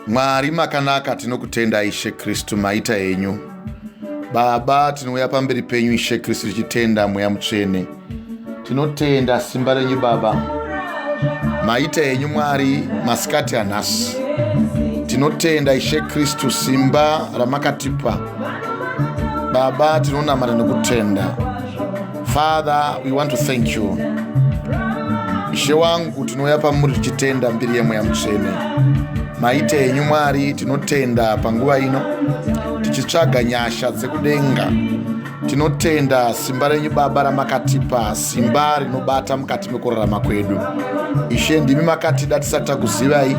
Mwari makanaka tinokutenda Ishe Kristu maita enyu. Baba tinouya pamberi penyu Ishe Kristu tichitenda Mweya Mutsvene. Tinotenda simba renyu Baba maita enyu Mwari masikati anhasi. Tinotenda Ishe Kristu simba ramakatipa. Baba tinonamata nekutenda. Father, we want to thank you. Ishe wangu tinouya pamuri tichitenda mbiri yeMweya Mutsvene. Maita enyu Mwari tinotenda panguva ino tichitsvaga nyasha dzekudenga. Tinotenda simba renyu Baba ramakatipa, simba rinobata mukati mekurarama kwedu. Ishe ndimi makatida tisati takuzivai,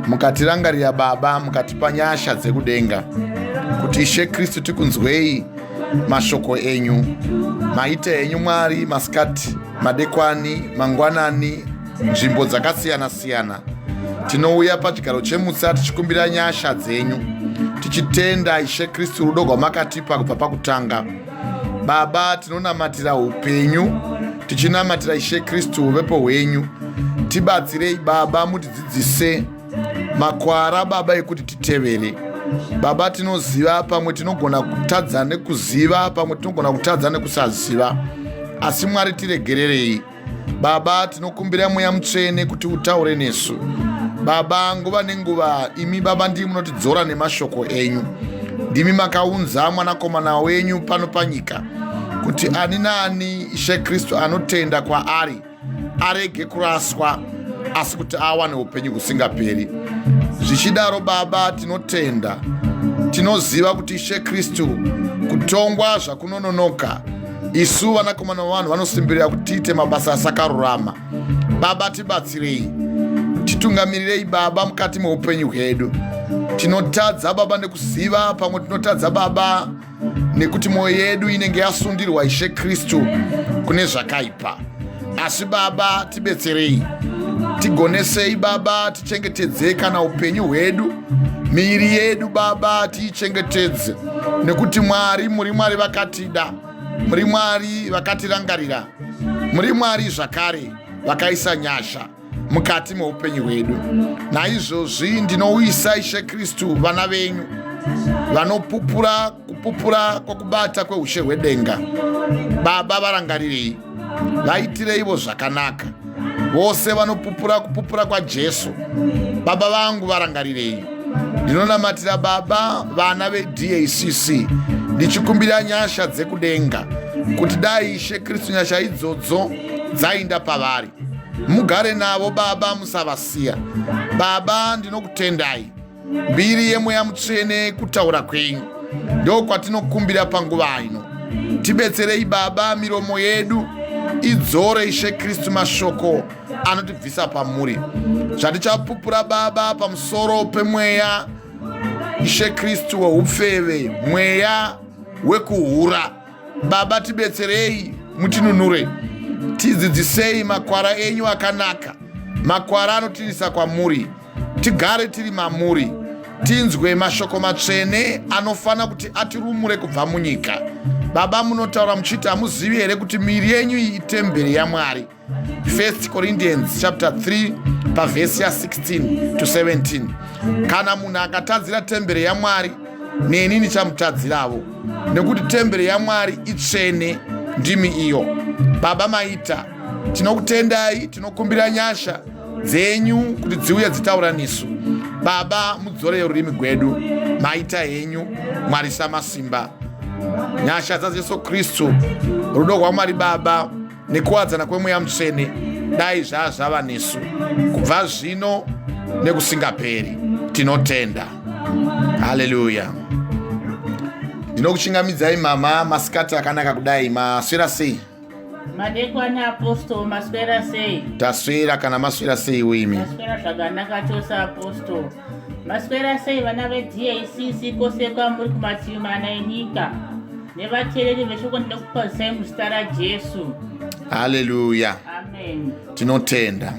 mukatirangarira Baba, mukatipa nyasha dzekudenga kuti Ishe Kristu tikunzwei mashoko enyu. Maita enyu Mwari masikati, madekwani, mangwanani, nzvimbo dzakasiyana siyana. Tinouya pachigaro chemutsa tichikumbira nyasha dzenyu, tichitenda Ishe Kristu rudo rwamakatipa kubva pakutanga. Baba tinonamatira upenyu, tichinamatira Ishe Kristu uvepo hwenyu. Tibatsirei Baba, mutidzidzise makwara Baba ekuti titevere. Baba tinoziva pamwe tinogona kutadza nekuziva, pamwe tinogona kutadza nekusaziva, asi Mwari tiregererei. Baba tinokumbira Mweya Mutsvene kuti utaure nesu. Baba nguva nenguva imi Baba ndimi munotidzora nemashoko enyu. Ndimi makaunza mwanakomana wenyu pano panyika kuti ani naani Ishe Kristu anotenda kwaari arege kuraswa, asi kuti awane upenyu husingaperi. Zvichidaro Baba tinotenda, tinoziva kuti Ishe Kristu kutongwa zvakunononoka, isu vanakomana vanhu vanosimbirira kuti tiite mabasa asakarurama. Baba tibatsirei, titungamirirei Baba mukati meupenyu hwedu. Tinotadza Baba nekuziva, pamwe tinotadza Baba nekuti mwoyo yedu inenge yasundirwa Ishe Kristu kune zvakaipa. Asi Baba tibetserei, tigonesei Baba, tichengetedze kana upenyu hwedu, miiri yedu Baba tiichengetedze, nekuti Mwari muri Mwari vakatida, muri Mwari vakatirangarira, muri Mwari zvakare vakaisa nyasha mukati meupenyu hwedu. Naizvozvi ndinouyisa Ishe Kristu vana venyu vanopupura kupupura kwokubata kweushe hwedenga. Baba varangarirei, vaitireivo zvakanaka. Vose vanopupura kupupura kwaJesu, Baba vangu varangarirei. Ndinonamatira Baba vana veDACC, ndichikumbira nyasha dzekudenga kuti dai Ishe Kristu nyasha idzodzo dzainda pavari. Mugare navo Baba, musavasiya. Baba ndinokutendai, mbiri yeMweya Mutsvene kutaura kwenyu ndo kwatinokumbira panguva ino. Tibetserei Baba, miromo yedu idzore Ishe Kristu mashoko anotibvisa pamuri. Zvatichapupura Baba pamusoro pemweya Ishe Kristu weupfeve, mweya wekuhura. Baba tibetserei, mutinunure, tidzidzisei makwara enyu akanaka, makwara anotirisa kwamuri. Tigare tiri mamuri, tinzwe mashoko matsvene anofana kuti atirumure kubva munyika. Baba munotaura muchiti hamuzivi here kuti miri yenyu iyi itemberi yaMwari. 1 Corinthians chapter 3 pavhesi ya16 to 17. Kana munhu akatadzira temberi yaMwari, neni ndichamutadziravo, nekuti temberi yaMwari itsvene, ndimi iyo. Baba maita, tinokutendai, tinokumbira nyasha dzenyu kuti dziuye dzitaura nesu. Baba mudzorei rurimi rwedu, maita henyu Mwari samasimba. Nyasha dzaJesu Kristu, rudo rwaMwari Baba nekuwadzana kweMweya Mutsvene dai zvava nesu kubva zvino nekusingaperi. Tinotenda. Haleluya. Ndinokuchingamidzai mama, masikati akanaka kudai. Maswera sei? Madekwana Apostle, maswera sei? Taswera kana maswera sei wimi? Maswera zvakanaka chose Apostle. Maswera sei vana veDACC kwose kwamuri kumativi mana enyika, nevateereri veshoko ndinokukwazisai muzita raJesu. Haleluya. Amen. Tinotenda.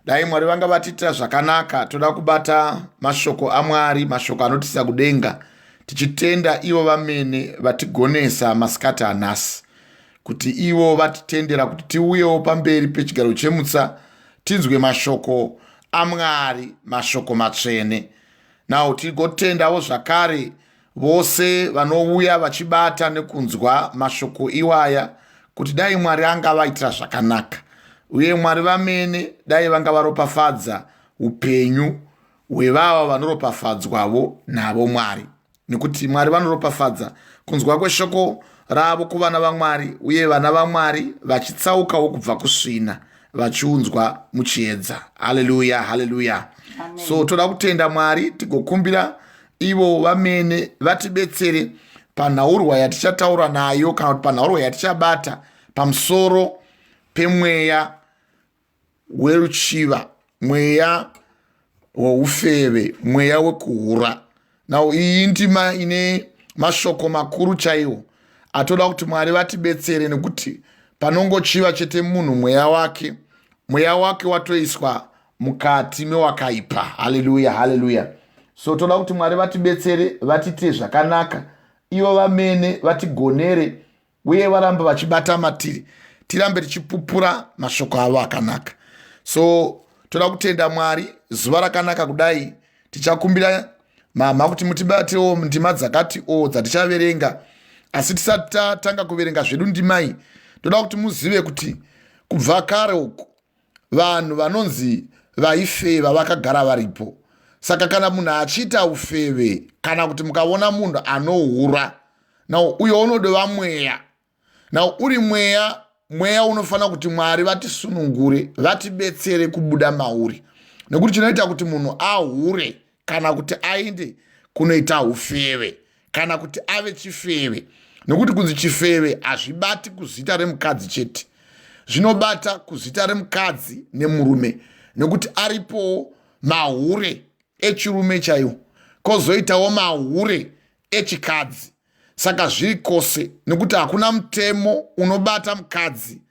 Dai Mwari vanga vatita zvakanaka, toda kubata mashoko aMwari, mashoko anotisa kudenga, tichitenda ivo vamene vatigonesa masikati anhasi, kuti ivo vatitendera kuti tiuyewo pamberi pechigaro chemutsa tinzwe mashoko aMwari, mashoko matsvene. Nawo tigotendawo zvakare vose vanouya vachibata nekunzwa mashoko iwaya kuti dai Mwari angavaitira zvakanaka, uye Mwari vamene dai vangavaropafadza upenyu hwevava vanoropafadzwavo navo Mwari, nekuti Mwari vanoropafadza kunzwa kweshoko ravo kuvana vaMwari, uye vana vaMwari vachitsaukawo kubva kusvina vachiunzwa muchiedza. Haleluya, haleluya. So toda kutenda Mwari tigokumbira ivo vamene vatibetsere panhaurwa yatichataura nayo kana kuti panhaurwa yatichabata pamusoro pemweya weruchiva, mweya woufeve, mweya wekuhura. Nawo iyi ndima ine mashoko makuru chaiwo atoda kuti Mwari vatibetsere, nekuti panongochiva chete munhu mweya wake watoiswa mukati mewakaipa. Haleluya, haleluya. So toda kuti Mwari vatibetsere, vatite zvakanaka, ivo vamene vatigonere, uye varamba vachibata matiri, tirambe tichipupura mashoko avo akanaka. So toda kutenda Mwari zuva rakanaka kudai tichakumbira mama kuti mutibatewo ndima dzakati dzatichaverenga. Asi tisati tatanga kuverenga zvedu ndima iyi, toda kuti muzive kuti kubva kare uku vanhu vanonzi vaifeva vakagara varipo. Saka kana munhu achiita ufeve, kana kuti mukaona munhu anohura, nawo uyo unodova mweya. Nawo uri mweya unofanira kuti Mwari vatisunungure, vatibetsere kubuda mauri, nekuti chinoita kuti munhu ahure kana kuti aende kunoita ufeve kana kuti ave chifeve, nekuti kunzi chifeve hazvibati kuzita remukadzi chete, zvinobata kuzita remukadzi nemurume, nekuti aripowo mahure echirume chaiwo, kozoitawo mahure echikadzi. Saka zviri kose, nekuti hakuna mutemo unobata mukadzi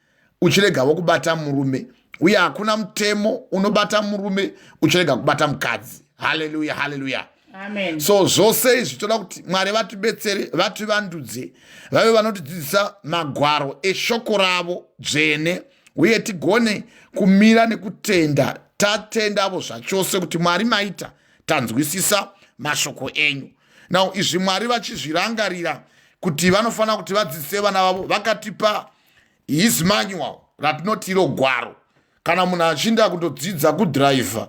uchiregawo kubata murume, uye hakuna mutemo unobata murume uchirega kubata mukadzi. Haleluya, haleluya. Amen. So zvose izvi toda kuti Mwari vatibetsere, vativandudze, vave vanotidzidzisa magwaro eshoko ravo dzvene, uye tigone kumira nekutenda, tatendavo zvachose kuti Mwari maita tanzwisisa mashoko enyu. Now izvi Mwari vachizvirangarira kuti vanofanira kuti vadzidzise vana vavo, vakatipa his manual ratinoti iro gwaro. Kana munhu achinda kundodzidza kudhiraivha,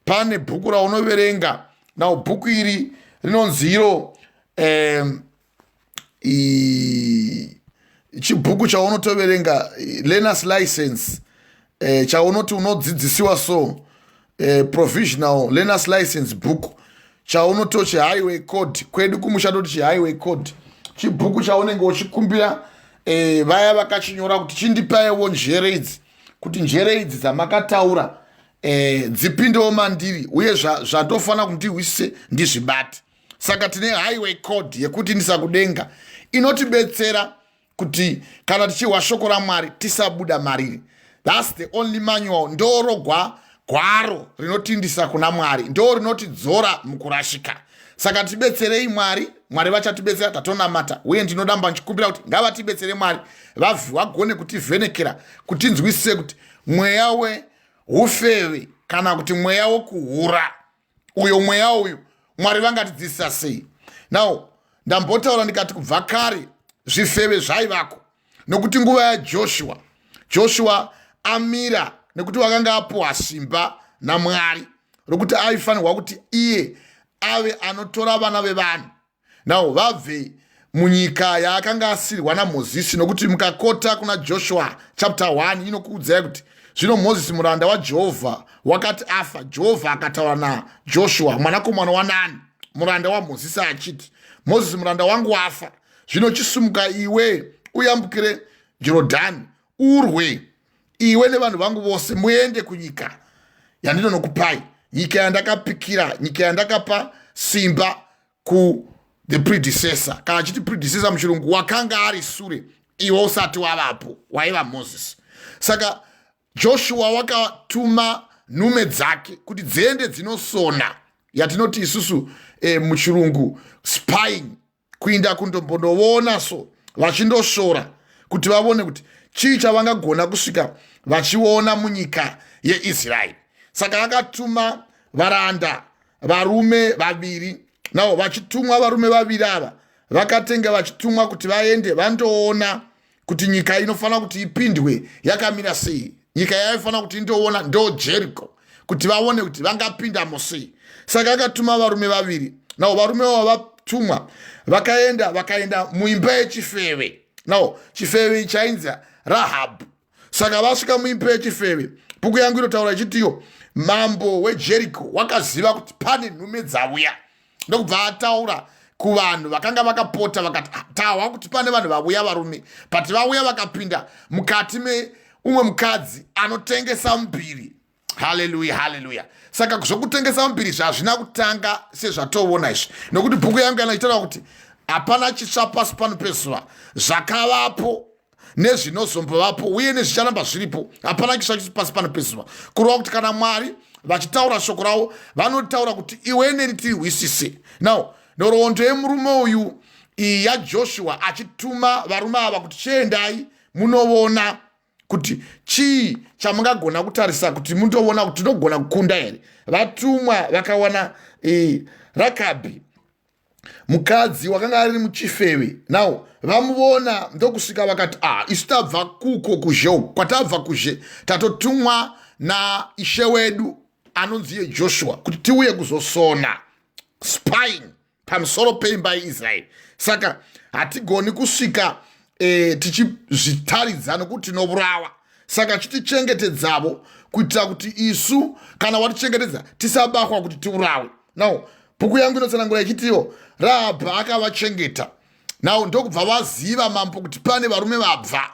pane bhuku raunoverenga. Now bhuku iri rinonzi iro chibhuku chaunotoverenga, learner's license, chaunoti unodzidzisiwa so, provisional learner's license book, chaunotochi highway code, kwedu kumusha toti chihighway code, chibhuku chaunenge uchikumbira vaya vakachinyora kuti chindipaiwo njere idzi, kuti njere idzi dzamakataura dzipindewo mandiri, uye zvatofana kundihwisise ndizvibate. Saka tine highway code yekuti ndisakudenga, inotibetsera kuti kana tichihwa shoko raMwari tisabuda mariri. That's the only manual. Ndoro gwaro rinotindisa kuna Mwari, ndo rinotidzora mukurashika. Saka tibetserei Mwari, Mwari vachatibetsera, tatonamata. Uye ndinodamba nchikumbira kuti ngavatibetsere Mwari, vagone kutivhenekera, kutinzwisise kuti mweya weufeve kana kuti mweya wokuhura, uyo mweya uyu Mwari vangatidzidzisa sei. Now ndambotaura ndikati kubva kare zvifeve zvaivako, nokuti nguva yaJoshua amira nekuti wakanga apuwa simba naMwari rokuti aifanirwa kuti iye ave anotora vana vevanhu. Now vabve munyika yaakanga asirwa naMozisi, nokuti mukakota kuna Joshua chapter 1 inokuudzai kuti zvino Mozisi muranda waJehovha wakati afa, Jehovha akataura naJoshua mwanakomana waNani muranda waMozisi achiti, Mozisi muranda wangu wafa, zvino chisumuka iwe uyambukire Jorodhani urwe, iwe nevanhu vangu vose muende kunyika yandinokupai, nyika yandakapikira, nyika yandakapa simba ku the predecessor. Kana chiti predecessor muchirungu, wakanga ari sure iwe usati wavapo, waiva Moses. Saka Joshua wakatuma nhume dzake kuti dziende dzinosona, yatinoti isusu muchirungu spying, kuinda kundombondoona so vachindosora kuti vavone kuti chii chavangagona kusvika vachiona munyika yeIsraeri. saka vakatuma varanda varume vaviri, navo vachitumwa varume vaviri ava vakatenga vachitumwa kuti vaende vandoona kuti nyika inofanira kuti ipindwe yakamira sei. Nyika yaifanira kuti indoona ndo Jericho, kuti vaone kuti vangapindamo sei. Saka akatuma varume vaviri, navo varume ava vatumwa vakaenda muimba yechifeve. Nao chifeve chainzi Rahabhu. Saka vasvika muimba yechifeve, bhuku yangu inotaura ichitiyo mambo weJericho wakaziva kuti pane nhume dzauya, ndokubva ataura kuvanhu vakanga vakapota vakati tawa kuti pane vanhu vauya varume, pati vauya vakapinda mukati meumwe mukadzi anotengesa mbiri. Haleluya, haleluya. Saka zvokutengesa mbiri zvazvina kutanga sezvatoona izvi, nokuti bhuku yangu inotaura kuti hapana chitsva pasi pano pezuva, zvakavapo nezvinozombovapo uye nezvicharamba zviripo, hapana chitsva chiri pasi pano pezuva. Kureva kuti kana Mwari vachitaura shoko ravo vanotaura kuti iwe neni tirwisise. Now nhoroondo yemurume uyu yaJoshua achituma varume ava kuti chiendai munoona kuti chii chamungagona kutarisa kuti mundoona kuti tinogona kukunda here. Vatumwa vakawana Rakabhi mukadzi wakanga ari muchifeve. Now vamuona ndokusvika vakati isu tabva kuko kuzhe, kwatabva kuzhe tatotumwa naishe wedu anonzi Joshua kuti tiuye kuzosona spying pamusoro peimba yeIsraeri. Saka hatigoni kusvika tichizvitaridza nokuti tinourawa. Saka chitichengetedzavo kuitira kuti isu kana watichengetedza tisabatwa kuti tiurawe. Now bhuku yangu inotsanangura ichitiyo Rahabhu akavachengeta. Now ndokubva vaziva mambo kuti pane varume vabva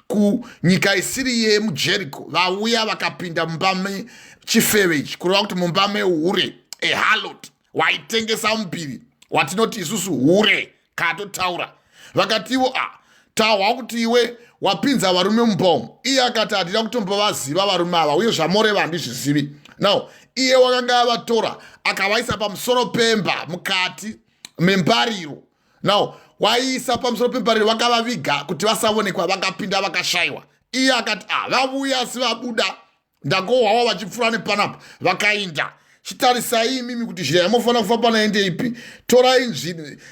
kunyika isiri yemuJericho vauya vakapinda mumba mechifeve ichi, kureva kuti mumba mehure, harlot waitengesa mbiri, watinoti isusu hure katotaura. Vakatiwo tahwa kuti iwe wapinza varume mumba. Iye akati hatida kutombovaziva varume ava uye zvamoreva handizvizivi. Now iye wakanga avatora akavaisa pamusoro pemba mukati membariro. Now waiisa pamusoro pembariro vakavaviga kuti vasaonekwa, vakapinda vakashayiwa. Iye akati vavuya asi vabuda, ndagohwawo vachipfuura nepanapa. Vakainda chitarisai imimi kuti zhira yamofanira kufamba naende ipi, torai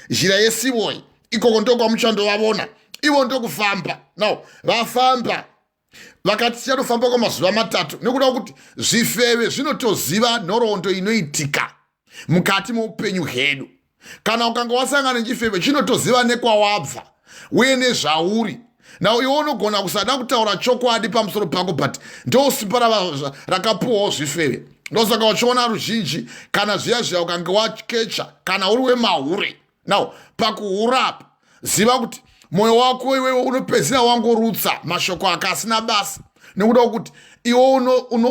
zhira yesivoi, ikoko ndokwamuchandovavona, ivo ndokufamba. Now vafamba vakati tichatofamba kwamazuva matatu, nekuda kuti zvifeve zvinotoziva nhoroondo inoitika mukati meupenyu hwedu. Kana ukanga wasangana nechifeve chinotoziva nekwawabva uye nezvauri. Now iwe unogona kusada kutaura chokwadi pamusoro pako, but ndo simba rakapuwawo zvifeve. Ndosaka uchiona ruzhinji kana zviya ukanga wakecha kana uri wemahure. Now pakuhurapo ziva kuti mwoyo wako iwewe unopedzisira wangorutsa mashoko akasina basa, nekuda kuti iwe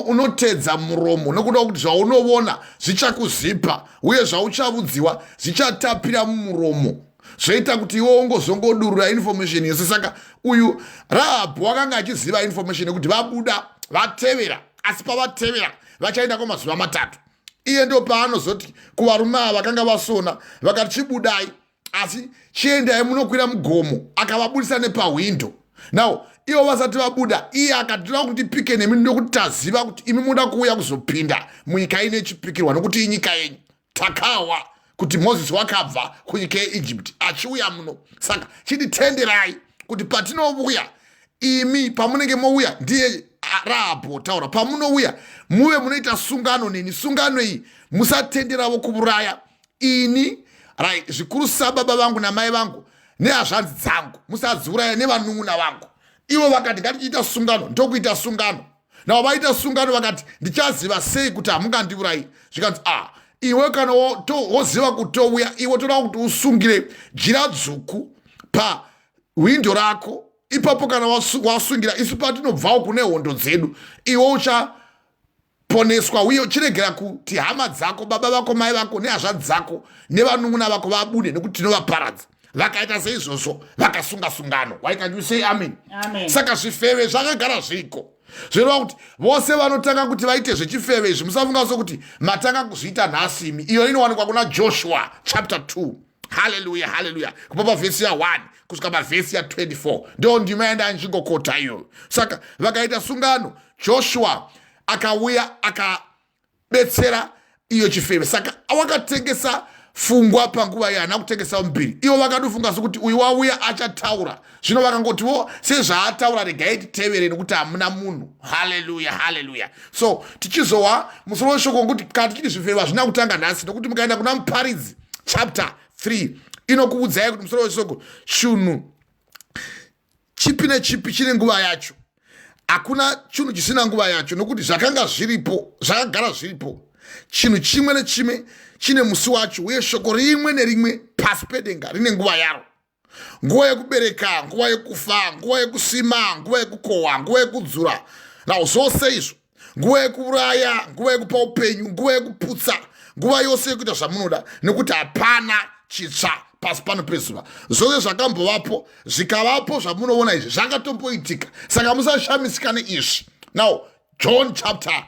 unotedza muromo, nekuda kuti zvaunoona zvichakuzipa uye zvauchavudziwa zvichatapira mumuromo, zvoita kuti iwe ungozongodurura information yose. Saka uyu Rahabhu wakanga achiziva information yekuti vabuda vatevera, asi pavatevera vachaenda kwamazuva matatu. Iye ndo paanozoti kuvarume ava vakanga vasona vakati chibudai, asi chiendai munokwira mugomo, akavabudisa nepahwindo. Now ivo vasati vabuda, iye akatira kuti pike nemi ndokuti taziva kuti imi muda kuuya kuzopinda munyika ine chipikirwa, nokuti inyika yenyu takawa kuti Moses wakabva kunyika yeEgypt achiuya muno. Saka chititenderai kuti patinovouya imi, pamunenge mouya, ndiye Rahabhu taura, pamunouya muve munoita sungano neni. Sungano iyi musatenderavo kuuraya ini, zvikuru sababa vangu namai vangu nehazvanzi dzangu, musadziuraya nevanun'una vangu. Ivo vakati ngatichiita sungano, ndokuita sungano. Navo vaita sungano vakati ndichaziva sei kuti hamungandiurayi. Zvikanzi iwe kana woziva kuti touya, iwe toda kuti usungire jira dzvuku pahwindo rako. Ipapo kana wasungira, isu patinobvawo kune hondo dzedu, iwe uchaponeswa uye uchiregera kuti hama dzako, baba vako, mai vako nehazvadzi dzako nevanun'una vako vabude, nekuti tinovaparadza. Vakaita seizvozvo vakasunga sungano. Why can you say amen? Amen. Saka zvifeve zvakagara zviko, zvoreva kuti vose vanotanga kuti vaite zvechifeve izvi musafunga sokuti matanga kuzviita nhasi imi. Iyo inowanikwa kuna Joshua chapter 2. Hallelujah, hallelujah. Kubva pavhesi ya1 kusvika pavhesi ya24 ndo ndima yandandingokota iyo. Saka vakaita sungano, Joshua akauya betsera iyo chifeve. Saka wakatengesa fungwa panguva yana kutengesa mbiri, ivo vakatofunga sokuti uyu wauya achataura. Zvino vakangotiwo sezvaataura regai titevere nekuti hamuna munhu. Haleluya, haleluya. So tichizowa musoro weshoko ngokuti kana tichiti zvifeve hazvina kutanga nhasi, nokuti mukaenda kuna Muparidzi chapter 3 inokuudzai kuti musoro weshoko chinhu chipi nechipi chine nguva yacho. Hakuna chinhu chisina nguva yacho, nokuti zvakanga zviripo zvakagara zviripo. Chinhu chimwe nechimwe chine musi wacho, uye shoko rimwe nerimwe pasi pedenga rine nguva yaro. Nguva yekubereka, nguva yekufa, nguva yekusima, nguva yekukohwa, nguva yekudzura. Nawo zvose izvo, nguva yekuuraya, nguva yekupa upenyu, nguva yekuputsa, nguva yose yekuita zvamunoda, nekuti hapana chitsva pasi pano pezuva. Zvose zvakambovapo, zvikavapo zvamunoona izvi zvakatomboitika. Saka musashamisika neizvi. Now John chapter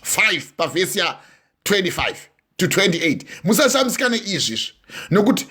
5 pavhesi ya 25 to 28. Musashamisika neizvi, nokuti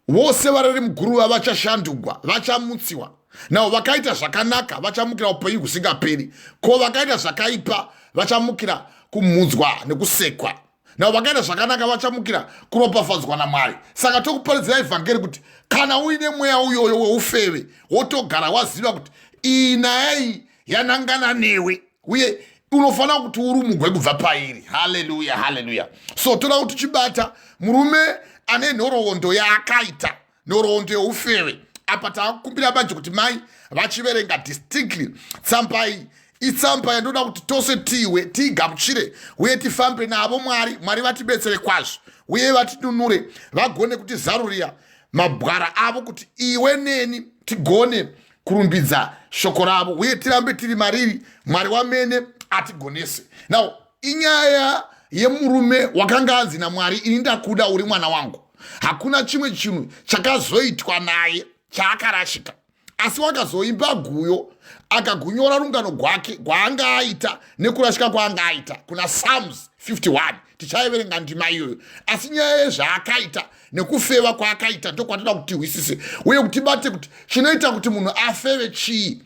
vose varari muguruva vachashandugwa, vachamutsiwa. Now vakaita zvakanaka vachamukira upenyu husingaperi, ko vakaita zvakaipa vachamukira kumudzwa nekusekwa. Now vakaita zvakanaka vachamukira kuropafadzwa naMwari. Saka tokuparidzira evhangeri kuti kana uine mweya uyoyo weufeve, wotogara waziva kuti iyi naye yanangana newe, uye unofanira kuti urumugwe kubva pairi. Haleluya, haleluya. So toda kuti tichibata murume ane nhoroondo yaakaita, nhoroondo yeufeve. Apa taakukumbira banje kuti mai vachiverenga distinctly tsamba iyi. Itsamba yandoda kuti tose tiwe tigamuchire, uye tifambe navo Mwari vatibetsere kwazvo, uye vatidunure, vagone kutizarurira mabwara avo kuti iwe neni tigone kurumbidza shoko ravo, uye tirambe tiri mariri Mwari wamene atigonese. Now inyaya yemurume wakanga anzi naMwari, ini ndakuda uri mwana wangu. Hakuna chimwe chinhu chakazoitwa naye chaakarashika, asi wakazoimba guyo akagunyora rungano rwake rwaanga aita nekurashika kwaanga aita kuna Psalms 51. Tichaiverenga ndima iyoyo. Asi nyaya yezvaakaita nekufeva kwaakaita ndokwatoda kuti tihwisise, uye kuti bate kuti chinoita kuti munhu afeve chii,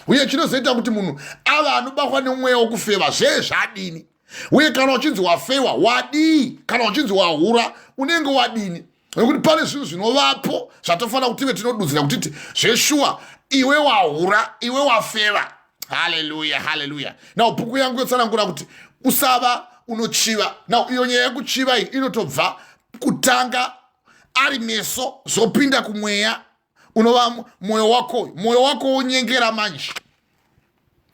uye chinozoita kuti munhu ava anobatwa nemweya wokufeva zvezvadini, uye kana uchinzi wafewa wadii, kana uchinzi wahura unenge wadini. Nekuti pane zvinhu zvinovapo zvatofanira kuti tive tinodudzira kutiti zveshuwa iwe wahura, iwe wafeva. Haleluya, haleluya. Now bhuku yangu yotsanangura kuti usava unochiva. Now iyo nyaya yekuchiva iyi inotobva kutanga ari meso zopinda kumweya unova mwoyo wako wonyengera manje.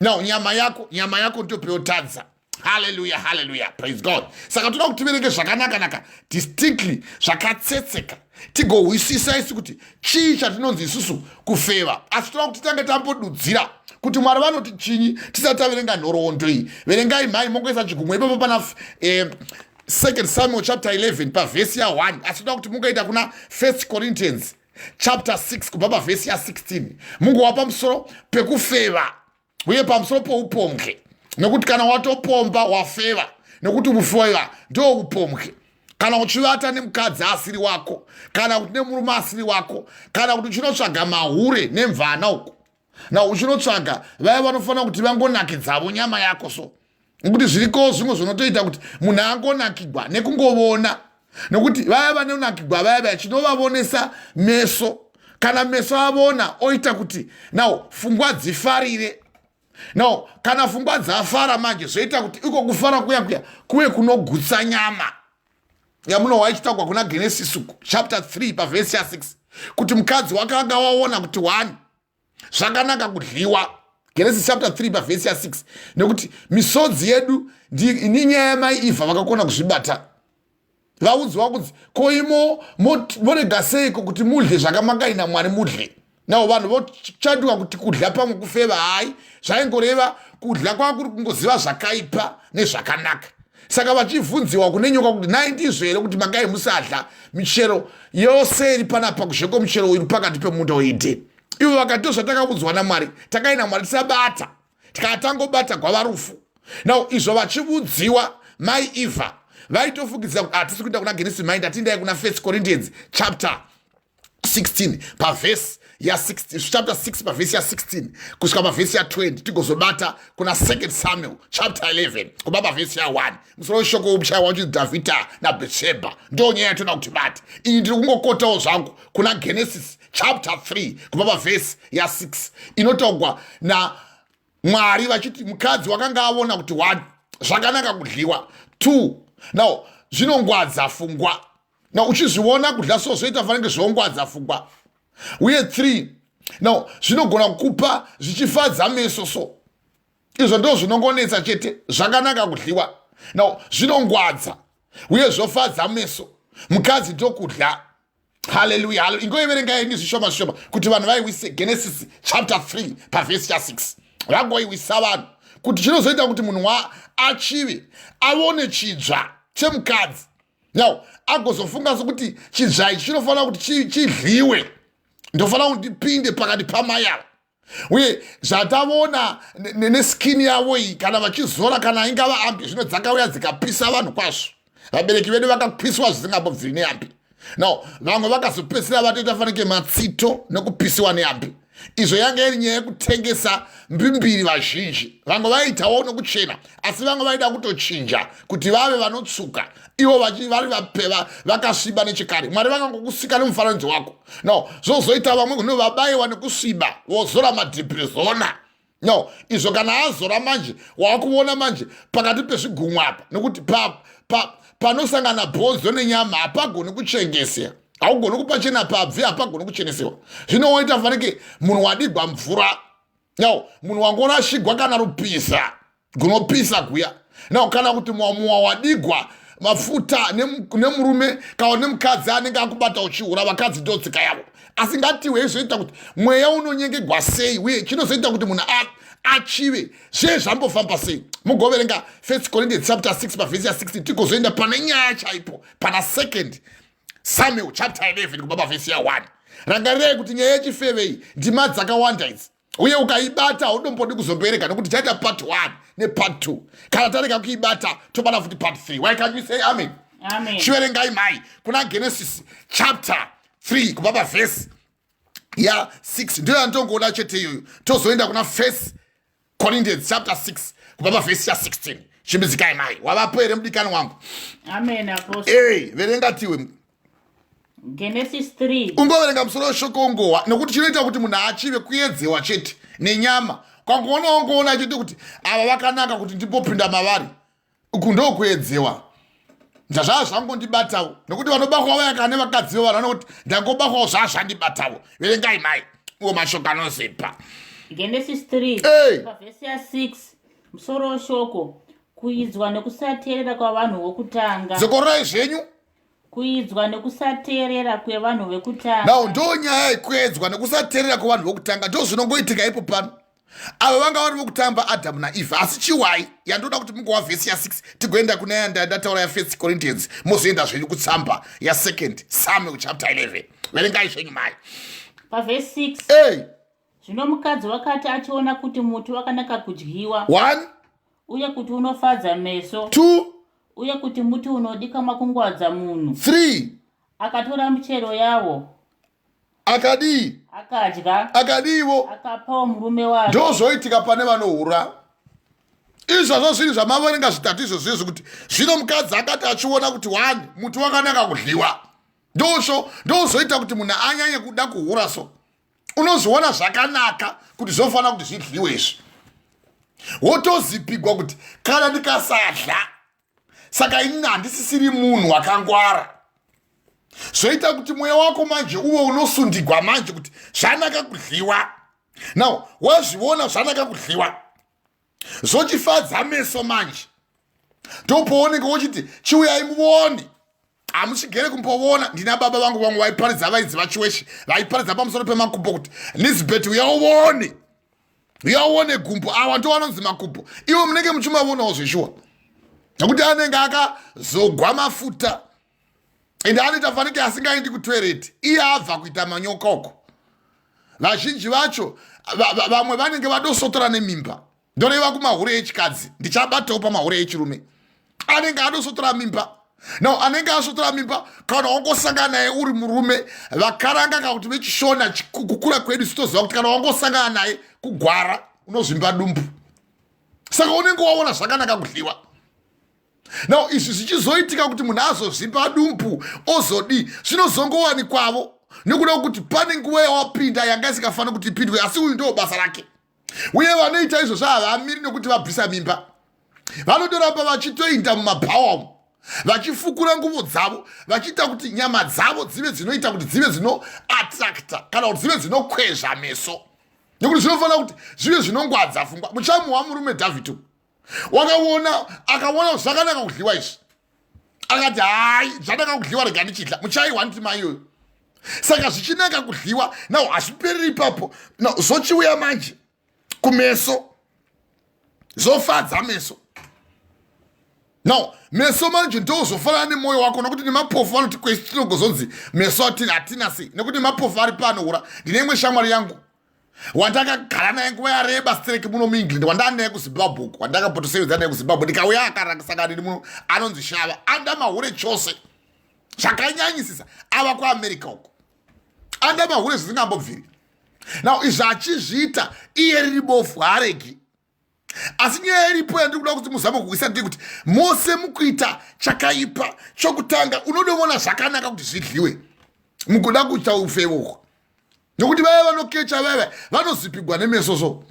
Now nyama yako ndio peyotadza. Hallelujah, hallelujah, praise God. Saka toda kuti tiverenge zvakanaka distinctly, zvakatsetseka, tigohwisisa isi kuti chii chatinonzi isusu kufeva. Asi toda kuti tange tambodudzira kuti Mwari vanoti chinyi tisati taverenga nhoroondo iyi. Verengai mhai mongoisa chigumwe ipapo pana 2 Samuel chapter 11 pavhesi ya 1. Asi toda kuti mungoita kuna 1 Corinthians chapter 6 kubva pavhesi ya 16. Mungowapa musoro pekufeva, uye pamusoro poupomwe. Nekuti kana watopomba wafeva, nekuti kufeva ndo upomwe. Kana uchivata nemukadzi asiri wako, kana kuti nemurume asiri wako, kana kuti uchinotsvaga mahure nemvana uko, na uchinotsvaga vaya vanofanira kuti vangonakidzavo nyama yako. So nekuti zviriko zvimwe zvinotoita kuti munhu angonakigwa nekungovona, nekuti vaya vanonakigwa vaya chinovavonesa meso. Kana meso avona oita kuti now pfungwa dzifarire. No, kana pfungwa dzafara manje zvoita kuti iko kufara kuye kunogutsa nyama. Yamunowa ichitagwa kuna Genesis chapter 3 pavhesi ya 6 kuti mukadzi wakanga waona kuti 1 zvakanaka kudliwa. Genesis chapter 3 pavhesi ya 6, nekuti misodzi yedu ni nyaya yamai Ivha vakakona kuzvibata. Vaudzwa kunzi ko imo morega seiko kuti mudle zvakamangaina Mwari mudle. Now vanhu vochanduka kuti kudla pamwe kufeva hai zvaingoreva kudla kwakuri kungoziva zvakaipa nezvakanaka. Saka vachivhunziwa kune nyoka kuti nai ndizvo here kuti mangai musadla michero yose iri panapa kuzveko muchero uri pakati pemunda weIdheni. Ivo vakati zvatakabudzwa naMwari takaina Mwari tisabata, tikatangobata gwava rufu. Now izvo vachibudziwa mai Ivha vaitofungidza kuti hatisi kuenda kuna Genesis mind, atindai kuna 1 Corinthians chapter 16 pavhesi ya16 chapter 6 pavhesi ya16 kusvika pavhesi ya20 tigozobata kuna 2 Samuel chapter 11 kubva pavhesi ya1 musoro shoko ubushaya wacho Dhavhidha naBhetshebha ndo nyaya yatinoda kuti bati iyi ndiri kungokotawo zvangu kuna Genesis chapter 3 kubva pavhesi ya6 inotogwa na Mwari vachiti mukadzi wakanga aona kuti 1 zvakanaka kudliwa 2 now zvinongwadza pfungwa now uchizviona kudla so zvoita fanenge zvongwadza pfungwa uye 3 now zvinogona kukupa zvichifadza meso so izvo ndo zvinongonetsa chete zvakanaka kudliwa now zvinongwadza uye zvofadza meso mukadzi ndokudla haleluya ingoiverengai zvishoma zvishoma kuti vanhu vaiwise Genesis chapter 3 pavhesi ya6 vangoiwisa vanhu kuti chinozoita kuti munhu achive aone chidzva chemukadzi now agozofunga sokuti chidzva ichi chinofanira kuti chidliwe ndofanira kuti ndipinde pakati pamai ava uye zvataona neskini yavo iyi kana vachizora kana ingava ambi zvino dzakauya dzikapisa vanhu kwazvo vabereki vedu vakapiswa zvisingambobviri neambi now vamwe vakazopedzisira vatoita fanike matsito nekupisiwa neambi izvo yanga iri nyaya yekutengesa mbimbiri vazhinji vamwe vaitawo nokuchena asi vamwe vaida kutochinja kuti vave vanotsuka ivo vari vakasviba nechekare Mwari vangangokusika nemufananidzo wako no zvozoita vamwe kuno vabayiwa nekusviba vozora madhiprezona no izvo kana azora manje wakuona manje pakati pezvigumwe apa nekuti panosangana bhonzo nenyama hapagoni kuchengesera haugoni kupachena pabvi hapagoni kuchenesewa zvinoita fanike munhu wadigwa mvura no munhu wangorashigwa kana rupisa gunopisa kuya no kana kuti muwa wadigwa mafuta nemurume kana nemukadzi anenge akubata uchiura vakadzi ndotsika yavo asi ngatiwe zvoita kuti mweya unonyengegwa sei uye chinozoita kuti munhu achive zvezvambofamba sei mugoverenga 1 Corinthians chapter 6 pavhesi ya16 tigozoenda pane nyaya chaipo pana 2 Samuel chapter 11 kubva pavhesi ya1 rangarirei kuti nyaya yechifeve iyi ndima dzakawanda idzi uye ukaibata haudombodi kuzombereka nekuti chaita part 1 nepart 2 kana tareka kuibata tobata futi part 3 why can't you say amen chiverengai mai kuna Genesis chapter 3 kubva pavhesi ya6 ndiyo yantongoona chete iyoyo tozoenda kuna 1 Corinthians chapter 6 kubva pavhesi ya16 chimbidzikai mai wavapo here mudikani wangu amen apostle verengatiwe Genesis 3 ungoverenga musoro weshoko ungowa nekuti chinoita kuti munhu achive kuedzewa chete nenyama kwangoona chete kuti ava vakanaka kuti ndipopinda mavari uku ndokuedzewa zvazvaa zvangondibatawo nekuti vanobakwa vayaka nevakadzi vevanhu vanokuti ndangobakwawo zvazvandibatawo verengai mai uwo mashoko anozipa Genesis 3 pavhesi ya6 musoro weshoko kuidzwa nekusateerera kwavanhu vokutanga zokororai zvenyu kuidzwa nekusateerera kwevanhu vekutanga nao ndo nyaya yekuedzwa nekusateerera kwevanhu vokutanga ndo zvinongoitika ipo pano ava vanga vari vokutamba Adamu naEvha asi chiwai yandoda kuti mungova vhesi ya6 tigoenda kuna yandataura ya1 Corinthians mozoenda zvenyu kutsamba ya2 Samuel chapter 11 verengai zvenyu mai pavhesi 6 zvino mukadzi wakati achiona kuti muti wakanaka kudyiwa 1 uye kuti unofadza meso 2 uye kuti muti unodika makungwadza munhu 3 akatora michero yawo akadii akadya akadivo akapawo murume wake ndozoitika pane vanohura izvazvo zvinhu zvamaverenga zvitatu izvo zvizvo kuti zvino mukadzi akati achiona kuti 1 muti wakanaka kudliwa ndozoita kuti munhu anyanye kuda kuhura so unozviona zvakanaka kuti zvofanira kuti zvidliwe izvi wotozipigwa kuti kana ndikasadla saka inini handisisiri munhu wakangwara zvoita kuti mweya wako manje uwe unosundigwa manje kuti zvanaka kudliwa now wazviona zvanaka kudliwa zvochifadza meso manje ndopooneka wochiti chiuyai muone hamuchigere kumboona ndina baba vangu vamwe vaiparidza vaidzi vachiweshi vaiparidza pamusoro pemakumbo kuti Elizabeth uyauone gumbo awa ndo vanonzi makumbo ivo munenge muchimavonawo zveshuwa nekuti anenge akazogwa mafuta ende anoita fanike asingaendi kutoireti iye abva kuita manyoka uko vazhinji vacho vamwe vanenge vadosotora nemimba ndoreva kumahure echikadzi ndichabatawo pamahure echirume anenge adosotora mimba now anenge asvotora mimba kana wangosangana naye uri murume vakaranga kana kuti vechishona kukura kwedu sitoziva kuti kana wangosangana naye kugwara unozvimba dumbu saka unenge waona zvakanaka kudliwa now izvi zvichizoitika kuti munhu azozvimba dumbu ozodi zvinozongowanikwawo nekuda kuti pane nguva yawapinda yanga isingafaniri kuti ipindwe asi uyu ndo basa rake uye vanoita izvo zvahavamiri nekuti vabvisa mimba vanodoramba vachitoinda mumabhawa umo vachifukura nguvo dzavo vachiita kuti nyama dzavo dzive dzinoita kuti dzive dzinoattracta kana kuti dzive dzinokwezva meso nekuti zvinofanira kuti zvive zvinongwadza pfungwa. Muchamu wamurume Dhavhidhi akaona zvakanaka kudliwa izvi akati hai zvanaka kudliwa rega ndichidla muchaiwa nditi mai iyoyo. Saka zvichinaka kudliwa nao hazvipereri ipapo zochiuya manje kumeso zofadza meso. Now meso manje ndozofanana nemwoyo wako nokuti nemapofu vanoti kwestinogozonzi meso hatina sei nekuti mapofu ari panoura. Ndine imwe shamwari yangu wandakagara naye nguva yareba stereki muno muengland wandava naye kuzimbabwe uko wandakapotosevedza naye kuzimbabwe ndikauya akarakisaka ndiri muno anonzi Shava anda mahure chose zvakanyanyisisa ava kuamerica uko anda mahure zvisingambobviri. Now izvi achizviita iye riri bofu haaregi asi nyaya iripo yandiri kuda kuti muzame kuisa ndiri kuti mose mukuita chakaipa chokutanga unodoona zvakanaka kuti zvidliwe mukuda kuita ufevo uko nokuti vaya vanokecha vaya vanozipigwa nemesoso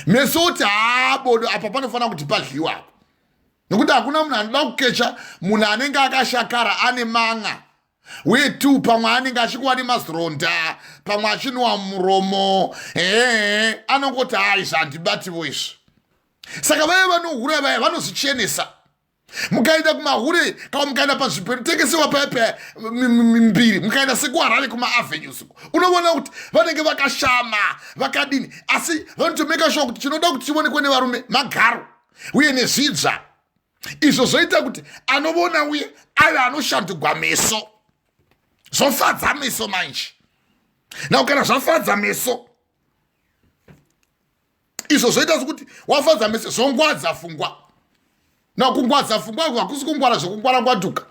meso kuti haabodo apa panofanira kuti padliwa apo nokuti hakuna munhu anoda kukecha munhu anenge akashakara ane manga uye tu pamwe anenge achikuwa nemazironda pamwe achinwa muromo anongoti hai zvandibativo izvi. Saka vaya vanohura vaya vanozvichenesa mukaenda kumahure kana mukaenda pazvipero tengesewa paya mbiri mukaenda sekuharare kumaavenues unoona kuti vanenge vakashama vakadini asi vanotomeka sure kuti chinoda kuti chionekwe nevarume magaro uye nezvidzva izvo zvoita kuti anovona uye ave anoshandugwa meso zvofadza meso manje. Nao kana zvafadza meso izvo zvoita sekuti wafadza meso zvongwadza pfungwa. Na kungwadza pfungwa hakusi kungwara zvokungwara ngwaduka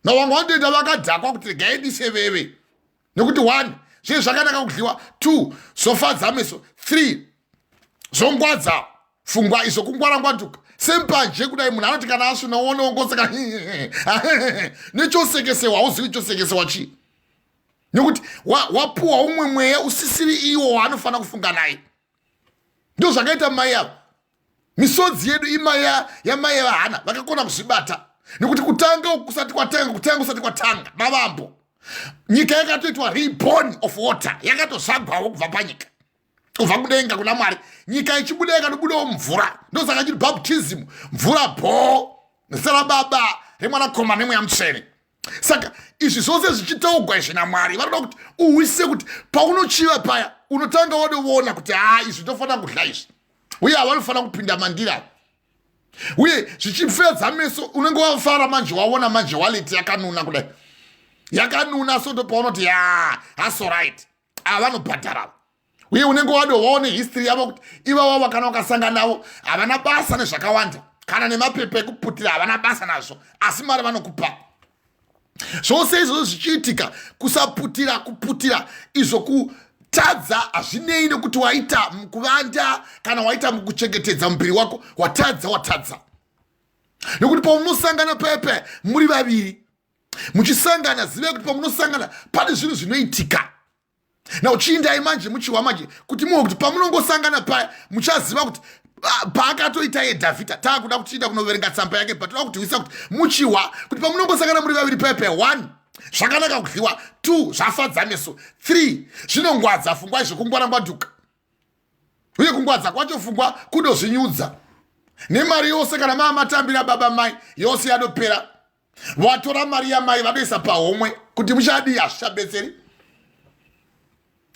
na vamwe vanotoita vakadhakwa kuti regaidise veve nekuti 1 zvinhu zvakanaka kudliwa 2 zvofadza meso 3 zvongwadza pfungwa izvo kungwara ngwaduka sempanje kudai munhu anoti kana asvina uoneongoseka nechosekesewa hauzivi chosekesewa chii nekuti wapuwa umwe mweya usisiri iwo waanofanira kufunga naye. Ndo zvakaita mai ava misodzi yedu imaya yamai vahana vakakona kuzvibata nekuti kutanga kusati kwatanga mavambo nyika yakatoitwa reborn of water yakatozvagwawo kubva panyika kubva kudenga kuna Mwari nyika ichibuda ikatobudawo mvura ndosaka chiri baptism mvura bho zita rababa remwanakomana nemweya mutsvene. Saka izvi zvose zvichitaugwa izvi naMwari vanoda kuti uwise kuti paunochiva paya unotanga wadoona kuti izvi tofanira kudla izvi uye havanofanira kupinda mandira uye zvichifedza meso unenge wafara manje waona manje waleti yakanuna kudai yakanuna soto paunoti that's alright avanobhadhara uye unenge wadowaone history yavo kuti ivavo vakana wakasangana navo havana basa nezvakawanda kana nemapepa ekuputira havana basa nazvo asi mari vanokupa. Zvose izvo zvichiitika kusaputira kuputira izvo kutadza hazvinei nekuti waita mukuvanda kana waita mukuchengetedza muviri wako watadza nekuti pamunosangana pepe muri vaviri muchisangana zive kuti pamunosangana pane zvinhu zvinoitika na uchiindai manje muchiwa manje kuti muwe kuti pamunongosangana paya muchaziva kuti paakatoita yeDhavhidha taakuda kuchiinda kunoverenga tsamba yake patoda kutiwisa kuti muchiwa kuti pamunongosangana muri vaviri pepe 1 zvakanaka kudliwa 2 zvafadza meso 3 zvinongwadza pfungwa izvo kungwara ngwaduka uye kungwadza kwacho pfungwa kudozvinyudza nemari yose kana maamatambira baba mai yose yadopera watora mari yamai vadoisa pahomwe kuti muchadii hazvichabetseri.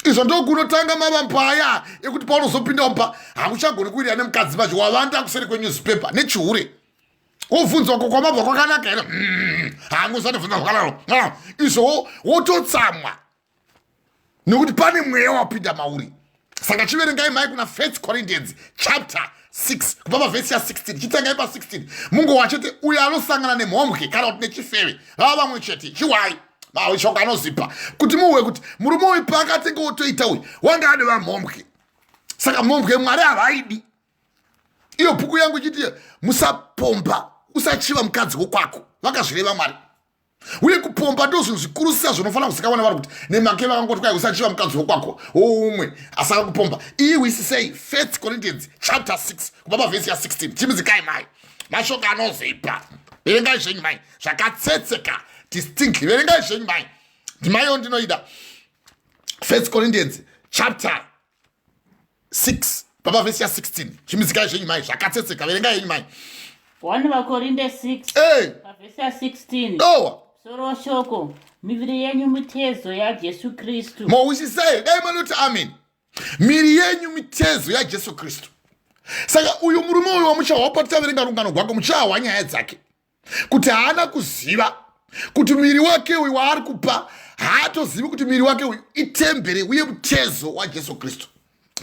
Izvo ndokunotanga mavampaya ekuti paunozopinda mpa hakuchagoni kuirira nemukadzi pacho wavanda kuseri kwenewspaper nechihure wobvunzwa kwamabva kwakanaka here hangu usatibvunza zvakanaro izvo wototsamwa nekuti pane mweya wapinda mauri. Saka chiverengai mai kuna 1 Corinthians chapter 6 kubva pavhesi ya16 chitengai pa16 mungu wachiti uyo anosangana nemhombwe kana kuti nechifeve vava vamwe chete chiwai shoko anozipa kuti muwe kuti murume uyu paakatenge otoita uyu wanga adeva mhombwe saka mhombwe mwari havaidi iyo bhuku yangu ichiti musapomba usachiva mukadzi wokwako vakazvireva mwari uye kupomba ndo zvinhu zvikuru sisa zvinofanira kuzikanwa navanhu kuti nemake vakangoti kwai usachiva mukadzi wokwako woumwe asaka kupomba iyi wisisei 1 Corinthians chapter 6 kubva pavhesi ya16 chimizikai mai mashoko anozipa verengai zvenyu mai zvakatsetseka distinctly verengai zvenyu mai ndimaiyo ndinoida 1 Corinthians chapter 6 baba vhesi ya16 chimizikai zvenyu mai zvakatsetseka verengai yenyu mai 1 vakorinde 6 hey. pavhesi ya16 owa soro shoko miviri yenyu mitezo yajesu kristu mowisisei dai manoti amen miri yenyu mitezo yajesu kristu saka uyu murume uyu wamuchawa patitaverenga rungano rwako muchawa nyaya dzake kuti haana kuziva kuti miri wake uyu waari kupa haatozivi kuti miri wake uyu itembere uye mutezo wajesu kristu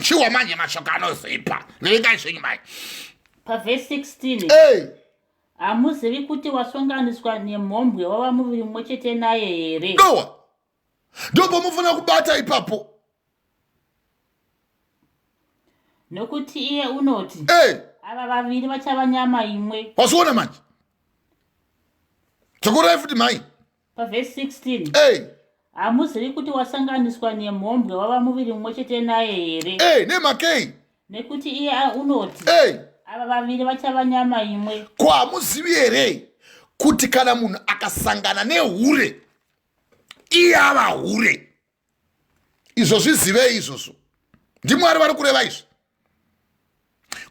chiwa manje mashoko anozipa verengai zvenyu mai pavhesi 16 hey. hamuzivi kuti wasonganiswa nemhombwe wava muviri mumwe chete naye here dowa ndopamufanira kubata ipapo nokuti iye unoti hey. ava vaviri vachava nyama imwe wasiona manje dzokorai futi mai pavhesi 16 hey. hamuzivi kuti wasanganiswa nemhombwe wava muviri mumwe chete naye here hey. nemakei nekuti iye unoti hey. ava vaviri vachava nyama imwe ko hamuzivi here kuti kana munhu akasangana nehure iye ava hure izvo zvizivei izvozvo ndimwari vari kureva izvi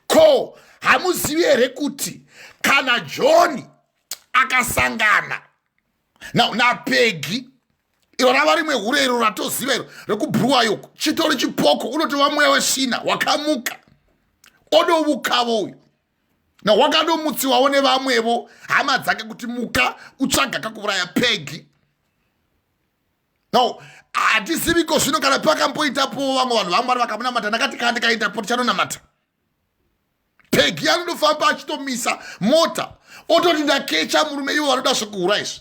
ko hamuzivi here kuti kana John akasangana napegi iro rava rimwe hure iro ratoziva iro rekubhuruwa yoko chitori chipoko unotova mweya weshina wakamuka odovukavo uyu wakadomutsiwawo nevamwevo hama dzake kuti muka utsvaga kakuuraya pegi hatiziviko zvino kana pakamboitapo vamwe vanhu vamwari vakamunamata ndakati kana ndikaitapo tichanonamata pegi anondofamba achitomisa mota ototi ndakecha murume ivo vanoda zvekuhura izvi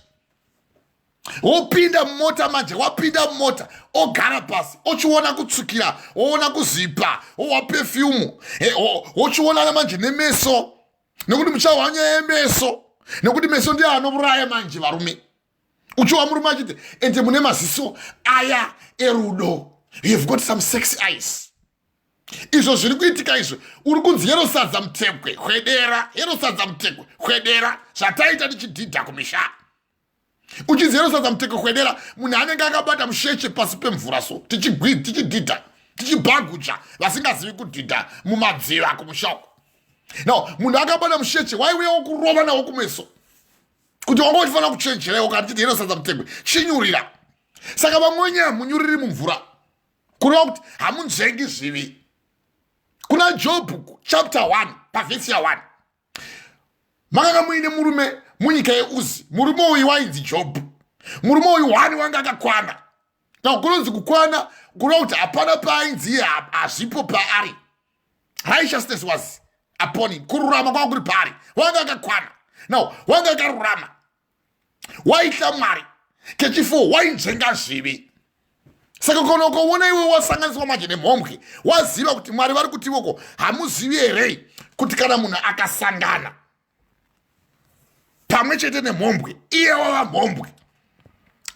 wopinda mumota manje wapinda mumota ogara pasi ochiona kutsukira oona kuzipa owa pefyumu ochiona manje nemeso nekuti muchawa nyaya yemeso nekuti meso ndiye anouraya manje varume uchiwa murume achiti ende mune maziso aya erudo you've got some sexy eyes izvo zviri kuitika izvo uri kunzi yero sadza mutekwe hwedera yero sadza mutekwe hwedera zvataita tichidhidha kumisha uchinzi yero sadza mutekwe hwedera munhu anenge akabata musheche pasi pemvura so tichidhidha tichibhagucha vasingazivi kudhidha mumadziva kumushauko munhu akabata musheche waiuyawo kurova nawo kumeso kuti wanga uchifanira kuchenjeraiwo kana tichiti yero sadza mutekwe chinyurira saka vamwe nyaya munyuriri mumvura kureva kuti hamunzvengi zvivi kuna Job chapter 1 pavhesi ya1 makanga muine murume munyika yeUzi murume uyu wainzi Job murume uyu 1 wanga akakwana kunonzi kukwana kureva kuti hapana paainzi iye hazvipo paari righteousness was upon him kururama kwanga kuri paari wanga akakwana wanga akarurama waitya mwari kechifo wainzvenga zvivi saka kana ukaona iwe wasanganiswa manje nemhombwe waziva kuti mwari vari kuti iwoko hamuzivi here kuti kana munhu akasangana pamwe chete nemhombwe iye wava mhombwe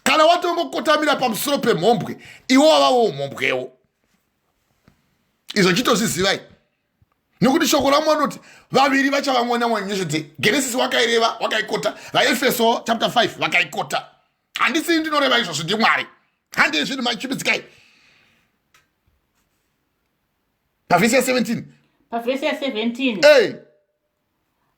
kana watongokotamira pamusoro pemhombwe iwe wavawo mhombwewo izvo chitozvizivai nekuti shoko ramwari noti vaviri vachava mwana mwenye chete Genesis wakaireva wakaikota vaEfeso chapter 5 vakaikota handisi ndinoreva izvozvo ndimwari hande zvinhu machipidzikai pavhesi ya 17 pavhesi ya 17 hey.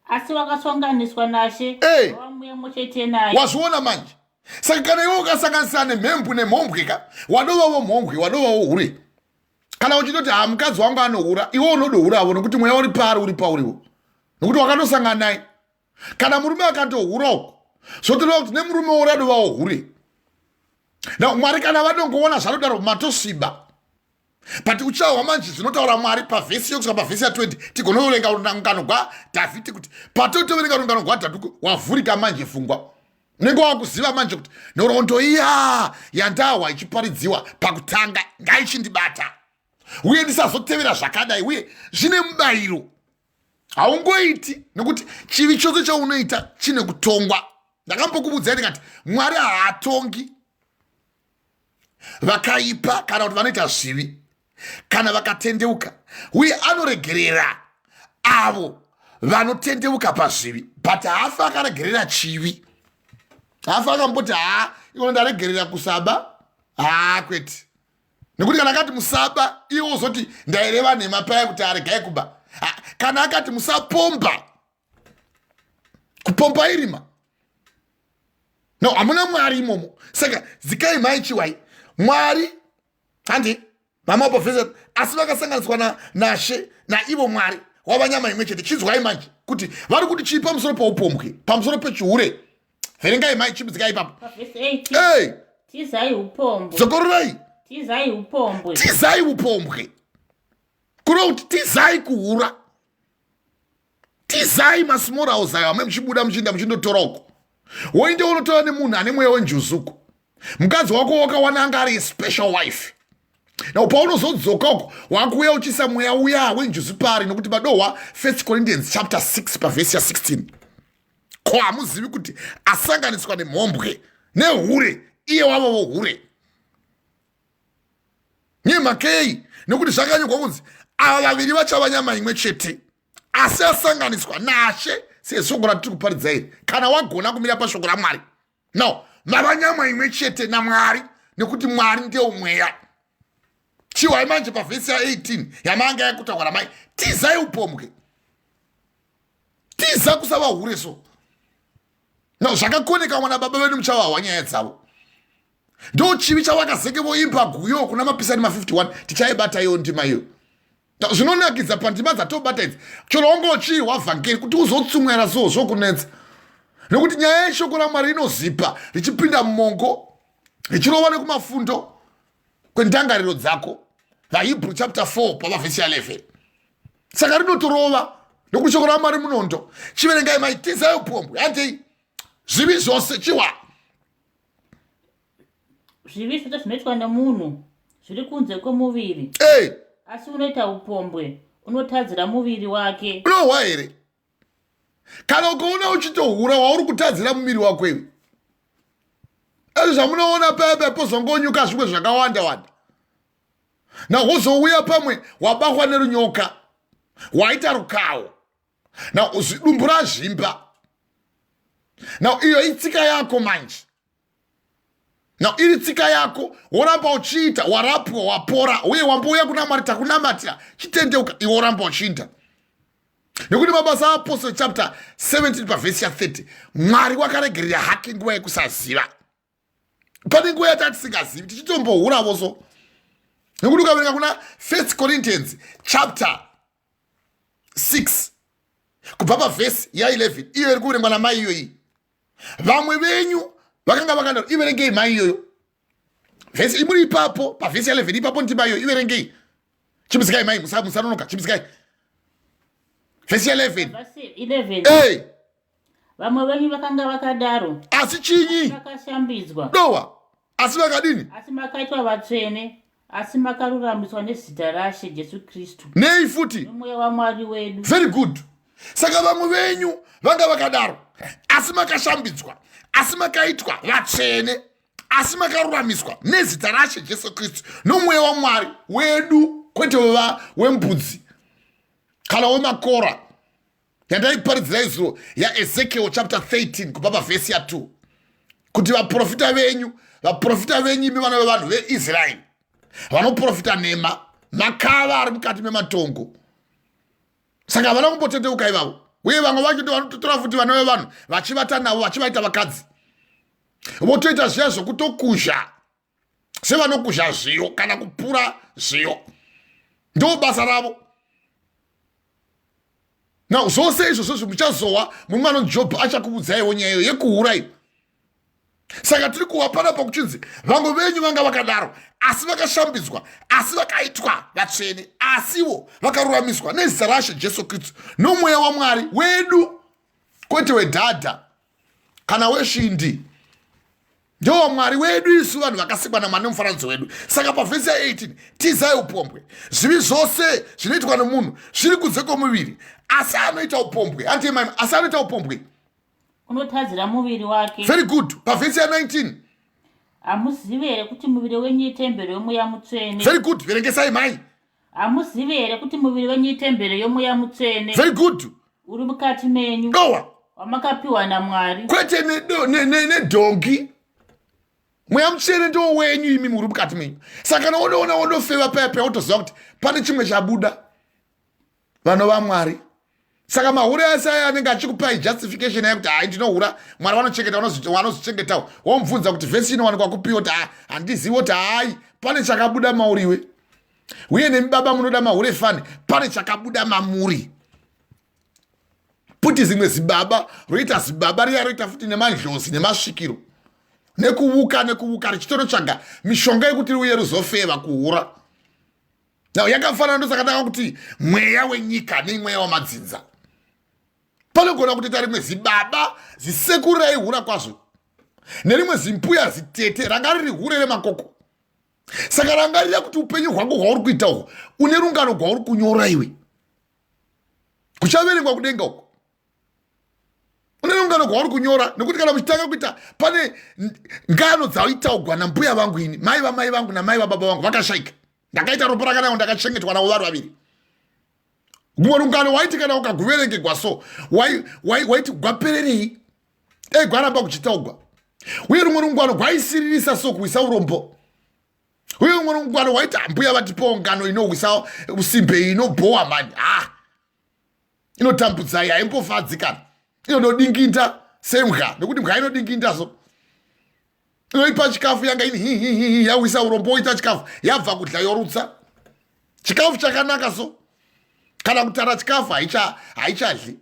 asi wakasonganiswa nashe wava mweya mumwe chete naye wazviona manje saka kana iwe ukasanganisana nemhembwe nemhombwe wadovawo mhombwe wadovawo hure kana uchitoti mukadzi wangu anohura iwe unodohurawo nokuti mweya uri paari uri pauriwo nokuti wakatosangana naye kana murume akatohura uko zvotoreva kuti nemurume uri adovawo hure mwari kana vadongoona zvanodaro matosviba but uchawa manje zvinotaura Mwari pavhesi yokusvika pavhesi ya20 tigonoverenga rungano rwaDhavhidhi kuti patotoverenga rungano rwaDhavhidhi wavhurika manje pfungwa. Unenge wakuziva manje kuti nhoroondo iya yandawa ichiparidziwa pakutanga ngaichindibata uye ndisazotevera zvakadai uye zvine mubayiro. Haungoiti nekuti chivi chose chaunoita chine kutongwa. Ndakambokubudzai ndikati Mwari haatongi vakaipa kana kuti vanoita zvivi kana vakatendeuka, uye anoregerera avo vanotendeuka pazvivi, but haafa akaregerera chivi. Haafa akamboti iwo ndaregerera kusaba, kwete. Nekuti kana akati musaba iwo uzoti ndaireva nhema paya kuti aregai kuba. Kana akati musapomba, kupomba irima, no, hamuna Mwari imomo. Saka zikai maichiwai Mwari handi mama professor asi vakasanganiswa naShe naivo Mwari wavanyama imwe chete. Chinzwai manje kuti vari kuti chii pamusoro poupombwe, pamusoro pechihure. Verengai mai chibudzikai ipapo. Tizai upombwe. Zokororai. Tizai upombwe. Tizai upombwe. Kuro kuti tizai kuhura. Tizai masimora ozayo amwe mchibuda mchinda mchindotora uko. Woinde unotora nemunhu ane mweya wenjuzuku. Mukadzi wako wakawana anga ari special wife. Na paunozodzoka uko wakuuya uchisa mweya uya wenjuzu pari nokuti padohwa 1 Corinthians chapter 6 pavhesi ya 16. Ko hamuzivi kuti asanganiswa nemhombwe nehure iye wavo vohure. Nyemakei nekuti zvakanyorwa kunzi ava vaviri vachava nyama imwe chete, asi asanganiswa naShe seshoko ratiri kuparidza iri. Kana wagona kumira pashoko raMwari, no, mava nyama imwe chete naMwari nekuti Mwari ndiye mweya. Chiwai manje pavhesi ya 18 yamanga yakutaura namai tizai upombwe. Tiza kusava hure so. No, zvakakoneka mwana baba vedu muchavawa nyaya dzavo. Ndo chivi chavakazeke voimba guyo kuna mapisani ma51 tichaibata iyo ndima iyo. Zvinonakidza pandima dzatobata idzi chero wangochirwa vhangeri kuti uzotsumwera zvokunetsa. Nekuti nyaya yeshoko raMwari inozipa richipinda mumongo richirova nekumafundo kwendangariro dzako. VaHebrew chapter 4 pavhesi ya 11. Saka rinotorova nekuti shoko raMwari munondo. Chiverengai mai tizai upombwe. Handei zvivi zvose chiwa. Zvivi zvose zvinoitwa nemunhu zviri kunze kwomuviri. Asi unoita upombwe unotadzira muviri wake. Unohwa here? Kana ukaona uchitohura wauri kutadzira muviri wako iwe. Ezvo zvamunoona pepe pozongonyuka zvimwe zvakawanda wanda. Na wozouya pamwe wabakwa nerunyoka, waita rukawo, na dumbu razvimba. Na iyo itsika yako manje. Na iri tsika yako woramba uchiita, warapwa, wapora, uye wambouya kuna Mwari takunamatira chitendeuka iwe woramba uchiita. Nekuti mabasa apostle chapter 17 pavhesi ya 30 Mwari wakaregerera hake nguva yekusaziva. Pane nguva yatatisingazivi tichitombohuravo so. Nekuti ukaverenga kuna 1 Corinthians chapter 6 kubva pavhesi ya 11 iyo iri kuverengwa namai iyoyi. Vamwe venyu vakanga vakandaro iverengei mai iyoyo. Vhesi imuri ipapo pavhesi ya 11 ipapo ndima iyoyo iverengei. Chibudzikai mai musanonoka chibudzikai. Vhesi ya 11. Vamwe venyu vakanga vakadaro. Asi chinyi? Vakashambidzwa. Dohwa. Asi vakadini? Asi makaitwa vatsvene. Asi makaruramiswa nezita raShe Jesu Kristu. Nei futi? Nomweya waMwari wedu. Very good. Saka vamwe venyu vanga vakadaro. Asi makashambidzwa. Asi makaitwa vatsvene. Asi makaruramiswa nezita raShe Jesu Kristu. Nomweya waMwari wedu, kwete wembudzi. Kana wemakora. Yandaiparidzirai zuro yaEzekiel chapter 13 kubva pavhesi ya 2. Kuti vaprofita venyu imi vana vevanhu veIsraeri vanoprofita nhema, makava ari mukati mematongo. Saka havana kumbotendeuka ivavo. Uye vamwe vacho ndovanototora futi vana vevanhu vachivata navo vachivaita vakadzi. Votoita zviya zvokutokuzha sevanokuzha zviyo kana kupura zviyo. Ndo basa ravo. Na zvose izvozvo muchazowa mumwe anonzi Jobho achakubudzaiwo nyaya iyo yekuhura iyo. Saka tiri kuwapana pakuchinzi vangu venyu vanga vakadaro asi vakashambidzwa asi vakaitwa vatsvene asiwo vakaruramiswa nezita raShe Jesu Kristu nomweya waMwari wedu kwete wedhadha kana weshindi ndiwo Mwari wedu isu vanhu vakasikwa naMwari nemufananidzo wedu. Saka pavhesi ya 18 tizai upombwe. Zvivi zvose zvinoitwa nemunhu zviri kunze kwomuviri asi anoita upombwe asi anoita upombwe unotadzira muviri wake. Very good. Pavhesi ya 19 hamuzivi here kuti muviri wenyu itembero yomweya mutsvene. Very good. Verengesai mai. Hamuzivi here kuti muviri wenyu itembero yomweya mutsvene. Very good. uri mukati menyu wamakapiwa naMwari kwete nedhongi. Mweya mutsvene ndiwo wenyu imi muri mukati menyu. Saka kana unoona wondofeva paya wotoziva kuti pane chimwe chabuda vanhu vaMwari. Saka mahure ase aya anenge achikupai justification yekuti hai ndinohura Mwari wanozochengetawo womubvunza kuti vhesi inowanikwa kupiwa kuti handizivi kuti hai pane chakabuda mauriwe uye nemi baba munoda mahure fani pane chakabuda mamuri. Puti zimwe zibaba roita zibaba riya roita futi nemadlozi nemasvikiro nekuvuka richitonotsvaga mishonga yekuti riuye rizofeva kuhura. Now yakafanana ndosakataka kuti mweya wenyika nemweya wamadzinza. Panogona kutoita rimwe zibaba zisekuru raihura kwazvo nerimwe zimpuya zitete ranga riri hure remakoko. Saka rangarira kuti upenyu hwangu hwauri kuita uhu une rungano rwauri kunyora iwe kuchaverengwa kudenga uko une rungano rwauri kunyora nekuti kana muchitanga kuita pane ngano dzaitaugwa nambuya vangu ini mai vamai vangu namai vababa vangu vakashaika ndakaita ropa rakanaka ndakachengetwa navo vari vaviri. Mumwe rungano waiti kana ukaguverengegwa so waiti gwapererei gwaramba kuchitaugwa uye rumwe rungano rwaisiririsa so kuisa urombo uye rumwe rungano waiti mbuya vatipawo ngano inohwisa usimbe inobhowa mani inotambudzai haimbofadzikana inodinginda semwa nekuti mwa inodinginda so inoipa chikafu yanga ini yawisa urombo oita chikafu yabva kudya yorutsa chikafu chakanaka so kana kutara chikafu haichadli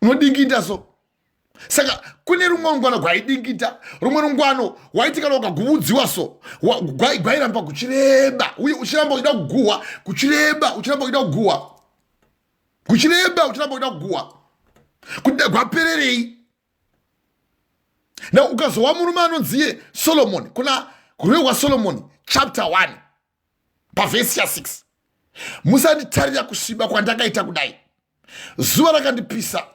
unodinginda so. Saka kune rumwe rungano rwaidingita rumwe rungano waiti kana ukaguvudziwa so gwairamba kuchireba uye uchiramba uchida kuguhwa kuchireba uchiramba uchida kuguhwa kuchireba uchiramba uchida kuguhwa kuti gwapererei. Na ukazowa murume anonziye Solomoni kuna kurwego rwaSolomoni chapter 1 pavhesi ya 6 musanditarira kusviba kwandakaita kudai zuva rakandipisa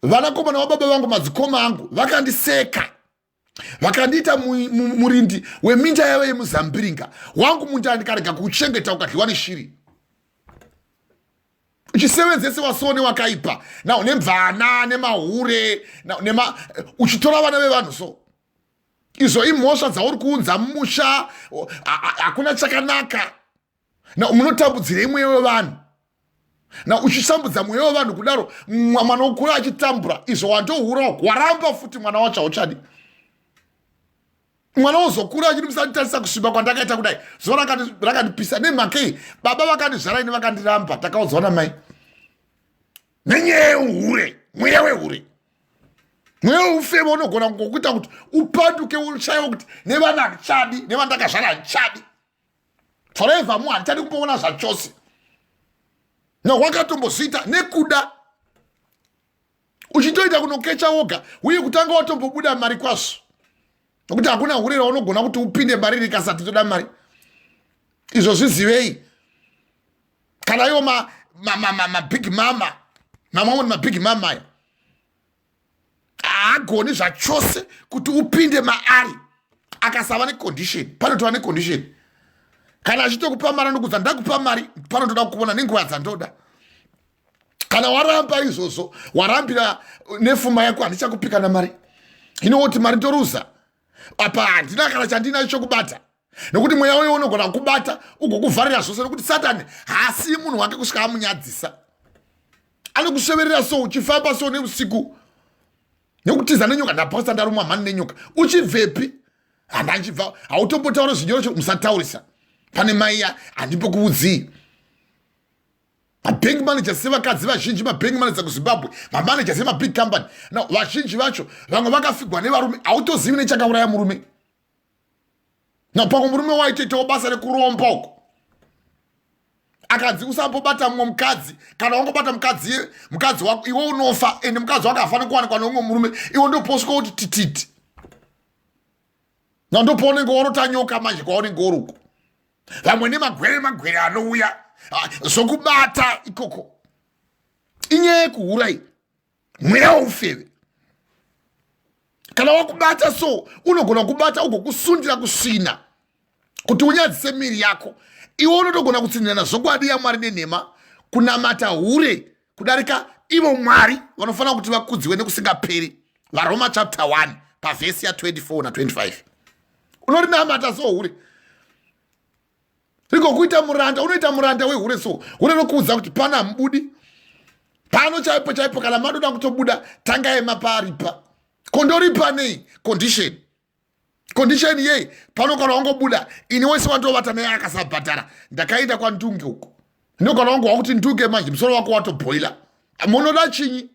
vanakomana wababa vangu madzikoma angu vakandiseka vakandiita murindi weminda yavo yemuzambiringa wangu munda ndikarega kuchengeta ukadliwa neshiri uchisevenzese wasone wakaipa nao nemvana nemahure uchitora vana vevanhu so izvo imhosva dzauri kuunza mumusha hakuna chakanaka na munotambudzirei mweya wevanhu na uchisambudza mweya wevanhu kudaro mwana wokura achitambura izvo wandohura waramba futi mwana wacho hauchadi mwana wozokura achiri musanditarisa kusviba kwandakaita kudai zuva rakandipisa nemhakei baba vakandizvara ini vakandiramba takaudzwa namai nenyaya yeuhure mweya wehure mweya weufema unogona ngokuita kuti upanduke ushayiwa kuti nevana hachadi nevandakazvara hachadi forever mu hachadi kumboona zvachose no wakatombozviita nekuda uchitoita kunokecha woga uye kutanga watombobuda mari kwazvo nokuti hakuna hure raunogona kuti upinde mari rikasati toda mari. Izvo zvizivei kana iwo mabig mama namamwe mabig mama aya haagoni zvachose kuti upinde maari akasava necondition panotova necondition kana achitokupa mari anokudza ndakupa mari panotoda kuona nenguva dzandoda. Kana waramba izvozvo warambira nefuma yako handichakupika namari inoti mari ndoruza apa handina kana chandina chokubata nekuti mweya wewe unogona kubata ugokuvharira zvose nekuti Satani haasi munhu wake kusvika amunyadzisa anokusheverera so uchifamba so neusiku nekutiza nenyoka ndaposta ndarumwa mhani nenyoka uchibvepi handachibva hautombotaura zvinyoro musataurisa pane maiya handimbokuudzii mabank managers sevakadzi vazhinji, mabank managers kuzimbabwe, mamanagers emabig company, vazhinji vacho vamwe vakafigwa nevarume. Hautozivi nechakauraya murume. Pamwe murume waitoitawo basa rekuromba uko, akanzi usambobata mumwe mukadzi, kana wangobata mukadzi wako iwe unofa, ende mukadzi wako afane kuwanikwa neumwe murume, iwe ndoposvika kuti tititi. Ndopaunenge wanotanyoka manje kwaunenge uri uko. Vamwe nemagwere anouya zvokubata ikoko. Inyaya yekuhura iyi, mweya woufeve. Kana wakubata so, unogona kubata ugokusundira kusvina kuti unyadzise miri yako. Iwe unotogona kutsinirana zvokwadi yaMwari nenhema, kunamata hure kudarika ivo Mwari vanofanira kuti vakudziwe nekusingaperi. VaRoma chapter 1 pavhesi ya24 na25. Unorinamata so hure. Riko kuita muranda, unoita muranda wehure so. Unokuudza kuti pana mubudi. Pano chaipo kana madoda kutobuda tanga emaparipa. Kondoripa nei condition. Condition ye pano kana wangobuda ini wese wantovata naye akasabhadhara. Ndakaenda kwa Ndunge huko. Ndokana wangu wakuti Ndunge manje musoro wako watoboila. Munoda chinyi?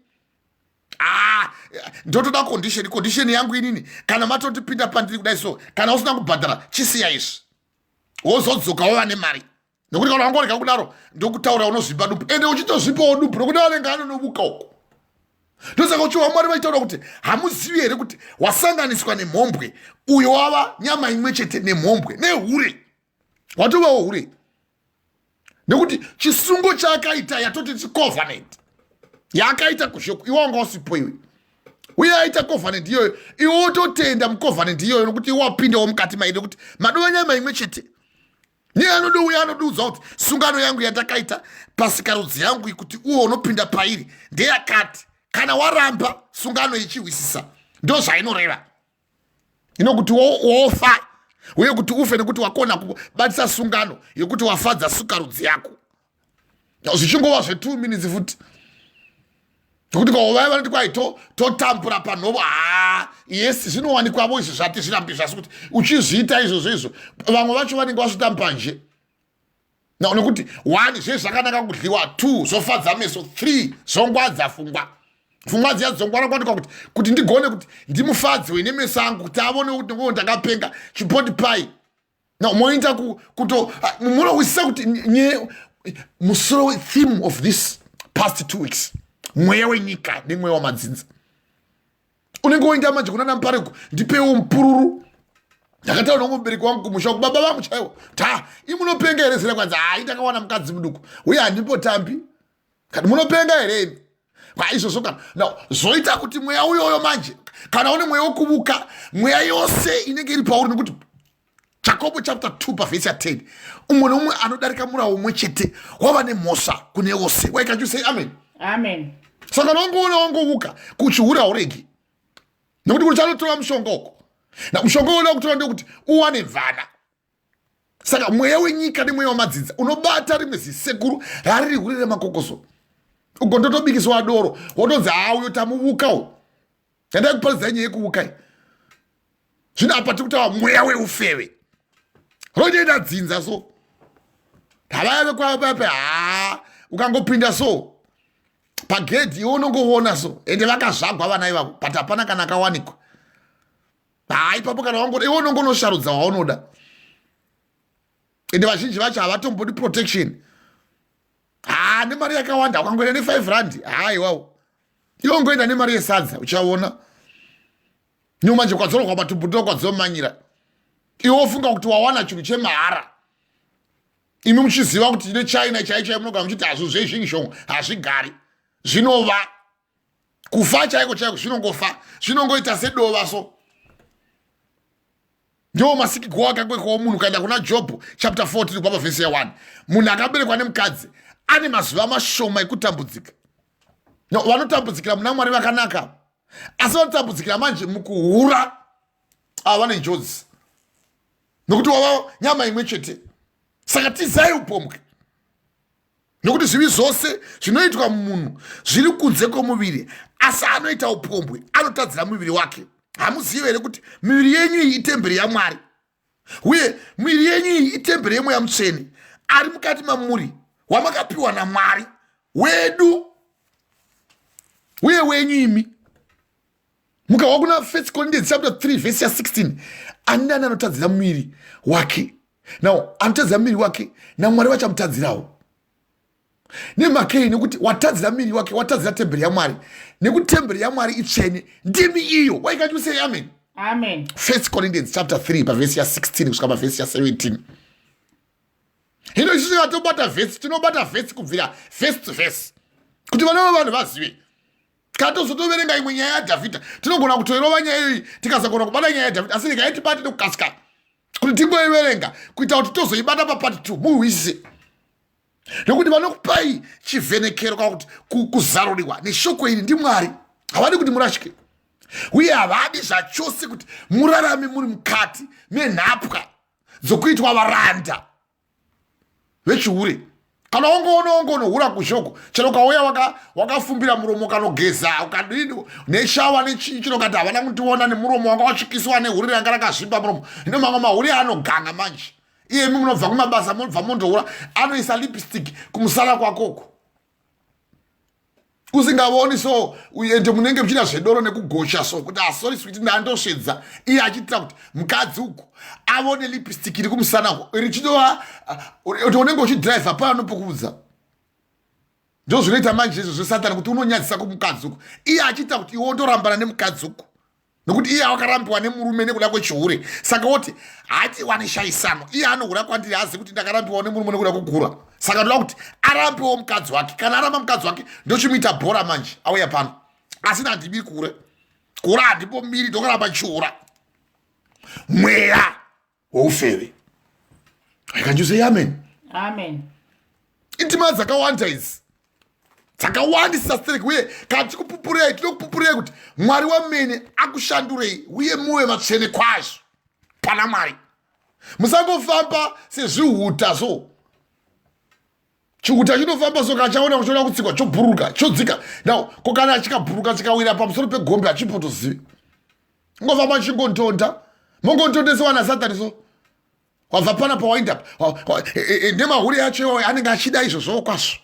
Ndotoda condition yangu inini. Kana matotipinda pandiri kudai so, kana usina kubhadhara chisiya izvi. Wozodzoka wava nemari. Nokuti kana wangorega kudaro ndokutaura unozvipa dupu. Ende uchitozvipawo dupu nokuti vanenge anonobuka uko. Ndosaka uchiwa Mwari vaitaura kuti hamuzivi here kuti wasanganiswa nemhombwe, uyo wava nyama imwe chete nemhombwe nehure. Watovawo hure. Nekuti chisungo chaakaita yatoti covenant. Yaakaita kushoko iwe wanga usipo iwe. Uye aita covenant iyoyo, iwe wototenda mucovenant iyoyo nokuti iwe wapindawo mukati mairi kuti madova nyama imwe chete. Niye anoduudza kuti sungano yangu yandakaita pasikarudzi yangu kuti uwo unopinda pairi ndeyakati. Kana waramba sungano ichiwisisa ndo zvainoreva. Inokuti wofa, uye kuti ufe nekuti wakona kubatisa sungano yekuti wafadza sikarudzi yako. Zvichingova zve2 minutes futi. Kuti kwavaiva noti kwai totambura panhovo, yes zvinowanikwavo izvi zvati zvirambi zvasi kuti uchizviita izvozvo vamwe vacho vanenge vazvitamba nje. Nekuti 1 zvezvakanaka kudliwa, 2 zvofadza meso, 3 zvongwadza pfungwa. Pfungwa dziya dzongwara kwanika kuti ndigone kuti ndimufadzi wenemeso angu kuti avone kuti ngo ndakapenga chipoti pai. Moita munowisisa kuti musoro theme of this past 2 weeks. Mweya wenyika nemweya wamadzinza. Unenge woenda manje kuna Nampareko ndipewo mupururu. Ndakataura nomubereki wangu kumusha baba vangu chaiwo. Imunopenga here zira kwanza ndakawana mukadzi muduku. Uye handipotambi. Kati munopenga here. Izvozvo kana zoita kuti mweya uyoyo manje kana une mweya wokuvuka, mweya yose inenge iri pauri. Nekuti Jacob chapter 2 pavhesi ya10, umwe nomumwe anodarika murawo umwe chete wava nemhosva kune wose. Why can't you say amen? Amen. Saka wangovuka kuchihura uregi. Nekuti kuti chanotora mushonga uko. Mushonga uyo kutora ndekuti uwane mvana. Saka mweya wenyika nemweya wamadzinza unobata rimwe zisekuru rari rihuri remakokoso. Ugondotobikiswa doro wotodzi uyo tamuvukawo. Ndai kuparidza nyaya yekuvuka iyi. Zvino apa tikutaura mweya weufeve. Ronoenda dzinza so. Havave kwapape ukangopinda so pagedhi iwe unongoona so, ende vakazvagwa vana ivavo but hapana kana akawanikwa. Ipapo kana iwe unongonosharudza waunoda. Ende vazhinji vacho havatombodi protection. Nemari yakawanda ukangoenda ne5 rand iwawo iwe ungoenda nemari yesadza uchaona. Nyuma nje kwadzoro kwa matumbuto kwadzomanyira. Iwe wofunga kuti wawana chinhu chemahara. Imi muchiziva kuti neChina chaicho munogara muchiti hazvizvezvinshongo hazvigari. Zvinova kufa chaiko zvinongofa, zvinongoita sedova so. Ndio masikigwa akakwekwawo munhu kaenda kuna Job chapter 4 tiri kubva pavhesi ya1. Munhu akaberekwa nemukadzi ane mazuva mashoma ekutambudzika. Vanotambudzikira muna Mwari vakanaka, asi vanotambudzikira manje mukuhura vane njodzi. Nokuti wava nyama imwe chete. Saka tizai upombwe. Nokuti zvivi zvose zvinoitwa mumunhu zviri kunze kwomuviri, asi anoita upombwe anotadzira muviri wake. Hamuzivi here kuti miviri yenyu iyi itemberi yaMwari, uye miviri yenyu iyi itemberi yemweya mutsvene ari mukati mamuri wamakapiwa naMwari, wedu uye wenyu imi. Mukawa kuna 1 Corinthians chapter 3 verse 16. Andani anotadzira muviri wake. Now, anotadzira muviri wake naMwari vachamutadzirawo. Nemakei nekuti watadzira muviri wake watadzira temberi yaMwari. Nekuti temberi yaMwari itsvene ndimi iyo. Why can't you say amen? Amen. 1 Corinthians chapter 3 verse 16 kusvika verse 17. Hino isusu yatobata verse tinobata verse kubvira verse to verse. Kuti vanhu vazive. Kana tozotoverenga imwe nyaya yaDhavhidha tinogona kutoirova nyaya iyi tikasagona kubata nyaya yaDhavhidha asi ndikaitibate nekukasika kuti tingoiverenga kuita kuti tozoibata papati 2 muhwise. Nekuti vanokupai chivhenekero kana kuti kuzaruriwa neshoko iri ndiMwari. Havadi kuti murashike uye havadi zvachose kuti murarame muri mukati menhapwa dzokuitwa varanda vechihure. Kana ongonohura kushoko chero kauya wakafumbira muromo kanogeza ukadini neshawa nechinokati havana kutiona nemuromo wanga wachikiswa nehuri ranga rakazvimba muromo. Hino mamwe mahuri anoganga manje iyemi munobva kumabasa munobva mondohura anoisa lipstick kumusana kwakoko usingavoni so uende munenge muchida zvedoro nekugosha so kuti sorry sweet ndandosvedza iye achitira kuti mukadzi uku avone lipstick iri kumusana richidova kuti unenge uchidrive pano pokuudza. Ndo zvinoita manje izvo zvesatani kuti unonyadzisa kumukadzi uku iye achitira kuti iwe ndorambana nemukadzi uku nokuti iye akarambiwa nemurume nekuda kwechihure. Saka woti hati waneshayisano iye anohura kwandiri azi kuti ndakarambiwa nemurume nekuda kugura. Saka ndoda kuti arambiwo mukadzi wake. Kana aramba mukadzi wake ndochimuita bhora manje auya pano. Asi handibiri kura handipo miri ndokaramba chiura mweya woufeve. Can you say amen? Amen. Intima dzakawanda idzi dzakawandisa stereki uye kana tikupupurei tinokupupurei kuti Mwari wamene akushandurei uye muve matsvene kwazvo pana Mwari. Musangofamba sezvihuta so. Chihuta chinofamba so kana chaona kuchiona kutsikwa chobhuruka chodzika. Now kokana chikabhuruka chikawira pamusoro pegombe hachipotozivi. Ngofamba chingontonda mongontondesiwa naSatani so. Wabva pana pawind up nemahuri yacho anenge achida izvozvo kwazvo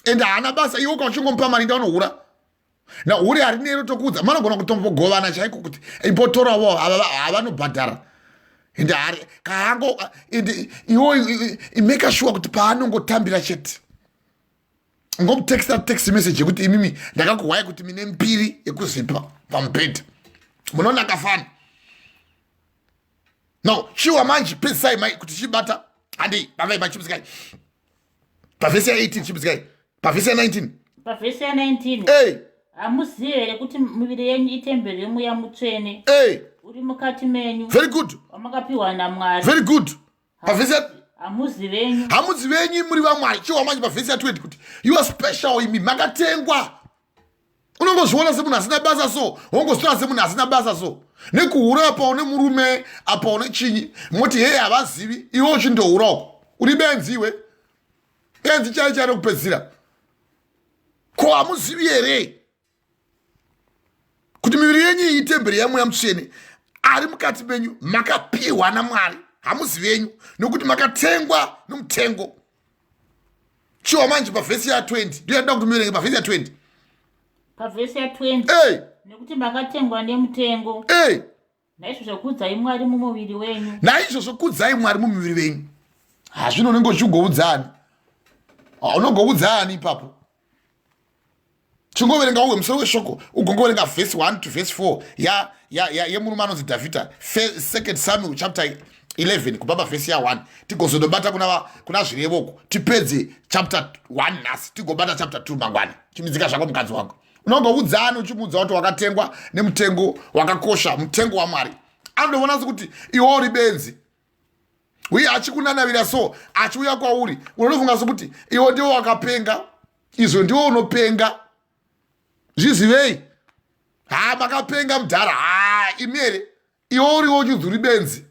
ende haana basa iwe ukachingompa mari ndanohura na huri hari nero tokuudza manogona kutombogovana chaiko kuti imbotorawo havanobhadhara ende hari kaango ende iwo imeka sure kuti paanongotambira chete ngomutexta text message yekuti imimi ndakakuhwai kuti mine mbiri yekuzipa pamubhedha munoona kafana. Now, shiwa manji pesai mai kuti chibata handi bavai machibiskai. Pavesi 18 chibiskai. Pavesi 19. Pavesi 19. Hey. Amuzive here kuti miviri yenyu itemberi yeMweya Mutsvene. Hey. Uri mukati menyu. Very good. Wamakapiwa naMwari. Very good. Pavesi amuzivenyu. Hamuzivenyu muri vaMwari. Chiwa manji pavesi 20 kuti you are special imi makatengwa. Unongozviona semunhu asina basa so. Wongozviona semunhu asina basa so. Nekuhura apa une murume apa une chinyi moti hey havazivi iwo chindohurako uri benzi iwe benzi chari kupedzira ko hamuzivi here kuti miviri yenyu itemberi yaMweya Mutsvene ari mukati menyu makapiwa naMwari. Hamuzivi yenyu nokuti makatengwa nomutengo. Chiwa manje pavhesi ya 20 ndoyanda kuti muverenge pavhesi ya 20. Pavhesi ya 20. Hey. Nekuti makatengwa nemutengo. Hey. Naizvozvo kudzai Mwari mumuviri wenyu. Naizvozvo kudzai Mwari mumuviri wenyu. Hazvino unenge uchingoudzani. Unongoudzaani ipapo. Chingoverenga uwe musoro weshoko ugongoverenga verse 1 to verse 4 yemurume anonzi Dhavhidha 2 Samuel chapter 11 kubva pavhesi ya 1 tigozondobata kuna zvirevoko tipedze chapter 1 nhasi tigobata chapter 2 mangwana chimidzika zvako mukadzi wako. Unongoudzani uchimuudza kuti wakatengwa nemutengo wakakosha mutengo waMwari. Anoona sekuti iwe uri benzi uye achikunanavira so achiuya kwauri unofunga sekuti iwe ndiwo wakapenga izvo ndiwo unopenga. Zvizivei makapenga mudhara imere iwe uriwo uchinzi uri benzi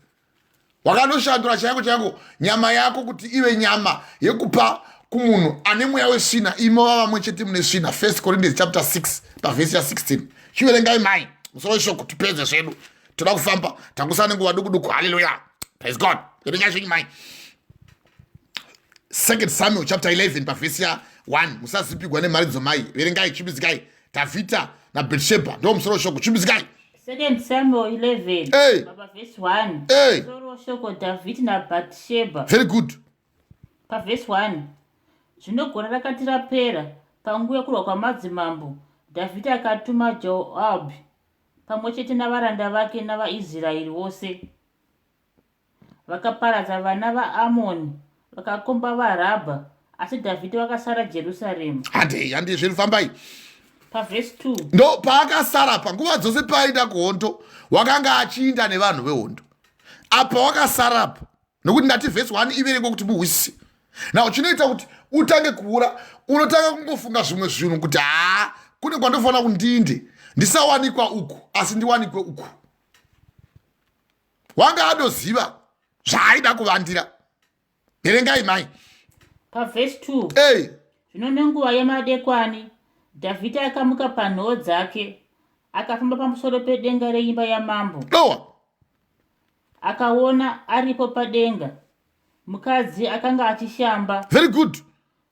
wakanoshandura chaiko nyama yako kuti ive nyama yekupa kumunhu ane mweya wesvina imova vamwe chete mune svina. 1 Corinthians chapter 6 pavhesi ya 16. Chiverengai mai musoro weshoko tipedze zvedu toda kufamba tangusana nguva duku haleluya praise God. Verengai zvenyu mai 2 Samuel chapter 11 pavhesi ya 1 musazipigwa nemhari dzomai. Verengai chimbidzikai. Dhavhidha naBhetshebha ndo musoro shoko. Chimbidzikai. 2 Samuel 11 Hey. verse 1. Hey. Musoro shoko Dhavhidha naBhetshebha. Very good. Verse 1. Zvino gora rakati rapera panguva yokurwa kwamadzimambo, Dhavhidha akatuma Joabhu pamwe chete navaranda vake navaIsraeri vose. Vakaparadza vana vaAmoni, vakakomba vaRabha, asi Dhavhidha vakasara Jerusarema. Handei zvirifambai. Verse 2. Ndo paakasara panguva dzose paaenda kuhondo wakanga achiinda nevanhu vehondo. Apa wakasarapo nokuti ndati verse 1 iverengwe kuti muhwisi. Now chinoita kuti utange kuura unotanga kungofunga zvimwe zvinhu kuti kune kwandofanira kundinde ndisawanikwa uku asi ndiwanikwe uku. Wanga adoziva zvaaida kuvandira. Verengai mai. Verse 2. Hey. Zvino nenguva yemadekwani Dhavhidha akamuka panhoo dzake akafamba pamusoro pedenga reimba yamambo. Lowa. Akaona aripo padenga mukadzi akanga achishamba. Very good.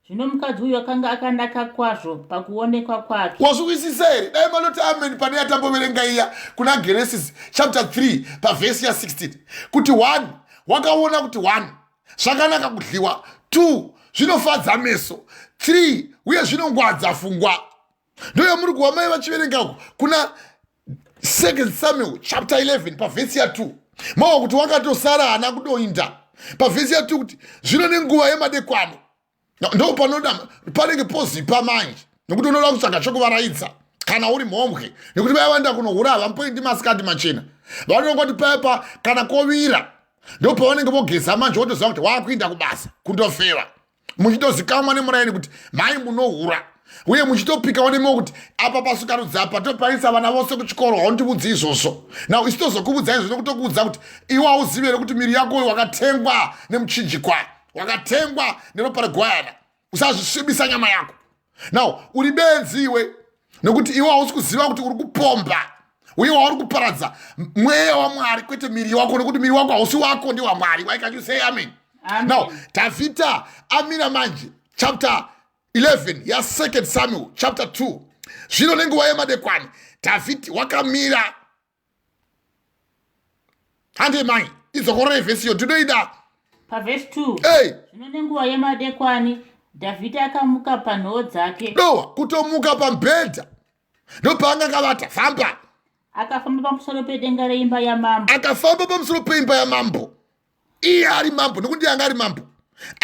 Zvino mukadzi uyu akanga akanaka kwazvo pakuonekwa kwake. Wazwisisa here? Dai manoti amen pane yatamboverenga iya kuna Genesis chapter 3 pavhesi ya 16 kuti 1 wakaona kuti 1 zvakanaka kudliwa, 2 zvinofadza meso, 3 uye zvinongwadza pfungwa. Ndoyo muri kuva mai vachiverenga kuna 2 Samuel chapter 11 pavhesi ya 2 mawa kuti wakatosara hana kudoinda. Pavhesi ya 2 kuti zvino nenguva yemadekwani ndo panoda panenge pozipa manje nokuti unoda kutsvaga chokuvaraidza kana uri mhombwe nekuti vaya vaenda kunohura havamboindi masikati machena. Vanongoti paipa kana kovira ndo pavanenge vogeza manje wotoziva kuti waakuinda kubasa kundofewa. Muchitozikamwa nemuraini kuti mai munohura uye muchitopikawo nemo kuti apa pasukarudza apa topaisa vana vose kuchikoro haundibudzi izvozvo. Now isitozokubudza izvo nokutokuudza kuti iwe hauzive kuti miri yako wakatengwa nemuchinjikwa, wakatengwa neropa regwayana. Usazvisvibisa nyama yako. Now uri benzi iwe nokuti iwe hausi kuziva kuti uri kupomba uye wauri kuparadza mweya waMwari kwete miri wako nokuti miri wako hausi wako ndewaMwari. Why can't you say amen? Amen. Now Dhavhidha amira manje chapter 11 ya 2 Samuel chapter 2. Zvino nenguva yemadekwani Dhavhidhi wakamira. Hande mai izokorore vhesi yo tinoida. Verse 2. Hey. Zvino nenguva yemadekwani Dhavhidha akamuka panhoo dzake. Dowa kutomuka pambedha ndopaanga akavata famba. Akafamba pamusoro pedenga reimba yamambo. Akafamba pamusoro peimba yamambo. Iye ari mambo nokuti anga ari mambo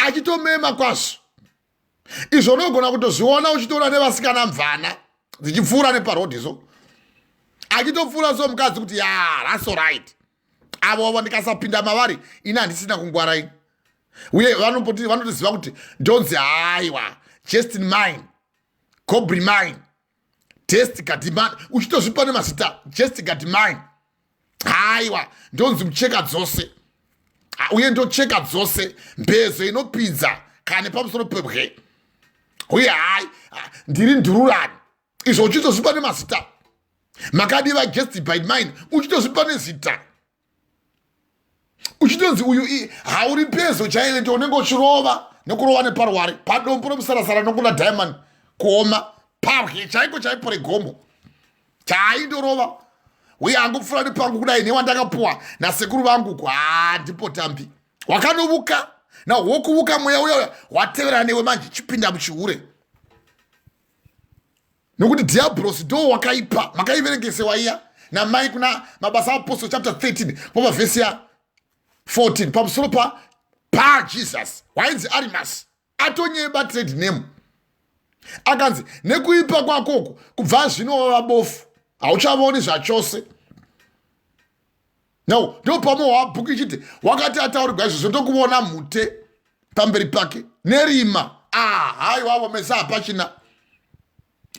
achitomema kwazvo. Izvo unogona kutozviona uchitoona nevasikana mvana dzichipfuura neparodhizo achitopfuura so mukadzi kuti that's alright. Avo ndikasapinda mavari ina handisina kungwara ini. Uye vanotoziva kuti ndonzi haiwa just in mine, cobri mine, test gadimani. Uchitozvipa nemazita just gadimine. Haiwa ndonzi mucheka dzose uye ndocheka dzose mbezo inopinza kane pamusoro pebwe. Uye hai ndiri ndururani. Izvo uchitozvipa nemazita. Makadiva just by mine uchitozvipa nezita. Uchitonzi uyu hauri mbezo chaive ndio unenge uchirova nekurova neparwari padombo romusarasara nokuna diamond kuoma pabwe chaiko chaipo regomo chaindorova. Uye angopfuura nepangu kudai newandakapuwa nasekuru vangu ndipo tambi wakanovuka na wokuvuka mweya uya watevera newe manje chipinda muchihure nokuti diablos ndo wakaipa. Makaiverengesewa iya namai kuna mabasa apostle chapter 13 pamavhesi ya 14 pamusoro pa Jesus wainzi Arimas atonyeba trade name akanzi nekuipa kwakoko kubva zvino vabofu hauchavoni zvachose. No ndo pamwe wabhuku ichiti wakati ataurirwa izvozvo ndokuona mhute pamberi pake nerima. Haiwavo mesa hapachina.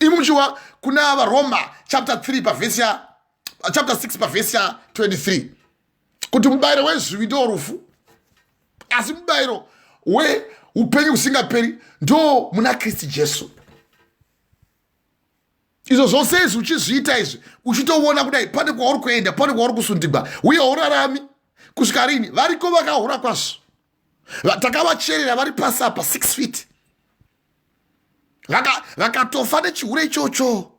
Imuchiwa kuna vaRoma chapter 3 pavhesi ya chapter 6 pavhesi ya 23 kuti mubayiro wezvivi ndo rufu asi mubayiro weupenyu husingaperi ndo muna Kristu Jesu. Izvo zvose izvi uchizviita izvi uchitoona kudai pane kwauri kuenda, pane kwauri kusundigwa uye haurarami kusvika rini. Variko vakahura kwazvo takavacherera vari pasi apa 6 feet vakatofa nechihure ichocho.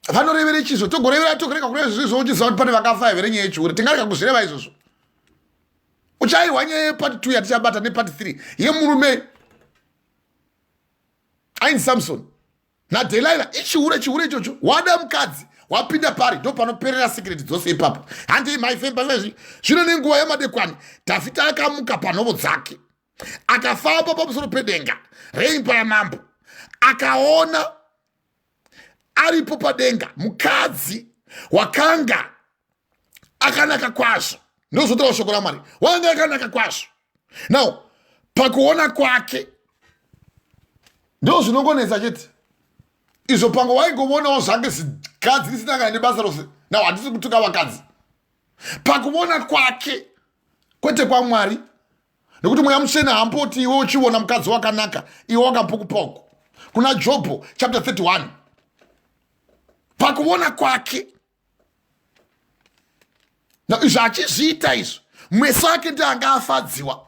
Vanorevera ichizvo togorevera tokureka kureva zvizvo uchiziva kuti pane vakafa here nyaya yechihure. Tingareka kuzvireva izvozvo. Uchairwa nyaya yepati 2 yatichabata nepati 3 yemurume aini Samson naDhelaira. Ichihure ichocho. Wada mukadzi wapinda pari ndopanoperera secret dzose ipapo. Handei maifemba vezvi. Zvino nenguva yamadekwana Dhavhidhi akamuka panhovo dzake akafamba pamusoro pedenga reimba yamambo. Akaona aripo padenga mukadzi wakanga akanaka kwazvo. Ndozotaura shoko raMwari. Wanga akanaka kwazvo. Now pakuona kwake ndo zvinongonetsa chete. Izvo pango waingovonawo zvange zikadzi risina kana nebasa rose. Now handisi kutuka vakadzi. Pakuona kwake kwete kwaMwari. Nekuti Mweya Mutsvene haamboti iwe uchiona mukadzi wakanaka iwe wakapukupuku. Kuna Jobho chapter 31. Pakuona kwake. Now izvo achizviita izvo meso ake ndianga afadziwa.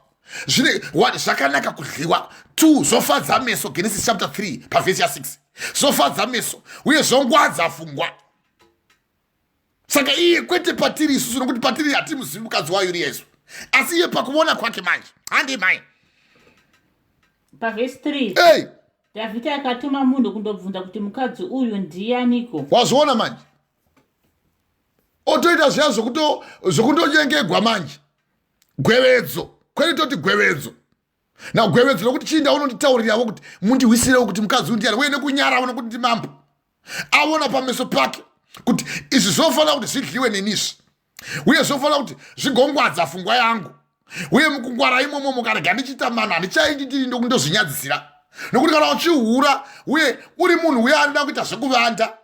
Zvakanaka kudliwa. 2 zofadza meso, Genesis chapter 3 pavhesi ya 6. Zofadza meso uye zvongwadza pfungwa. Saka iye kwete patiri isusu nokuti patiri hatimuzivi mukadzi wayo Yesu. Asi iye pakuona kwake manje. Handi mai. Pavhesi 3. Hey. Dhavhidhi akatuma munhu kundobvunza kuti mukadzi uyu ndianiko. Wazviona manje. Otoita zviya zvokundonyengegwa manje. Gwevedzo. Kwete toti gwevedzo. Na gwevedzo nokuti chinda unonditaurirawo kuti mundiwisirewo kuti mukadzi ndiani uye nekunyara nokuti ndimambo. Aona pameso pake kuti izvi zvofanira kuti zvidliwe nenizvi. Uye zvofanira kuti zvigongwadza pfungwa yangu. Uye mukungwara imomo mukarega ndichiita mana handichaindi ndokundozvinyadzisira. Nokuti kana uchihura uye uri munhu uye anoda kuita zvekuvanda.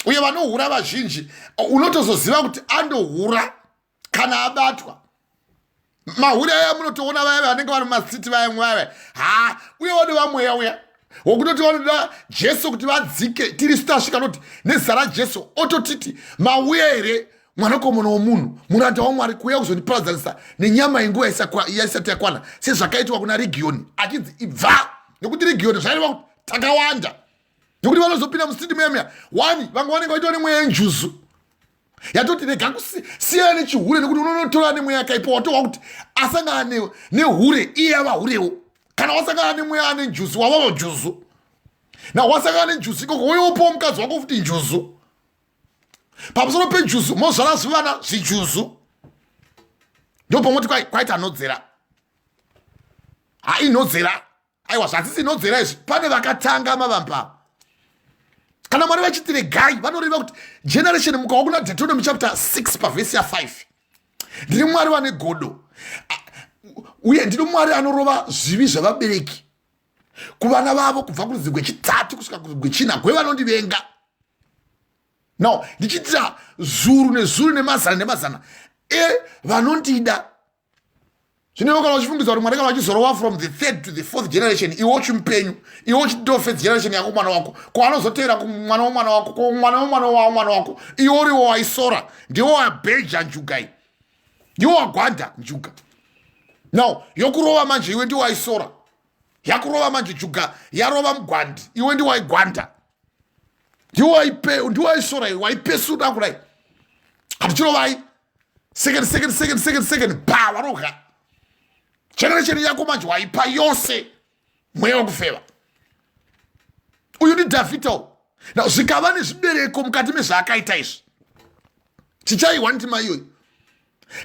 Uye vanohura vazhinji unotozoziva kuti andohura kana abatwa. Mahure aya munotoona vaya vanenge vari mumasiti vaya. Uye wode vamweya uya. Wokutoti vanoda Jesu kuti vadzike tiri sitasvika noti nezita raJesu ototiti mauya here mwanakomana womunhu muranda waMwari kuuya kuzondiparadzanisa nenyama yenguva isati yakwana sezvakaitwa kuna Regioni achinzi ibva. Nokuti Regioni zvaireva kuti takawanda. Nokuti vanozopinda musiti meya 1 vamwe vanenge vaitwa nemweya yenjuzu yatoti rega kusiyana nechihure nekuti unonotora nemweya yakaipa watova kuti asangana nehure iye ava hurewo. Kana wasangana nemweya ane njuzu wavavo juzu. Na wasangana nenjuzu ikoko wewopo mukadzi wako futi njuzu. Pamusoro penjuzu mozvara zvivana zvijuzu. Ndo pomoti kwaita nodzera. Hainodzera. Aiwa zvatisi nodzera izvi pane vakatanga mavamba. Kana Mwari vachiti regai vanoreva kuti generation mukawa kuna Deuteronomy chapter 6 pavhesi ya 5. Ndiri Mwari vane godo. Uye ndino Mwari anorova zvivi zvavabereki kuvana vavo kubva kurudzi rwechitatu kusvika kurudzi rwechina gwevanondivenga. Now ndichitira zuru nezuru nemazana nemazana vanondida. Zvino kana uchifungidzwa kuti Mwari kana vachizorova from the 3rd to the 4th generation iwe uchimupenyu iwe uchitoo 5th generation yako mwana wako kwaanozotevera kumwana womwana wako kumwana womwana womwana wako iwe uriwo waisora ndiwo wabheja njugai ndiwo wagwanda njuga. Now yokurova manje iwe ndiwo waisora yakurova manje njuga yarova mugwandi iwe ndiwo waigwanda ndiwo waisora iwe waipesura kudai hatichirovai second pa varoga. Generation yako manje waipa yose mweya wekufeva. Uyu ndi Dhavhidhi. Na zvikava nezvibereko mukati mezvaakaita izvi tichaiwa ndima iyoyi.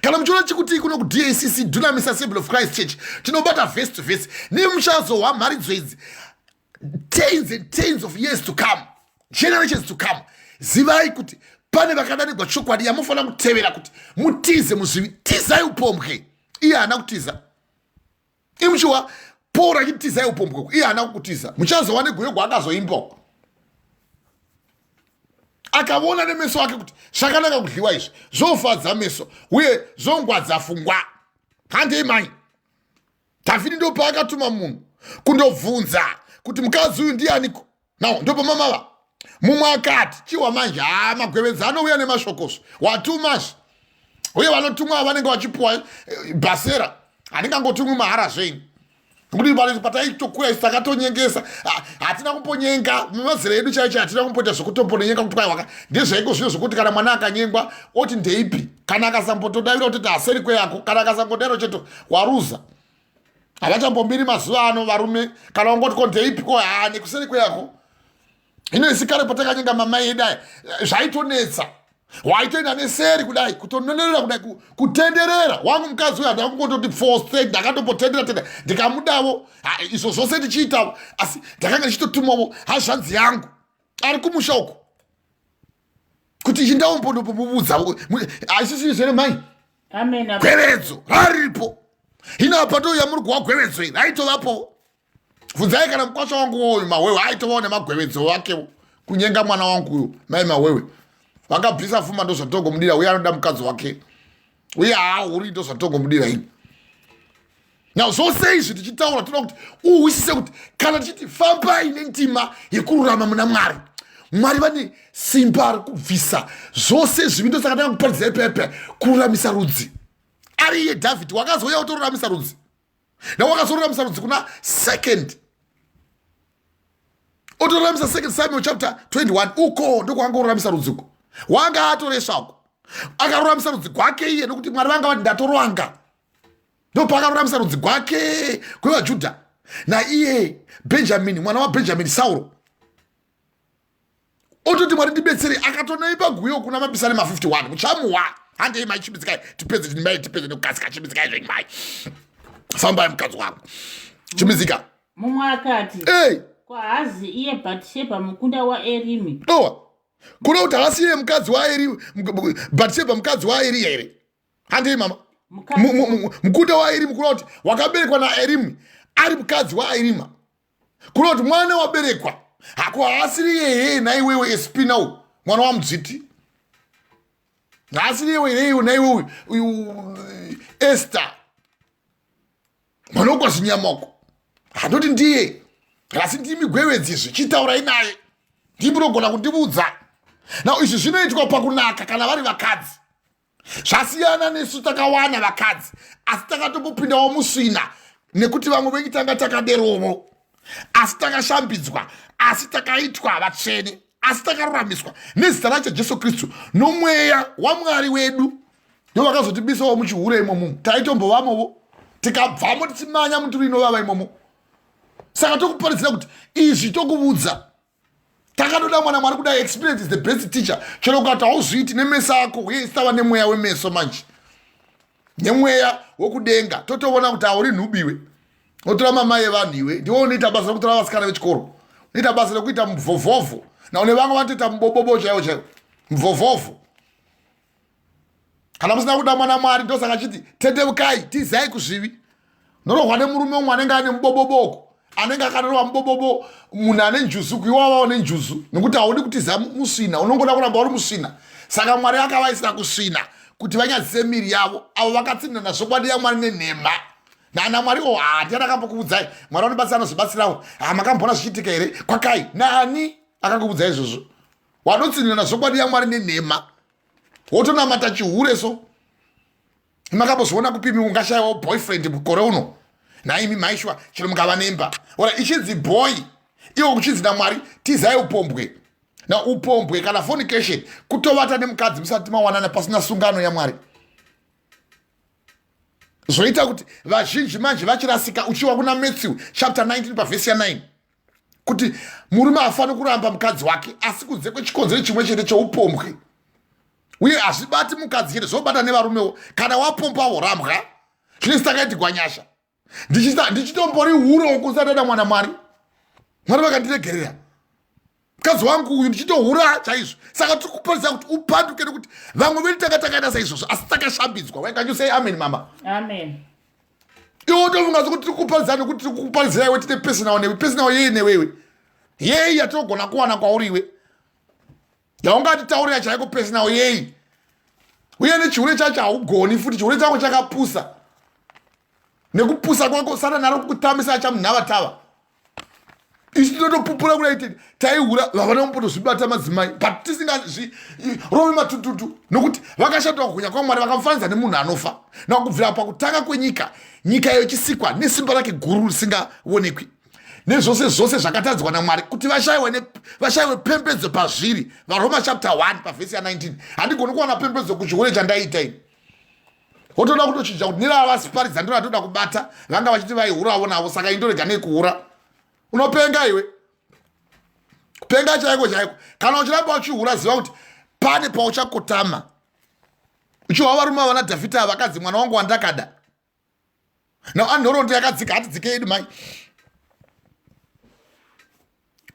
Kana muchiona chikuti kuno kuDACC Dunamis Assembly of Christ Church tinobata verse to verse nemushazo wamharidzo idzi tens and tens of years to come, generations to come. Zivai kuti pane vakadanirwa chokwadi yamufanira kutevera kuti mutize muzvivi. Tizai upombwe. Iye haana kutiza. Imuchiwa Paul achitizai upombwe iye haana kutiza. Muchazowa negwiyo gwaakazoimba. Akaona nemeso ake kuti zvakanaka kudliwa izvi zvofadza meso uye zvongwadza pfungwa. Handei mai. Dhavhidhi ndo paakatuma munhu kundobvunza kuti mukadzi uyu ndianiko. Now ndopo mamava mumwe akati chiwa manje magwevedzi anouya nemashokoso watumazvi uye vanotumwa vanenge vachipuwa bhasera hanengangotumwi mahara zvenyu. Ngudi bali pataitokura isakatonyengesa. Hatina kumponyenga mazera edu chaicho hatina kumpoita zvokutombonyenga kuti kwai waka ndezvaiko zvino zvokuti kana mwana akanyengwa oti ndeipi kana akasambotodavira kuti aseri kweyako kana akasangodaro cheto waruza. Havachambombiri mazuva ano varume kana wangoti ko ndeipi ko nekuseri kweyako. Hino isikare patakanyenga mamai edai zvaitonetsa. Waitoenda neseri kudai kutononerera kudai kutenderera wangu mkazi uyu hada kungototi force ndakatombotendera ndikamudawo izvo zvose ndichiitawo asi ndakanga ndichitotumawo hazvanzi yangu ari kumusha uko kuti ichi ndaombondombomubudza aisisiri zvene mai gweredzo raripo hino apa ndouya muri kuwa gweredzo iri raitovapo bvunzai kana mukwasha wangu uyu mawewe aitovawo nemagweredzo wakewo kunyenga mwana wangu uyu mai mawewe vakabvisa pfuma ndozvatongomudira uye anoda mukadzi wake uye hauri ndozvatongomudira ini. Now zvose izvi tichitaura toda kuti uwisise kuti kana tichiti fambai nentima yekururama muna Mwari, Mwari vane simba rekubvisa zvose zvivi ndosaka tanga kuparidza ipepe kururamisa rudzi. Ari iye David wakazouya kutoruramisa rudzi. Na wakazoruramisa rudzi kuna second otoruramisa second Samuel chapter 21 uko ndokwanga ururamisa rudzi uko. Wanga atoresvako akaruramisa rudzi gwake iye nokuti Mwari vanga vati ndatorwanga ndopakaruramisa rudzi gwake kwevaJudha naiye Benjamini mwana waBenjamini Sauro ototi Mwari ndibetsere akatonoipa guyo kuna mapisane ma51 muchamuwa handei mai chimbidzikai tipedze nekukasika chimbidzikai zvenyu mai fambai mukadzi wangu chimbidzika mumwe akati kwahazi iye Bhatishebha mukunda waErimi kuna kuti havasiye mukadzi waEri Bhatishebha mukadzi waEri here handei mama mukunda waEri kuna kuti wakaberekwa naErimi ari mukadzi waErima kuna kuti mwana waberekwa hako haasiri yeye naiwewe Espinau mwana wamudzviti haasiri yewe naiwewe Esther mwana wokwazinyamako handoti ndiye asi ndimi gwevedzizvi chitaurai naye ndimunogona kundibudza. Na izvi zvinoitwa pakunaka kana vari vakadzi. Zvasiyana nesu takawana vakadzi asi takatopindawo musvina nekuti vamwe venyu tanga takaderomo asi takashambidzwa asi takaitwa vatsvene asi takaruramiswa nezita racho Jesu Kristu nomweya waMwari wedu ndovakazotibisawo muchihure imomo taitombovamo tikabvamo tichimanya muturu inovava imomo. Saka tokuparidzira kuti izvi tokuvudza takatoda mwana Mwari kudai experience is the best teacher chero ukati hauzviiti nemeso ako uye isitava nemweya wemeso manje nemweya wokudenga totoona kuti hauri nhubiwe otora mamai evanhu iwe ndiwo unoita basa rekutora vasikana vechikoro unoita basa rekuita mubvovhovho naune vamwe vanotoita mubobobo chaiwo chaiwo mubvovhovho kana musina kuda mwana Mwari ndosaka chiti tendeukai tizai kuzvivi norohwa nemurume umwe anenge ane muboboboko anenge akanorwa mubobobo munhu ane njuzu kuiwavawo nenjuzu nokuti haudi kutiza musvina unongoda kuramba uri musvina. Saka Mwari akavaisira kusvina kuti vanyadzise miri yavo avo vakatsinhana zvokwadi yaMwari nenhema nana Mwari ndianakambokuudzai Mwari anobatsira anozobatsirawo makambona zvichiitika here kwakai nani akangokuudzai izvozvo wanotsinhana zvokwadi yaMwari nenhema wotonamata chihure so makambozviona kupimi ungashayiwa boyfriend mukore uno naimi maishwa chero mukava nemba ora ichinzi boy iwo kuchinzi naMwari tizai upombwe na upombwe kana fornication kutovata nemukadzi musati mawanana pasina sungano yaMwari zvoita kuti vazhinji manje vachirasika uchiwa kuna Matthew chapter 19 pavhesi ya 9 kuti murume afani kuramba mukadzi wake asi kunze kwechikonzero chimwe chete choupombwe uye hazvibati mukadzi chete zvobata nevarumewo kana wapompawo rambwa zvinozi takaiti gwanyasha ndichitombori huro kusatada mwana Mwari Mwari vakandiregerera mukadzi wangu uyu ndichitohura chaizvo. Saka tikuparidza kuti upanduke nekuti vamwe vedu tanga takaita saizvozvo asi takashambidzwa. Why can't you say amen mama? Amen. Iwo tofunga kuti tikuparidza nekuti tikukuparidzira iwe tine personal newe personal yeye newewe yeye yatinogona kuwana kwauriwe yaungatitaurira chaiko personal yeye uye nechihure chacho haugoni futi chihure chako chakapusa nekupusa kwako sana naro kukutambisa chamunhavatava isi tinotopupura kudaitini taihura vavana mumbotozvibata madzimai but tisingazvirove matututu nokuti vakashatwa kukunya kwamwari vakamufanidza nemunhu anofa nakubvira pakutanga kwenyika nyika yochisikwa nesimba rake guru risingaonekwi nezvose zvose zvakatadzwa namwari kuti vashayiwe pembedzo pazviri varoma chapter 1 pavhesi ya19 handigoni kuwana pembedzo kuchihure chandaita ini wotoda kutochinja kuti nirava vasiparidza ndo vatoda kubata vanga vachiti vaihurawo navo saka indorega nekuhura unopenga iwe kupenga chaiko chaiko kana uchiramba uchihura ziva kuti pane pauchakotama uchiwa varume vana Dhavhidhi vakadzi mwana wangu wandakada anhorondo yakadzika hatidzike yedu mai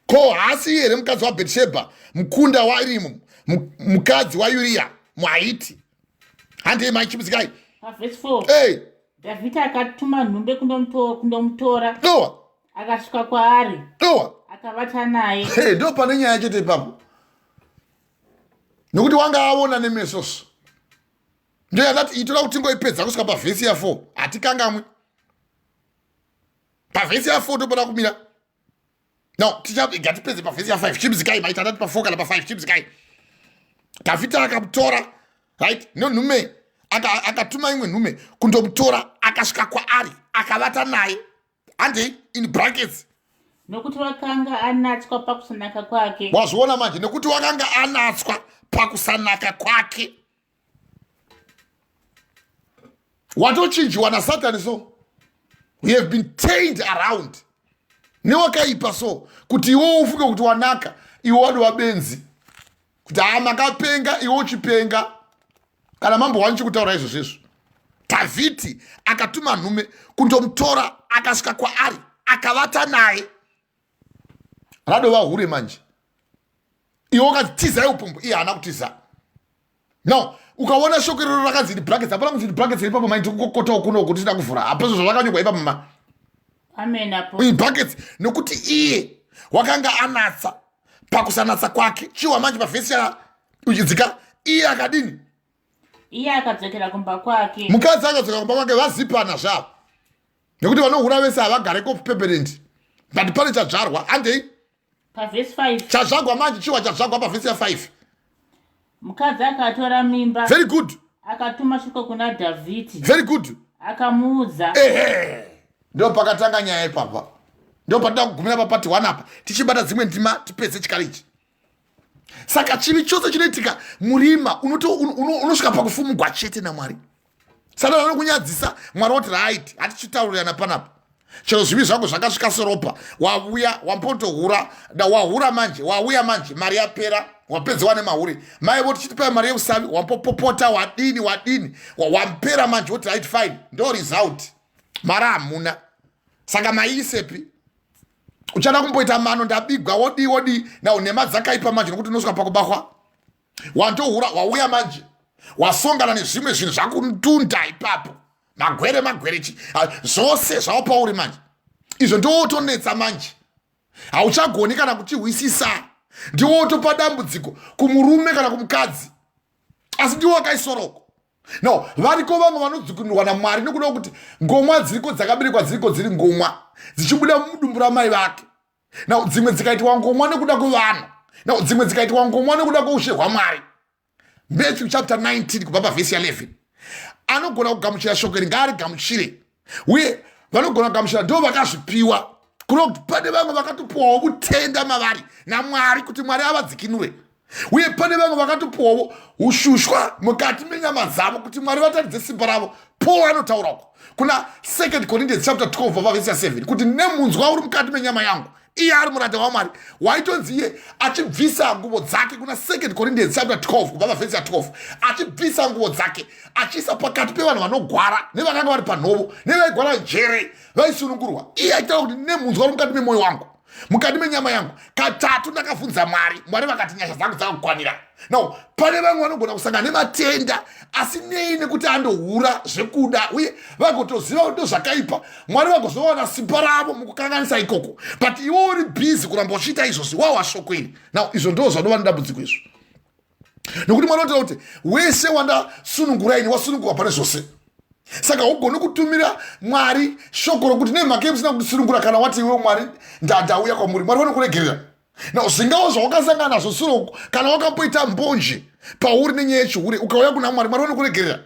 ko hasi here mukadzi waBhetishebha mukunda wairimu mukadzi waUria muHaiti handei mai chimuzikai pavhesi 4 Dhavhidhi akatuma nhumbe kundomutora akasvika kwaari akavata naye ndo pane nyaya chete ipapo nokuti wanga aona nemesoso ndo yandati itoda kuti ngoipedza kusvika pavhesi ya4 hatikangamwi pavhesi ya4 topoda kumira no tichatipedze pavhesi ya5 chimuzikai maita ndati pa4 kana pa5 chimuzikai Dhavhidhi akamutora right nonhume akatuma imwe nhume kundomutora akasvika kwaari akavata naye handei in brackets nokuti wakanga anatswa pakusanaka kwake wazviona manje nekuti wakanga anatswa pakusanaka kwake watochinjiwa naSatani so we have been tained around newakaipa so kuti iwo ufunge kuti wanaka iwo wadi wabenzi kuti makapenga iwo uchipenga kana mambo wanichi kutaura izvo zvezvo Dhavhidhi akatuma nhume kundomutora akasvika kwaari akavata naye radova hure manje iwo ukati tizai upombo iye haana kutiza no ukaona shoko iroro rakanzi ini brackets hapana kuti brackets iri papo maiti kukokotawo kuno kuti tida kuvhura hapazvo zvakanyogwa ipapo ma amen apo in brackets nokuti iye wakanga anatsa pakusanatsa kwake chiwa manje pavhesi ya uchidzika iye akadini iye akadzokera kumba kwake mukadzi akadzokera kumba kwake vazipana zvavo nekuti vanohura vese havagareko peperendi but pane chadzvarwa handei pavhesi 5 chadzvagwa manje chiwa chadzvagwa pavhesi ya5 mukadzi akatora mimba very good akatuma shoko kuna Dhavhidhi very good akamuudza ndo pakatanga nyaya ipapa ndo patida kugumira papati 1 apa tichibata dzimwe ndima tipedze chikari ichi saka chivi chose chinoitika murima unosvika pakufumugwa chete namwari saka vanokunyadzisa mwari woti right hatichitaurirana panapa chero zvivi zvangu zvakasvika seropa wauya wambotohura wahura manje wauya manje mari yapera wapedzewa nemahure maivo tichitipai mari yeusavi wampopopota wadini wampera manje woti right fine ndo result mari hamuna saka maiisepi uchada kumboita mano ndabigwa wodi naunema dzakaipa manje nokuti unosvika pakubahwa wantohura wauya manje wasongana nezvimwe zvinhu zvakutunda ipapo magwere zvose zvavo pauri manje izvo ndowotonetsa manje hauchagoni kana kuchihwisisa ndiwotopa dambudziko kumurume kana kumukadzi asi ndiwo wakaisoroko no variko vamwe vanodzikinurwa namwari nekuda kuti ngomwa dziriko dzakaberekwa dziriko dziri ngomwa dzichibuda mudumbu ramai vake na dzimwe dzikaitwa ngomwa nekuda kuvana na dzimwe dzikaitwa ngomwa nekuda kwoushe hwamwari Matthew chapter 19 kubva pavhesi ya11 anogona kugamuchira shoko iri ngaarigamuchire uye vanogona kugamuchira ndo vakazvipiwa kuno kuti pane vamwe vakatopiwawo kutenda mavari namwari kuti mwari avadzikinure uye pane vamwe vakatopiwawo ushushwa mukati menyama dzavo kuti mwari vataridze simba ravo Paul anotaurako kuna 2 Corinthians chapter 12 pavhesi ya7 kuti nemunzwa uri mukati menyama yangu iye ari muranda wamwari waitonzi iye achibvisa nguvo dzake kuna 2 Corinthians chapter 12 kubva pavhesi ya12 achibvisa nguvo dzake achiisa pakati pevanhu vanogwara nevakanga vari panhovo nevaigwara njere vaisunungurwa iye achitaura kuti nemunzwa uri mukati memwoyo wangu mukati menyama yangu katatu ndakabvunza mwari vakati nyasha dzangu dzakukwanira no pane vamwe vanogona kusangana nematenda asi nei nekuti andohura zvekuda uye vagotoziva kuti ndozvakaipa mwari vagozowana simba ravo mukukanganisa ikoko but iwo uri bhizi kuramba uchiita izvozvi wawa shoko iri now izvo ndo zvanova nedambudziko izvo nokuti mwari vanotaura kuti wese wandasunungura ini wasunungurwa pane zvose Saka ugone kutumira Mwari shoko rokuti nemhaka musina kusunungura kana wati iwe Mwari ndauya kwamuri, Mwari vanokuregerera. Na usingawo zvawakasangana nazvo suro kana wakamboita mbonje pauri nenyaya yechihure ukauya kuna Mwari, Mwari vanokuregerera.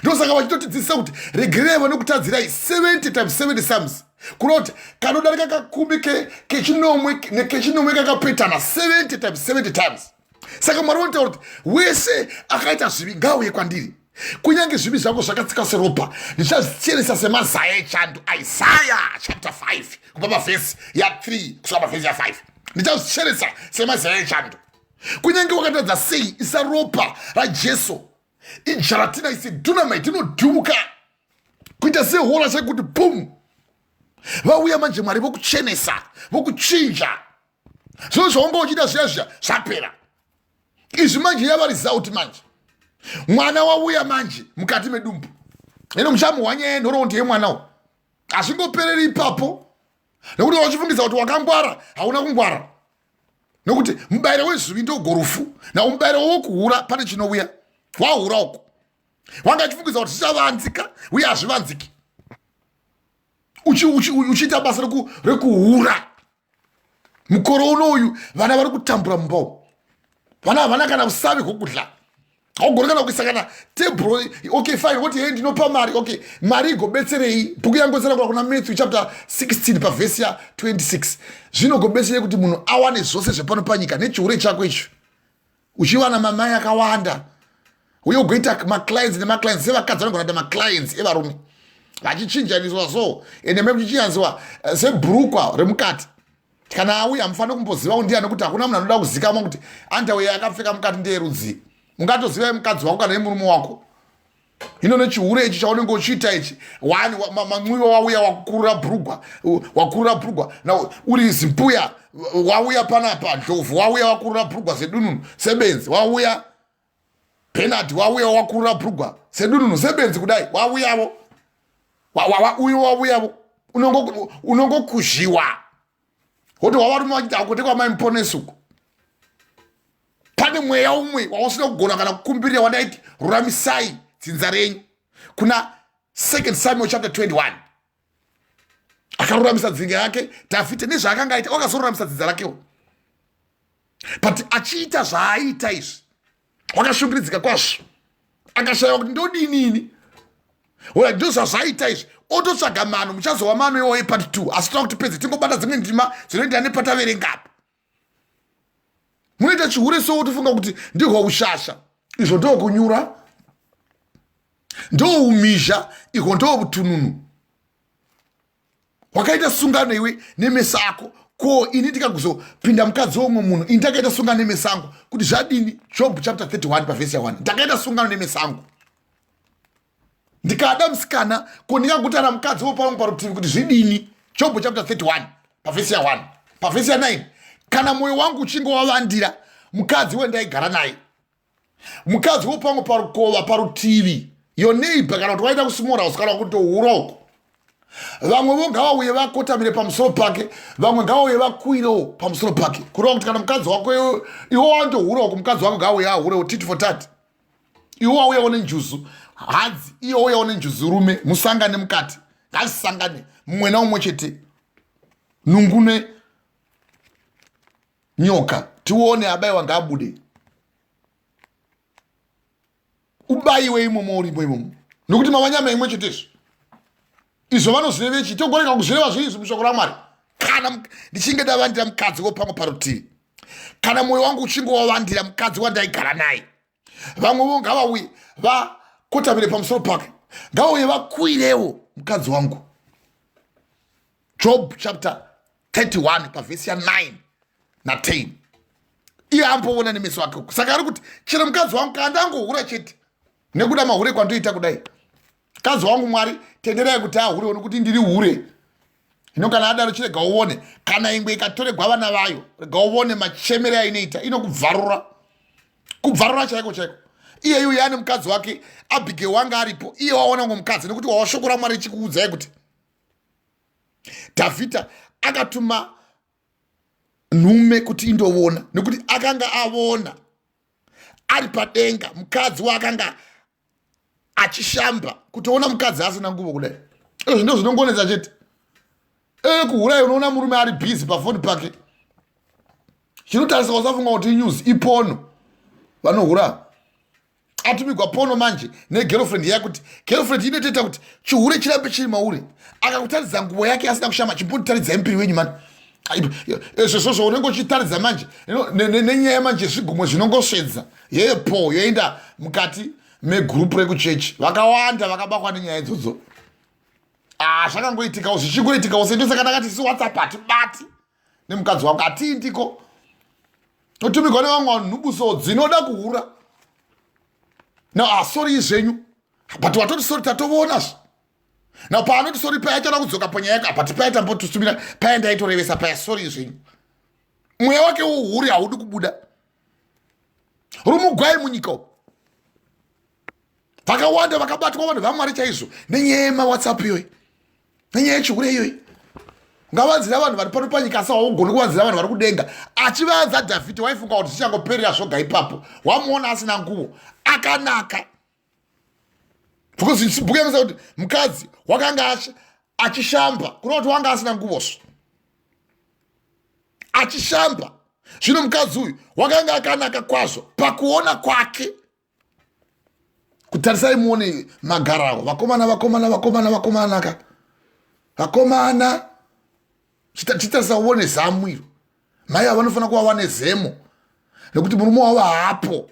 Ndosaka vachitotidzidzisa kuti regererai vanokutadzirai 70 times 70 psalms. Kunoti kanodarika kakumi kechinomwe kakapetana 70 times 70 times. Saka Mwari vanotaura kuti wese akaita zvivi ngaauye kwandiri. Kunyange zvivi zvako zvakatsika seropa, ndichazvicheresa semazaya echando. Isaiah chapter 5 kubva pavhesi ya3 kusvika pavhesi ya5. Ndichazvicheresa semazaya echando. Kunyange wakatadza sei isaropa raJesu, ijaratina isi dunamite inodhuka kuita sehola chekuti boom. Vauya manje Mwari vokuchenesa, vokuchinja. Zvino zvaunga uchida zviya zvapera. Izvi manje yava result manje. Mwana wauya manje mukati medumbu. Ino muchamuhwanya yenhoroondo yemwanawo. Hazvingopereri ipapo. Nekuti wachifungidza kuti wakangwara, hauna kungwara. Nokuti mubayiro wezvivi ndogorufu, na mubayiro wokuhura pane chinouya. Wahura uko. Wanga chifungidza kuti chichavanzika, uye hazvivanziki. Uchiita basa rekuhura. Mukoro unoyu vana vari kutambura mumbao. Vana havana kana usavi hwokudya. Haugoni kana kuisa kana tebhuro. Okay, fine, woti hei ndinopa mari. Okay, mari igobetserei. Bhuku yangosera kuna Matthew chapter 16 pavhesi ya 26. Zvinogobetserei kuti munhu awane zvose zvepano panyika nechihure chako icho. Uchiwana mamai akawanda. Uye ugoita maclients nemaclients sevakadzi vanogona kuita maclients evarume. Vachichinjaniswa so. Ende memuchichinjaniswa sebhurukwa remukati. Kana auya hamufani kumboziva ndiye nekuti hakuna munhu anoda kuzikamwa kuti underwear yakapfeka mukati ndeyerudzi. Ungatoziva mukadzi wako kana nemurume wako. Hino nechihure ichi chaunenge uchiita ichi, mamwiwa wauya wakurura bhurugwa. Na uri zimpuya wauya panapa, ndlovu wauya wakurura bhurugwa sedununu sebenzi, wauya penalty wauya wakurura bhurugwa sedununu sebenzi kudai, wauyavo uyo wauyavo unongokuzhiwa. Kuti wavarume vachiti hakutekwa maimponesuku. Pane mweya umwe wausina kugona kana kukumbirira wadaiti ruramisai dzinza renyu. Kuna 2 Samuel chapter 21. Akaruramisa dzinza yake Dhavhidhi nezvaakanga aita, wakazoruramisa dzinza rakewo. But achiita zvaaita izvi, wakashungurudzika kwazvo. Akashaya kuti ndodinini. Ndo zvazvaita izvi. Ototsvaga mano, muchazova mano iwoye part 2. Asi toda kuti pedze tingobata dzimwe ndima dzinoenda nepataverengapo. Munoita chihure so tofunga kuti ndihwo ushasha. Izvo ndo kunyura. Ndo umizha, ihwo ndo utununu. Wakaita sungano iwe nemeso ako. Ko ini ndikagozopinda mukadzi womwe munhu, ini ndakaita sungano nemeso angu kuti zvadini. Job chapter 31 pavhesi ya 1. Ndakaita sungano nemeso angu. Ndikada musikana ko ndikangotana mukadzi wopangu parutivi kuti zvidini. Job chapter 31 pavhesi ya 1. Pavhesi ya 9. Kana moyo wangu uchinge wavandira mukadzi wendaigara naye, mukadzi wopangu parukova parutivi, your neighbor, kana kuti waita kusimura usikana kuti uroko. Vamwe vo ngavauye vakotamire pamusoro pake, vamwe ngavauye vakuirewo pamusoro pake. Kureva kuti kana mukadzi wako iwo wandohurawo mukadzi wako ngavauye ahurewo titi for tat. Iwo wauyawo nenjuzu hadzi, iyo wauyawo nenjuzu rume, musangane mukati. Ngasangane mumwe naumwe chete. Nungune nyoka tione abayiwa ngabude. Ubayiwe imomo urimo imomo. Nokuti mavanyama imwe chetezvo. Izvo vanozive chitogoreka kuzvireva zvinhu mushoko raMwari. Kana ndichinge ndavandira mukadzi wopangu parutivi, kana mwoyo wangu uchinge wavandira mukadzi wandaigara naye, vamwe vo ngavauye vakotamire pamusoro pake, ngavauye vakuirewo mukadzi wangu. Job chapter 31 pavhesi ya 9 na 10. Iye amboona nemeso ake. Saka ari kuti chero mukadzi wangu kandangohura chete nekuda mahure kwandoita kudai, mukadzi wangu Mwari tenderai kuti ahure nokuti ndiri hure. Hino kana adaro chirega uone, kana ingwe ikatoregwa vana vayo, rega uone machemere ainoita, inokubvarura. Kubvarura chaiko chaiko. Iye iye ane mukadzi wake Abigail wanga aripo, iye waona ngomukadzi nekuti washoko raMwari chikuudzai kuti Dhavhidhi akatuma nhume kuti indoona, nekuti akanga avona ari padenga mukadzi waakanga achishamba kutoona mukadzi asina nguvo kudai. Izvo ndo zvinongonetsa chete. Kuurai unoona murume ari busy pafoni pake. Chinotarisa usafunga kuti news ipono. Vanohura. Atumigwa pono manje negirlfriend yakuti girlfriend inotoita kuti chihure chirambe chiri mauri. Akakutaridza nguvo yake asina kushama chimbotitaridza mpiri wenyu mani. Zvozvo unenge uchitaridza manje nenyaya manje zvigumwe zvinongosvedza yepo yoenda mukati megrupu rekuchechi. Vakawanda vakabakwa nenyaya idzodzo. Zvakangoitikawo zvichingoitikawo sendose kana kati isi WhatsApp hatibati nemukadzi wako hatiindiko. Notumigwa nevamwe vanhu nubuso dzinoda kuhura. Sorry zvenyu. But watoti sorry tatoonazvo. Paanoti sorry paya achada kudzoka panyaya yake but paya tambotusumira paya ndaitorevesa paya sorry zvenyu. Mweya wake uhuri haudi kubuda. Rumugwai munyika. Vakawanda vakabatwa vanhu vaMwari chaizvo nenyaya yemaWhatsApp iyoyi. Nenyaya yechihure iyoyi. Ngavanzira vanhu vari pano panyika asa haugoni kuvanzira vanhu vari kudenga. Achivanza Dhavhidhi waifunga kuti zvichangoperera zvoga ipapo. Wamuona asina nguvo. Akanaka. Because bhuku yangu kuti mukadzi wakanga achishamba kuna kuti wanga asina nguvozvo. Achishamba. Zvino mukadzi uyu wakanga akanaka kwazvo pakuona kwake. Kutarisai muone magarawo vakomana ka. Vakomana chitarisa uone zamwiro. Mai vanofana kuva wane zemo nekuti murume wavo hapo.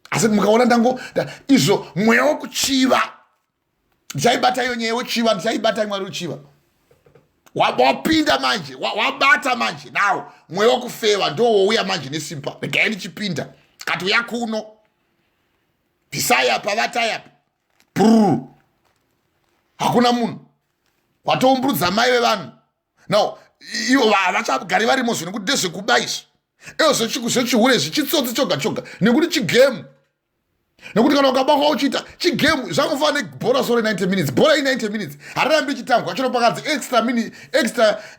Asi mukaona ndango izvo mweya wekuchiva. Ndichaibata iyo nyaya yechiva, ndichaibata Mwari wechiva. Wapinda manje, wabata manje. Nawo mweya wekufeva ndo wouya manje nesimba. Regai ndichipinda. Kati uya kuno. Pisai apa vatai apa. Hakuna munhu. Watoumburudza mai vevanhu. Now, ivo havachagari varimo zvino kuti ndezvekuba izvi. Zvechihure zvichitsotsi choga nekuti chigemu. Nekuti kana ukabakwa uchiita chigemu zvakufanira nebhora sore 90 minutes. Bhora i90 minutes. Harirambi chitangwa chino pakadzi extra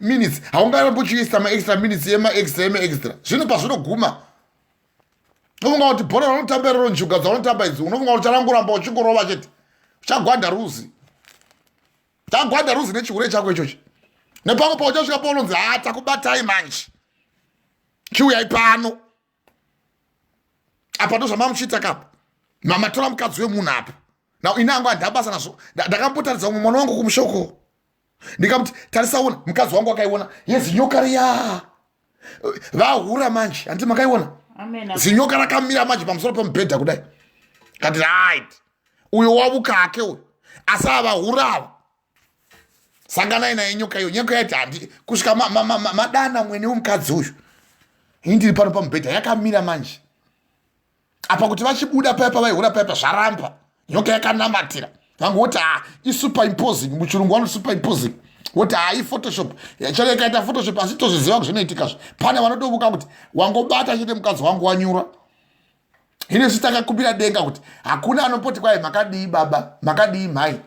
minutes. Haungarambi uchiisa ma-extra minutes extra. Zvino pazvinoguma. Unofunga kuti bhora raunotamba iroro njuga dzaunotamba idzi unofunga kuti charangoramba uchingorova chete. Uchagwanda ruzi. Chagwanda ruzi nechihure chako ichochi. Nepamwe pauchasvika paunonzi takubatai manje. Chiuyai pano. Apa ndo zvamamuchiita kapo. Mamatora mukadzi wemunhu apa. Inangu handabasa nazvo. Ndakambotaridza umwe mwana wangu kumushoko. Ndikamuti tarisa una mukadzi wangu akaiona. Zinyoka riya. Vahura manje. Handiti makaiona? Zinyoka rakamira manje pamusoro pemubhedha kudai. Kati right. Uyo wavukake uyo. Asi avahura ava. Sanganai naye nyoka iyo. Nyoka yaiti handi kusvika madana mwene womukadzi uyu. Indiri pano pamubhedha yakamira manje. Apa kuti vachibuda paya pavaihura paya zvaramba. Nyoka yakanamatira. Vangu voti isuperimpose. Muchirungu vano superimpose. Voti iphotoshop. Charo yakaita photoshop asi tozviziva kuti zvinoitikazvo. Pane vanotovuka kuti wangobata chete mukadzi wangu wanyura. Hino takakumbira denga kuti hakuna anopoti kwai makadii baba, makadii mai.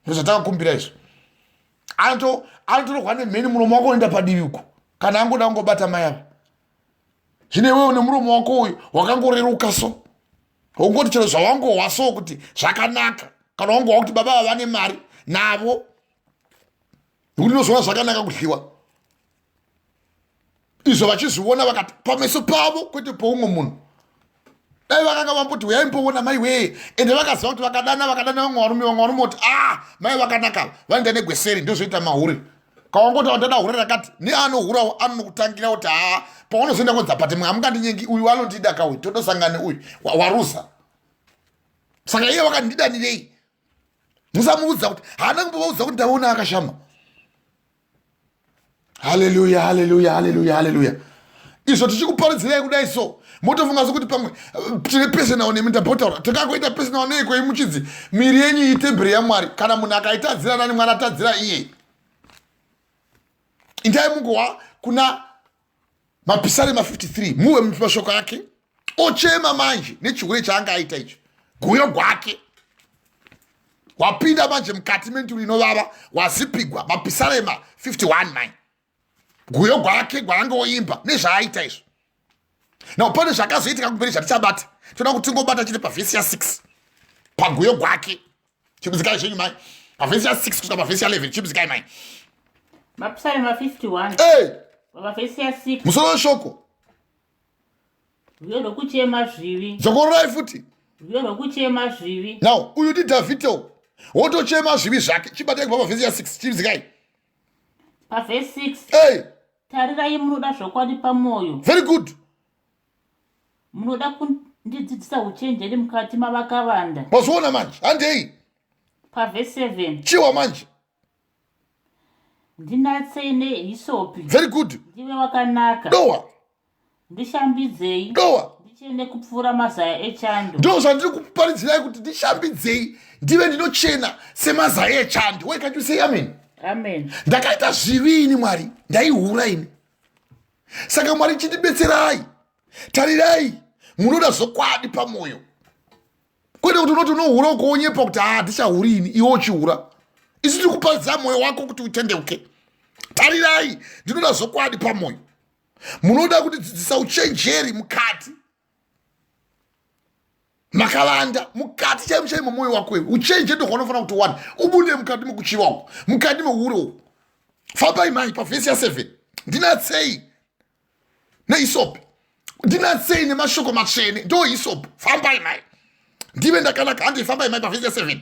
Ndozvatakakumbira izvo. Anotorwa nemheni muromo wako unoenda padivi uko. Kana angoda kungobata mai ava. Zvine wewe nemuromo wako uyu wakangoreruka so. Ungoti chero zvawangohwa so kuti zvakanaka. Kana wangohwa kuti baba ava vane mari navo. Nekuti nozvona zvakanaka kudliwa. Izvo vachizviona vakati pameso pavo kwete poumwe munhu. Dai vakanga vamboti uyai mboona mai wee. Ende vakaziva kuti vakadana vamwe varume voti mai vakanaka vanoenda negweseri ndozvoita mahuri. Kawangoti vandada hure rakati neanohurawo anokutangira kuti paunozoenda kunzi apate mwe amungandinyengi uyu anondida kauyu todosangane uyu warusa. Saka iye wakandidanirei. Musamuudza kuti haana kumbovaudza kuti ndavaona akashama. Haleluya. Izvo tichikuparidzirai kudai so. Motofunga sokuti pamwe tine personal name ndapotaura. Takakuita personal name kwa imuchidzi miri yenyu itemberi yaMwari. Kana munhu akaitadzira nani Mwari atadzira iye. Indai mungowa kuna mapisarema 53 muwe mashoko yake ochema manje nechihure chaanga aita icho guyo gwake wapinda manje mukati mentu inovava wazipigwa mapisarema 51:9 guyo gwake gwaanga oimba nezvaaita izvo. Now pane zvakazoitika kumberi zvatichabata toda kuti tingobata chete pavhesi ya6 paguyo gwake. Chibuzikai chenyu mai. Pavhesi ya 6 kusvika pavhesi ya 11 chibuzikai mai. Mapsalm 51. Pavhesi ya 6. Musoro weshoko. Rwiyo rwokuchema zvivi. Dzokororai futi. Rwiyo rwokuchema zvivi. Now, uyu ndi Davhidho. Wotochema zvivi zvake. Chibatai pavhesi ya 6 chibuzikai. Pavhesi 6. Tarirai munoda zvokwadi pamwoyo. Very good. Munoda kundidzidzisa uchenjeri mukati mavakavanda. Mazviona manje. Handei. Pavhesi 7. Chiwa manje. Ndinatsei nehisopi. Very good. Ndive wakanaka. Doa. Ndishambidzei. Doa. Ndichene kupfuura mazaya echando. Ndo zvandiri kuparidzirai kuti ndishambidzei ndive ndinochena semazaya echando. Why can't you say amen? Amen. Ndakaita zvivi ini Mwari, ndaihura ini. Saka Mwari chindibetserai. Tarirai, munoda zvokwadi pamwoyo. Kwete kuti unoti unohura ukoonyepa kuti ndichahuri ini, iwe uchihura. Isi tiri kuparidza mwoyo wako kuti utendeuke. Tarirai, ndinoda zvokwadi pamwoyo. Munoda kuti dzidzisa uchenjeri mukati makavanda mukati chaimo mwoyo wako. Uchenjeri ndo kwanofanira kuti wani ubunde mukati mukuchiva uko, mukati mehure uko. Fambai mai pavhesi ya 7. Ndinatsei nehisopi. Ndinatsei nemashoko matsvene. Ndo hisopi. Fambai mai. Ndive ndakanaka. Handei fambai mai pavhesi ya 7.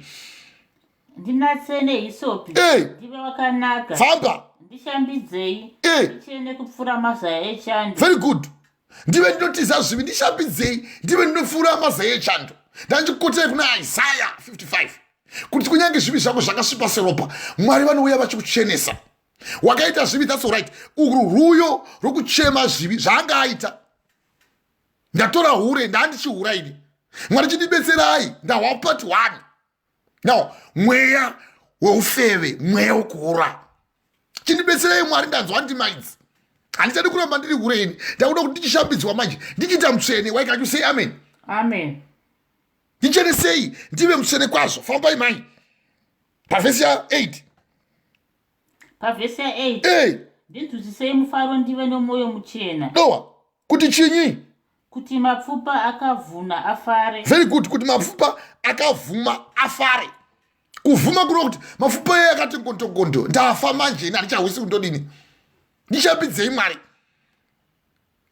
Ndinatsei nehisopi. Ndive wakanaka. Famba. Ndishambidzei. Ndichene kupfuura mazaya echando. Very good. Ndive ndinotiza zvivi ndishambidzei. Ndive ndinopfuura mazaya echando. Ndanjikotei kuna Isaiah 55. Kuti kunyange zvivi zvako zvakasvipa seropa, Mwari vanouya vachikuchenesa. Wakaita zvivi, that's all right. Rwuyo rwokuchema zvivi zvaangaita. Ndatora hure ndandichihura ini. Mwari chindibetserai. Ndahwa part 1. Now, mweya weufeve, mweya wekuhura. Chindibetserai Mwari, ndanzwa ndima idzi. Handichadi kuramba ndiri hure ini. Ndakuda kuti ndichishambidzwa manje. Ndichiita mutsvene. Why can't you say amen? Amen. Ndichenesei ndive mutsvene kwazvo. Fambai mai. Pavhesi ya 8. Pavhesi ya 8. Ndinzwisisei mufaro ndive nomwoyo muchena. Doa. Kuti chinyi? Kuti mapfupa akavhuna afare. Very good. Kuti mapfupa akavhuma afare. Kuvhuma kuno kuti mapfupa ye akati ngondogondo. Ndafa manje ina ndichahwisi kundodini. Ndishambidzei Mwari.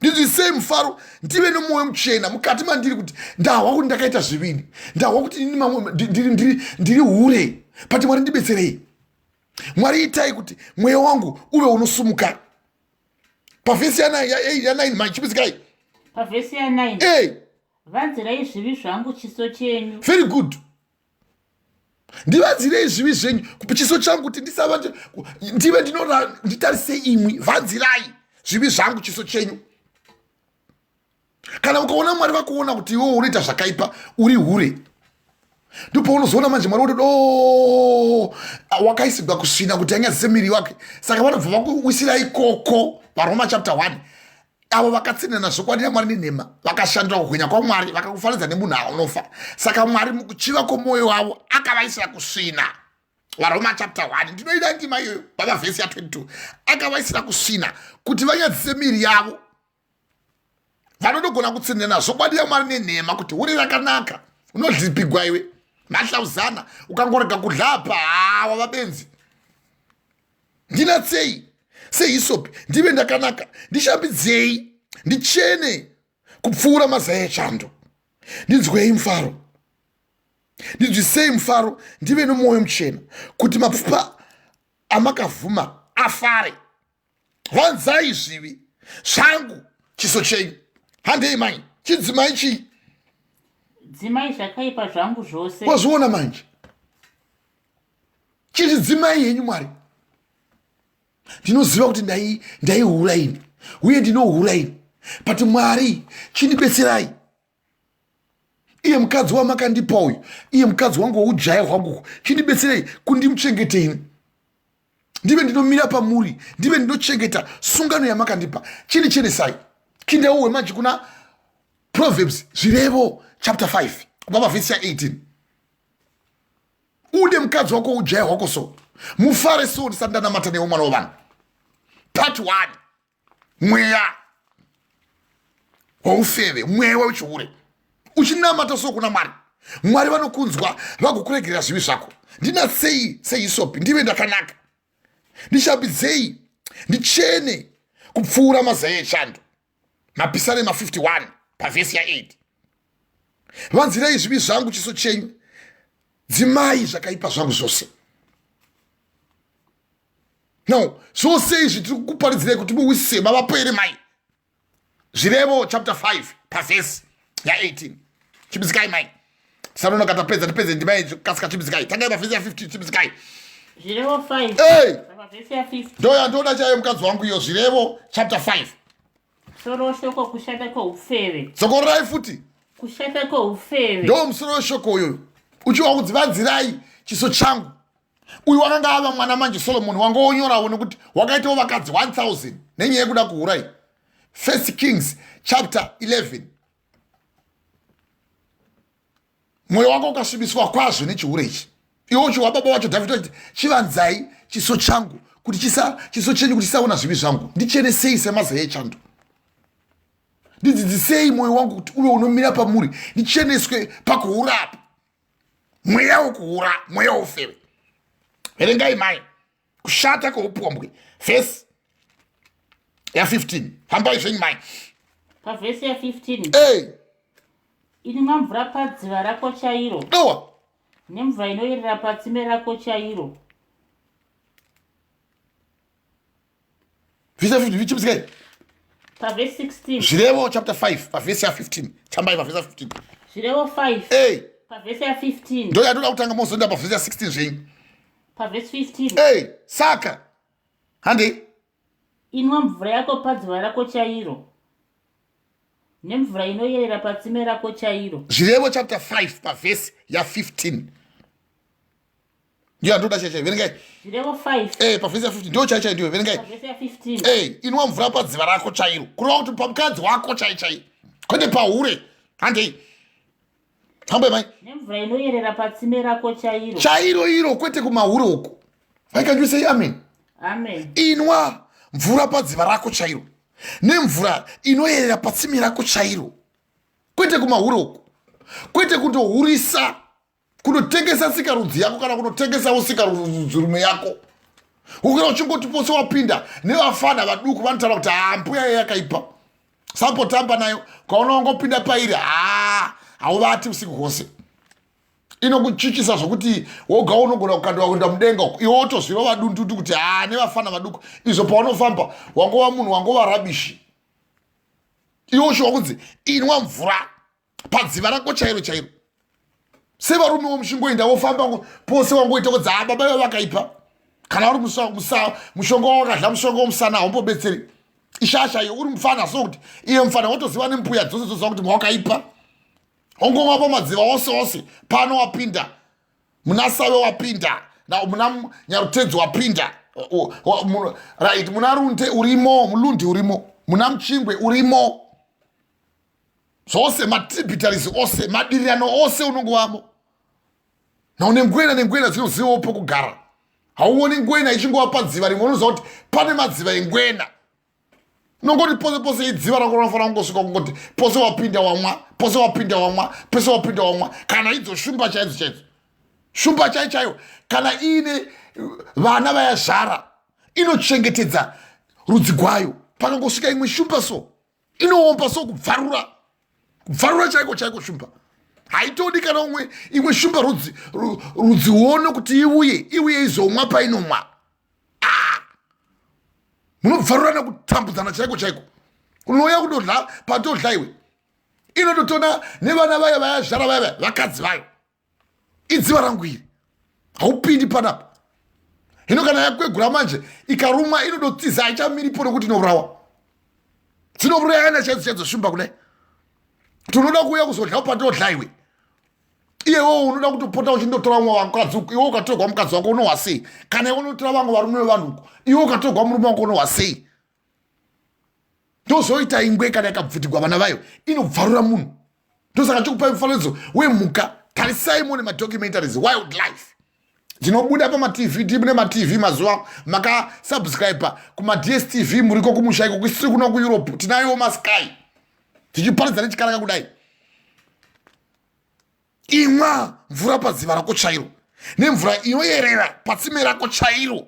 Ndinzwisisei mufaro ndive nomwoyo muchena mukati mandiri kuti ndahwa kuti ndakaita zvivini. Ndahwa kuti ndiri hure. Pati Mwari ndibetserei. Mwari itai kuti mweya wangu uve unosumuka. Pavhesi ya 9 manje chibuzikai. Pavhesi ya 9. Vanzirai zvivi zvangu chiso chenyu. Very good. Ndivanzirei zvivi zvenyu chiso changu kuti ndive nditarise imwi. Vanzirai zvivi zvangu chiso chenyu. Kana ukaona Mwari vakuona kuti iwe unoita zvakaipa uri hure, ndipo unozoona manje Mwari kuti wakaisigwa kusvina kuti anyadzise miri wake. Saka vanobva vakuwisira ikoko. Varoma chapter 1. Avo vakatsinana zvokwadi naMwari nenhema, vakashandura kuhwinya kwaMwari, vakakufanidza nemunhu aunofa. Saka Mwari mukuchiva kwomwoyo wavo akavaisira kusvina. Varoma chapter 1. Ndinoida ndima iyoyo pavhesi ya 22. Akavaisira kusvina kuti vanyadzise miri yavo. Vanodogona kutsinana zvokwadi naMwari nenhema kuti uri rakanaka. Unodhipigwa iwe. Mahlauzana ukangorega kudla apa wava benzi. Ndinatsei sehisopi ndive ndakanaka. Ndishambidzei ndichene kupfuura mazaya echando. Ndinzwei mufaro. Ndinzwisei mufaro ndive nomwoyo muchena kuti mapfupa amakavhuma afare. Vanzai zvivi zvangu chiso chenyu. Handei mai. Chidzimai chii? Dzimai zvakaipa zvangu zvose. Wazviona manje. Chidzimai henyu Mwari. Ndinoziva kuti ndaihura ini. Uye ndinohura ini. Pati Mwari chindibetserai. Iye mukadzi wamakandipa uyu. Iye mukadzi wangu woujaya hwangu. Chindibetserai kundimuchengete ini. Ndive ndinomira pamuri. Ndive ndinochengeta sungano yamakandipa. Chindichenesai. Kindauwe manje kuna Proverbs zvirevo chapter 5 kubva pavhesi ya 18. Ude mukadzi wako ujaya hwako so. Mufare so ndisandanamata newe mwana wavanhu. Part 1. Mweya waufeve, mweya wechihure. Uchinamata so kuna Mwari. Mwari vanokunzwa vagokuregerera zvivi zvako. Ndinatsei sehisopi, ndive ndakanaka. Ndishambidzei ndichene kupfuura mazai echando. Mapisarema 51 pavhesi ya8. Vanzirei zvivi zvangu chiso chenyu, dzimai zvakaipa zvangu zvose. No, zvose izvi tiri kukuparidzirai kuti muwisise mavapo here mai. Zvirevo chapter 5 pavhesi ya18. Chibizikai mai. Sanono tapedza ndimai kasika chibizikai. Tangai pavhesi ya15 chibizikai. Zvirevo 5 pavhesi ya15. Ndoya ndoda chaiyo mukadzi wangu iyo. Zvirevo chapter 5. Musoro weshoko kushata kweufeve. Zokorai futi. Kushata kweufeve. Ndo musoro weshoko uyoyo. Uchiwa kudzivanzirai chiso changu. Uyu wakanga ava mwana manje Solomoni wangoonyorawo nekuti wakaitawo vakadzi 1000 nenyaya yekuda kuurai. 1 Kings chapter 11. Mwoyo wako ukasvibiswa kwazvo nechihure ichi. Iwo chiwa baba wacho Dhavhidhi achiti chivanzai chiso changu kuti chiso chenyu kuti chisaona zvivi zvangu. Ndichenesei semazai echando. Ndidzidzisei mwoyo wangu kuti uve unomira pamuri. Ndicheneswe pakuhura apa. Mweya wekuhura, mweya wofeve. Verengai mai. Kushata kweupombwe. Vhesi ya15. Hambai zvenyu mai. Pavhesi ya15. Inwa mvura padziva rako chairo. Dowa. Nemvura inoyerera patsime rako chairo. Vhesi ya15 vichibizikai. Pavhesi 16. Zvirevo chapter 5 pavhesi ya15. Tambai pavhesi ya15. Zvirevo 5. Pavhesi ya15. Ndoya ndoda kutanga mozonda pavhesi ya16 zvenyu. Pavhesi 15. Saka. Hande. Inwa mvura yako padziva rako chairo. Nemvura inoyerera patsime rako chairo. Zvirevo chapter 5 pavhesi ya15. Ndiyo ndoda chaichai verengai. Zvirevo 5. Pavhesi ya15 ndo chaichai ndiyo verengai. Pavhesi ya15. Inwa mvura padziva rako chairo. Kureva kuti pamukadzi wako chaichai. Kwete pahure. Hande. Hambe mai. Nemvura inoyerera patsime rako chairo. Chairo iro kwete kumahure uko. Can you say amen? Amen. Inwa mvura padziva rako chairo. Nemvura inoyerera patsime rako chairo. Kwete kumahure uko. Kwete kundohurisa, kundotengesa sikarudzi yako kana kundotengesawo sikarudzi yako. Ukira uchingoti pose wapinda nevafana vaduku vanotaura kuti mbuya yakaipa. Sambotamba nayo, ukaona wangopinda pairi, hauvati usiku hwose. Inokuchichisa zvokuti woga unogona kukandiwa kuenda mudenga uko. Iwe wotozviva vadundudu kuti nevafana vaduku. Izvo paunofamba wangova munhu wangova rabishi. Iwe ushiwa kunzi inwa mvura padziva rako chairo chairo. Sevarume vomushingoenda vofamba pose wangoita kuti baba ivo vakaipa. Kana uri mushonga wakadla mushonga womusana haumbobetseri. Ishasha iyo uri mufana sokuti iye mufana wotoziva nembuya dzose dzoziva kuti mwakaipa. Ongoma pamadziva ose pano wapinda. Muna Save wapinda. Muna Nyarutedzi wapinda. Right, muna Runde urimo, Mulundi urimo. Muna Mchingwe urimo. Zvose matributaries ose, madirirano ose unongovamo. Na une ngwena dzinoziva pokugara. Hauoni ngwena ichingova padziva rimwe unoziva kuti pane madziva engwena. Nongoti pose idziva rako rinofana kungosvika kungoti pose wapinda wamwa, kana idzo shumba chaidzo. Shumba chaiyo kana ine vana vayazvara inochengetedza rudzi rwayo. Pakangosvika imwe shumba so inoomba so kubvarura chaiko shumba. Haitodi kana imwe shumba rudzi uone kuti iuye izomwa painomwa. Munobvarura nekutambudzana chaiko. Unouya kundodla patodla iwe. Inototona nevana vayo vayazvara vayo vakadzi vayo. Idziva rangu iri. Haupindi panapa. Hino kana yakwegura manje ikarumwa inodotiza haichamiripo nekuti inourawa. Dzinourayana chaidzo shumba kudai. Tunoda kuuya kuzodla patodla iwe. Iyewo unoda kutopota uchindotora mwa wakadzi uko. Iwe ukatorwa mukadzi wako unohwasei. Kana iwe unotora vangu varume vanhu uko. Iwe ukatorwa murume wako unohwasei. Ndozoita ingwe kana yakabvutigwa vana vayo inobvarura munhu. Ndosaka chikupai mufananidzo wemhuka. Tarisai muone madocumentaries wildlife. Dzinobuda pama-TV, nema-TV mazuva makasubscribe kuma-DSTV muriko kumusha iko kusiri kuno kuEurope. Tinayo maSky. Tichiparidza nechikara kudai. imwa mvura padziva rako chairo, nemvura inoyerera patsime rako chairo.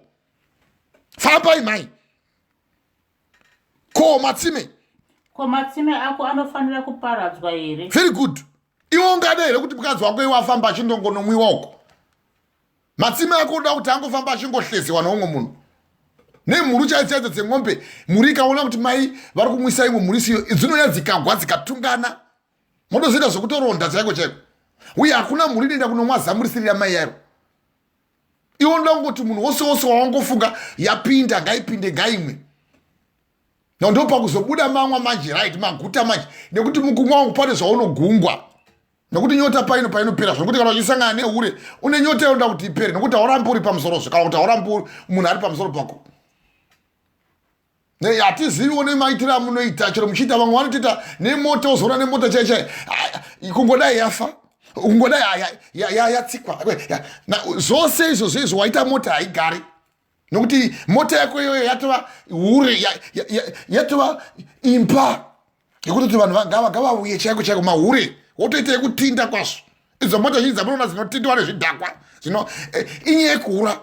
Fambai mai. Ko matsime ako anofanira kuparadzwa here? Very good. Iwe ungada here kuti mukadzi wako iwe afamba achindongonomwiwa uko? Matsime ako unoda kuti angofamba achingohleziwa noumwe munhu? Nemhuru chaidzo dzemwombe, mhuri ikaona kuti mai vari kumwisa imwe mhuri siyo, dzinouya dzikagwa dzikatungana, motozoita zvokutoronda chaiko chaiko. Uye hakuna mhuri inoenda kunomwa zamurisirira mai yayo. Iwe unoda kungoti munhu wose wose wawangofunga yapinda ngaipinde ngaimwe. Ndo pakuzobuda mamwa manje, right, maguta manje, nekuti mukumwa wangu pane zvaunogungwa. Nekuti nyota painopera, zvokuti kana uchisangana nehure une nyota yoda kuti ipere, nekuti haurambi uri pamusoro, kana kuti haurambi munhu ari pamusoro pako. Hatiziviwo nemaitiro amunoita, chero muchiita vamwe vanotoita nemota, wozoona nemota chaichai kungodai yafa, kungodai yatsikwa. Zvose izvo waita mota haigari. Nokuti mota yako iyoyo yatova hure, yatova imba yekuti vanhu ngavauye chaiko chaiko mahure, wotoita yekutinda kwazvo. Idzo mota zhinji dzamunoona dzinotindwa nezvidhakwa inyaya yekuhura.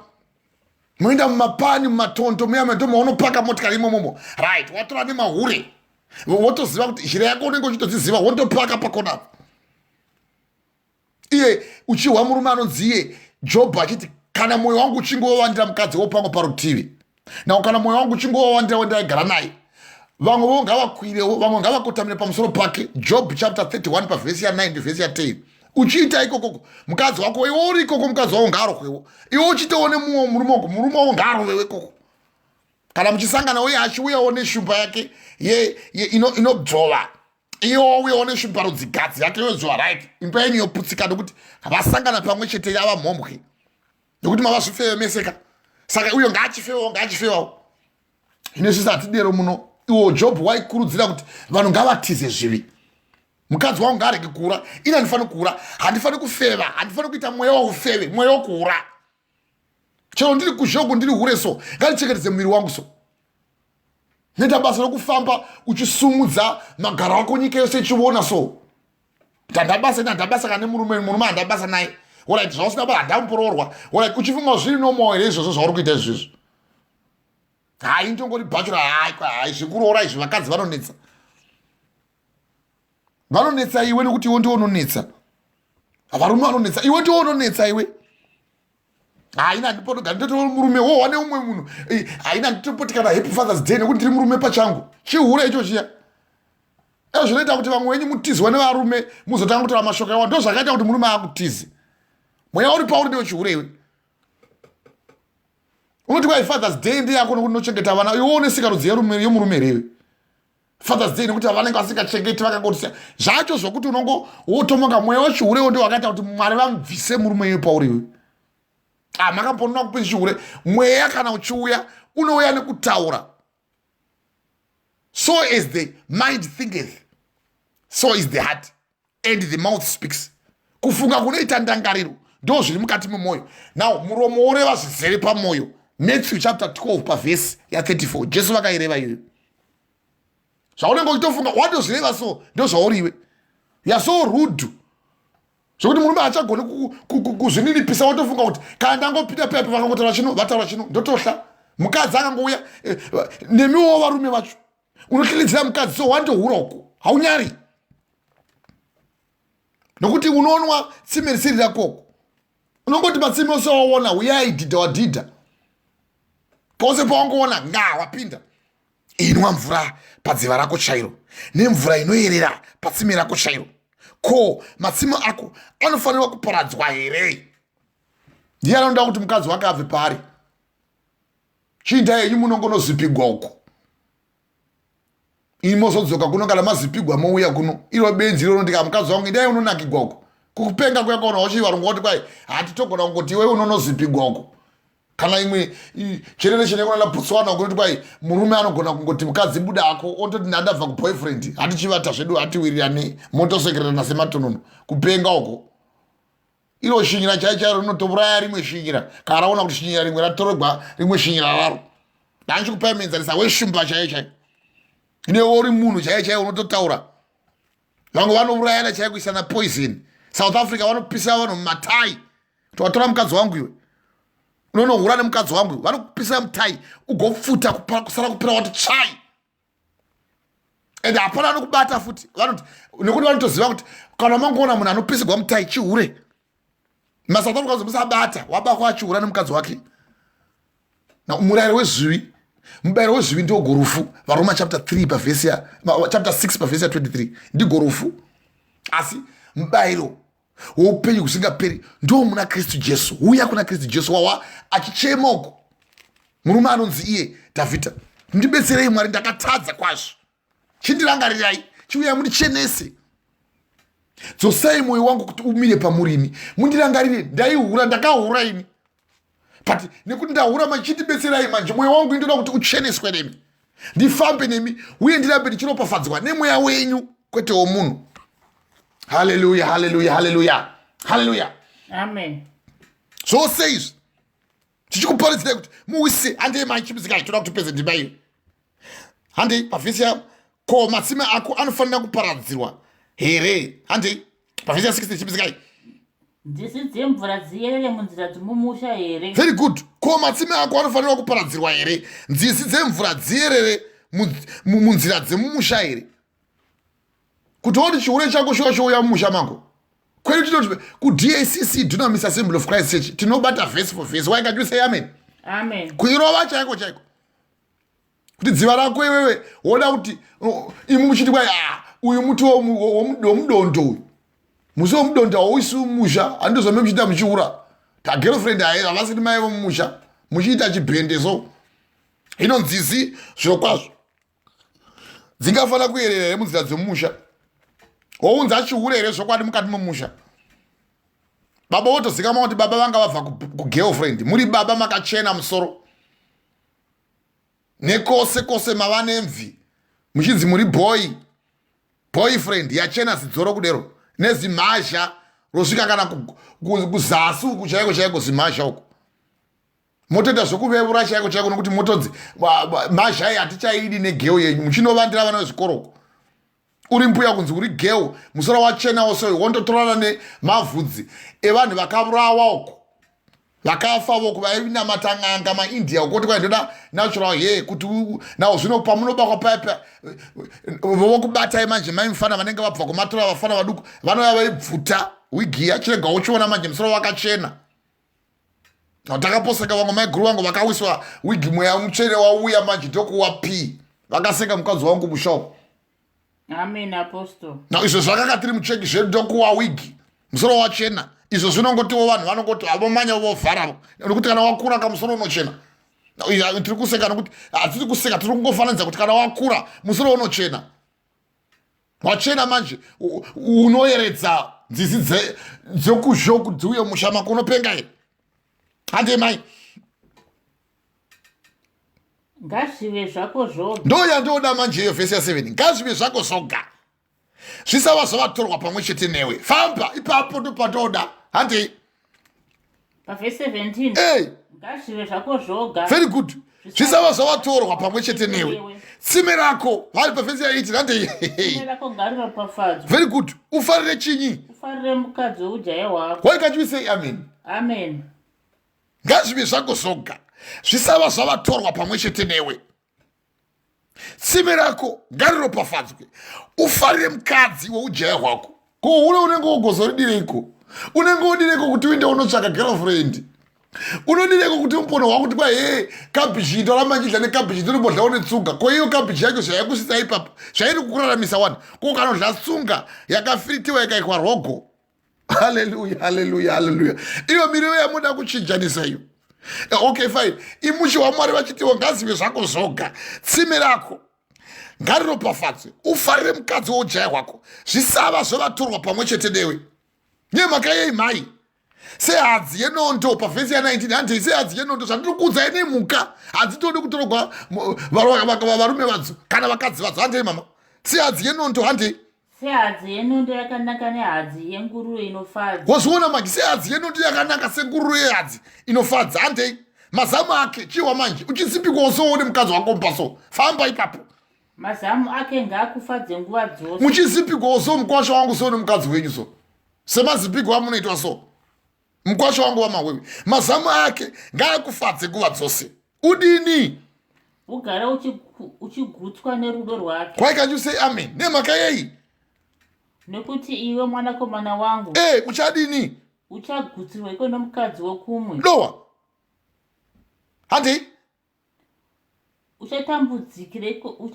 Munoenda mumapani, mumatondo muya maunopaka motikari imomomo, right, watora nemahure, wotoziva kuti njira yako unenge uchitodziziva, wotopaka pakona. Iye uchihwa murume anonziye Job achiti, kana mwoyo wangu uchingowandira mukadzi wopangu parutivi, na kana mwoyo wangu uchingowandira wendaigara naye, vamwe ngavakwirewo, vamwe ngavakotamire pamusoro pake. Job chapter 31 pavhesi ya9 ndivhesi ya10. Uchiita ikoko mukadzi wako, iwe uri ikoko mukadzi wako ngaarokwewo, iwe uchitoone mumwe murume wako ngaarowewo ikoko. Kana muchisangana uye achiuyawo neshumba yake inobdzova, iwe uyawo neshumba rodzigadzi yake yodzova, right, imba yenyu yoputsika, nokuti vasangana pamwe chete yava mhombwe, nokuti mava zvifevemeseka. Saka uyo ngaachifewawo. Inesvisa hatidero muno. Iwo Job waikurudzira kuti vanhu ngavatize zvivi. Mukadzi wangu ngaarege kuhura, ine handifani kuhura, handifani kufeva, handifani kuita mweya waufeve, mweya wokuhura. Chero ndiri kuzhogo ndiri hure so, ngandichengetedze muviri wangu so. Neta basa rokufamba uchisumudza magara wako nyika yose ichiona so. Ndabasa kane murume handabasa naye. Alright, zvasina basa handamuporoorwa. Alright, uchifunga zviri nomoyo izvozvo zvauri kuita izvozvo. Hai ndongori bachelor, hai zvikuroora izvi vakadzi vanonetsa. Vanonetsa iwe nekuti iwe ndiwo unonetsa. Varume vanonetsa, iwe ndiwo unonetsa iwe. Haina ndipotoga nditotora murume wowane umwe munhu. Haina nditopoti kana happy Father's Day nekuti ndiri murume pachangu. Chihure icho chiya. Zvinoita kuti vamwe wenyu mutizwa nevarume muzotanga kutora mashoka yawo. Ndo zvakaita kuti murume akutize. Mweya uri pauri ndiwo chihure iwe. Unoti kwa Father's Day ndiye yako nokunochengeta vana, iwe unesikaro yomurume rewe. Father's Day nekuti vanenge vasingachengeti vakangotisiya. Zvacho zvokuti unongo wotomonga mweya wechihure ndio wakaita kuti Mwari vamubvise murume iwe pauri iwe. Makambonona kupe chihure, mweya kana uchiuya unouya nekutaura. So as the mind thinketh, so is the heart, and the mouth speaks. Kufunga kunoita ndangariro ndo zviri mukati memwoyo. Now muromo ureva zvizere pamwoyo. Matthew chapter 12 pavhesi ya34. Jesu vakaireva iyoyo. Zvaunenge uchitofunga watozvireva so ndo zvauri iwe. You are so rude. Zvokuti murume achagoni kuzvininipisa, wotofunga kuti kana ndangopinda pepe vakangotaura chino vataura chino ndotohla. Mukadzi akangouya nemiwo varume vacho unokilidzira mukadzi so wandohura uko haunyari, nokuti unoonwa tsime risiri rakoko. Unongoti matsime ose waona uyai dhidha wadhidha, pose pawangoona wapinda. Inwa mvura padziva rako chairo, nemvura inoyerera patsime rako chairo. Ko matsime ako anofanirwa kuparadzwa here? Ndiye anoda kuti mukadzi wake abve pari. Chinda yenyu munongonozipigwa uko. Imozodzoka kuno kana mazipigwa mouya kuno. Iro benzi ronondika mukadzi wangu ndiye unonakigwa uko. Kukupenga kwakaona uchivarungu kuti kwai hatitogona kungoti iwe unonozipigwa uko. Kana imwe cherere chinekona Botswana kuti kwai murume anogona kungoti mukadzi buda ako ondoti ndabva kuboyfriend, hatichivata zvedu hatiwirirani motosekererana sematonono kupenga uko. Iro shinyira chaichairo rinotouraya rimwe shinyira, kana raona kuti shinyira rimwe ratorogwa rimwe shinyira raro. Ndachikupai muenzanisa weshumba chaichai. Ine uri munhu chaichai unototaura. Vamwe vanourayana chaikuisana poison. South Africa vanopisa vanhu mumatai. Watora mukadzi wangu iwe. Unonohura nemukadzi wangu iwe. Vanokupisa mutai ugopfuta kusara kupira wati tsvai. Ende hapana anokubata futi. Nekuti vanotoziva kuti kana mangoona munhu anopisirwa mutai chihure. MaSouth Africa musabata wabakwa achihura nemukadzi wake. Murayiro wezvivi. Mubayiro wezvivi ndio gorufu. Varoma chapter 6 pavhesi ya 23 ndi gorufu. Asi mubayiro woupenyu kusingaperi ndo muna Kristu Jesu. Uya kuna Kristu Jesu wawa achichema uko. Murume anonzi iye Davhidha, ndibetserei Mwari, ndakatadza kwazvo. Chindirangarirai, chiuya mundichenese. Dzosai mwoyo wangu kuti umire pamurimi. Mundirangarire, ndaihura, ndakahura ini. But nekuti ndahura machindibetserai manje, mwoyo wangu ndoda kuti ucheneswe nemi. Ndifambe nemi, uye ndirambe ndichiropafadzwa nemweya wenyu kwete womunhu. Hallelujah, hallelujah, hallelujah, hallelujah. Amen. Zvose izvi tichikuparidzirai kuti muise. Handei maichipizikai, toda kuti peze ndima iyo. Handei pavhesi ya ko matsime ako anofanira kuparadzirwa here. Handei pavhesi ya 16 chipizikai. Nzizi dzemvura dziyerere munzira dzomumusha here. Very good. Ko matsime ako anofanira kuparadzirwa here. Nzizi dzemvura dziyerere munzira dzemumusha here. Kuti oti chihure chako shuka chouya mumusha mango. Kwedu tinoti ku-DACC, Dunamis Assembly of Christ Church, tinobata vhesi for vhesi. Why can't you say amen? Amen. Kuirova chaiko chaiko. Kuti dziva rako iwewe woda kuti imu muchiti kwai uyu muti womudondo uyu. Musi womudondo hauisi mumusha, handizvame muchiita muchiura. Tagirlfriend havasiti mai vomumusha, muchiita chibhendeso. Hino nzizi zvirokwazvo dzingafanira kuyerera here munzira dzemumusha. Wounza chihure here zvokwadi mukati momusha. Baba wotozikama kuti baba vanga vabva kugirlfriend. Muri baba makachena musoro. Nekose kose mava nemvi. Muchinzi muri boyfriend yachena zidzoro kudero. Nezimhazha rosvika kana kuzasi uku chaiko chaiko zimhazha uku. Motoita zvokuveura chaiko chaiko nokuti motodzi mhazha iyi hatichaidi negeu yenyu. Muchinovandira vana vezvikoro uku. Uri mbuya kunzi uri geu, musoro wachena wose wondotorana nemavhudzi evanhu vakavurawa uko. Vakafa uko vainamata n'anga maIndia uko kuti kwaindoda natural hair kuti nawo zvino pamunobakwa paya vokubatai manje maimufana vanenge vabva kumatora vafana vaduku vanouya vaibvuta wigi yachirega uchiona manje musoro wakachena. Takaposeka vamwe maiguru vangu vakawiswa wigi mweya mutsvene wauya manje ndokuwa p vakasenga mukadzi wangu mushawo. Amen, Apostle. Na izvo zvakakatiri mucheki zvedu ndokuwa wigi musoro wachena. Izvo zvinongotiwo vanhu vanongoti havomanya vovhara nokuti kana wakura kamusoro unochena. Tiri kuseka nokuti hatiri kuseka, tiri kungofananidza kuti kana wakura musoro unochena. Wachena manje unoyeredza nzizi dzokuzhoku dziuye musha mako unopenga here. Handei mai. Ngazvive zvako zvoga. Ndo yandoda manje iyo vhesi ya 7. Ngazvive zvako zvoga. Zvisava zvavatorwa pamwe chete newe. Famba ipapo ndopatoda. Handei. Pavhesi 17. Hey. Ngazvive zvako zvoga. Very good. Zvisava zvavatorwa pamwe chete newe. Tsime rako vari pavhesi ya 18. Handei. Tsime rako ngarirapafadzwe. Very good. Ufarire chinyi? Ufarire mukadzi woujaya hwako. Why can't you say amen? Amen. Ngazvive zvako zvoga. Zvisava zvavatorwa pamwe chete newe. Tsime rako ngariropafadzwe. Ufarire mukadzi woujaya hwako. Ko ule unenge wogozoridireko? Unenge wodireko kuti uinde unotsvaka girlfriend? Unodileko kuti mpono wako kuti kwa kabichi ndoramba ndidla nekabichi ndinobodla une tsunga. Ko iyo kabichi yacho zvayakusisa ipapo zvairi kukuraramisa wani. Ko kanodla tsunga yakafiritiwa ikaikwa rogo. Hallelujah, hallelujah, hallelujah. Iyo miriwo yamuda kuchinjanisa iyo. Okay, fine. Imushi wa Mwari vachitiwa ngazive zvako zvoga. Tsime rako ngariropafadzwe. Ufarire mukadzi woujaya hwako. Zvisava zvavatorwa pamwe chete newe. Nyemhaka yei mai? Sehadzi yenondo pavhesi ya 19. Handei sehadzi yenondo zvandiri kuudzai nemhuka hadzitodi kutorogwa varume vadzo kana vakadzi vadzo. Handei mama? Sehadzi yenondo. Handei? Sehadzi yenondo yakanaka nehadzi yenguruve inofadza. Wazviona manje? Sehadzi yenondo yakanaka senguruve yehadzi inofadza. Handei? Mazamu ake chiwa manje uchisipikwa usoone mukadzi wako mupaso. Famba ipapo. Mazamu ake ngaakufadze nguva dzose. Muchisipikwa uso mukwasha wangu usoone mukadzi wenyu so. semazipiko amunoitwa so mkwasha wangu wamawewe mazamu ake ngaakufadze nguva dzose udini ugara uchigutswa nerudo rwake. Why can't you say amen? Nemhaka yei nekuti iwe mwanakomana wangu uchadini uchagutsirwa iko nomukadzi wokumwe. lowa handi uchatambudzikireko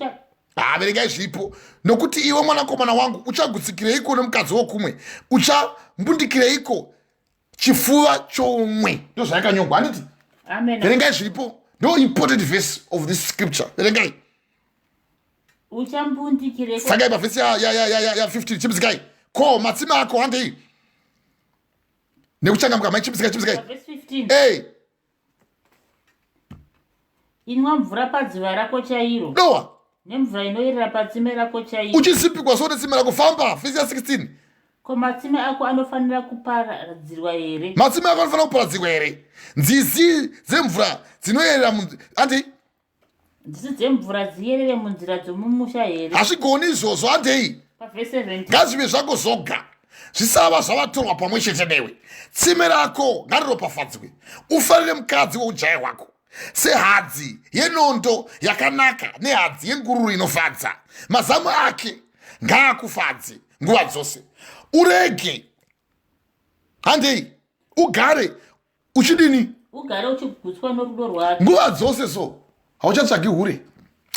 veregai zviripo nokuti iwe mwanakomana wangu uchagutsikireiko nemukadzi wokumwe uchambundikireiko chifuva chomwe ndo zvayakanyogwa handiti. Amen. Verengai zviripo no important verse of this scripture. Verengai uchambundikireko sagai pavhesi ya 15 chipisikai ko matsime ako handei nekuchangamuka mai chipisikai verse 15 inwa mvura padziva rako chairo lowa nemvura inoyerera patsime rako chairo. uchizipikwa so netsime rako famba vhesi ya 16 ko matsime ako anofanira kuparadzirwa here? matsime ako anofanira kuparadzirwa here? nzizi dzemvura dzinoyerera handei nzizi dzemvura dziyerere munzira dzomumusha here? hazvigoni izvozvo handei pavhesi 17 ngazvive zvako zvoga zvisava zvavatorwa pamwe chete newe. Tsime rako ngariropafadzwe ufarire mukadzi woujaya hwako sehadzi yenondo yakanaka nehadzi yengururu inofadza. Mazamu ake ngaakufadze nguva dzose. Urege handei ugare uchidini ugare uchigutswa norudo rwake nguva dzose so hauchatsvagi hure.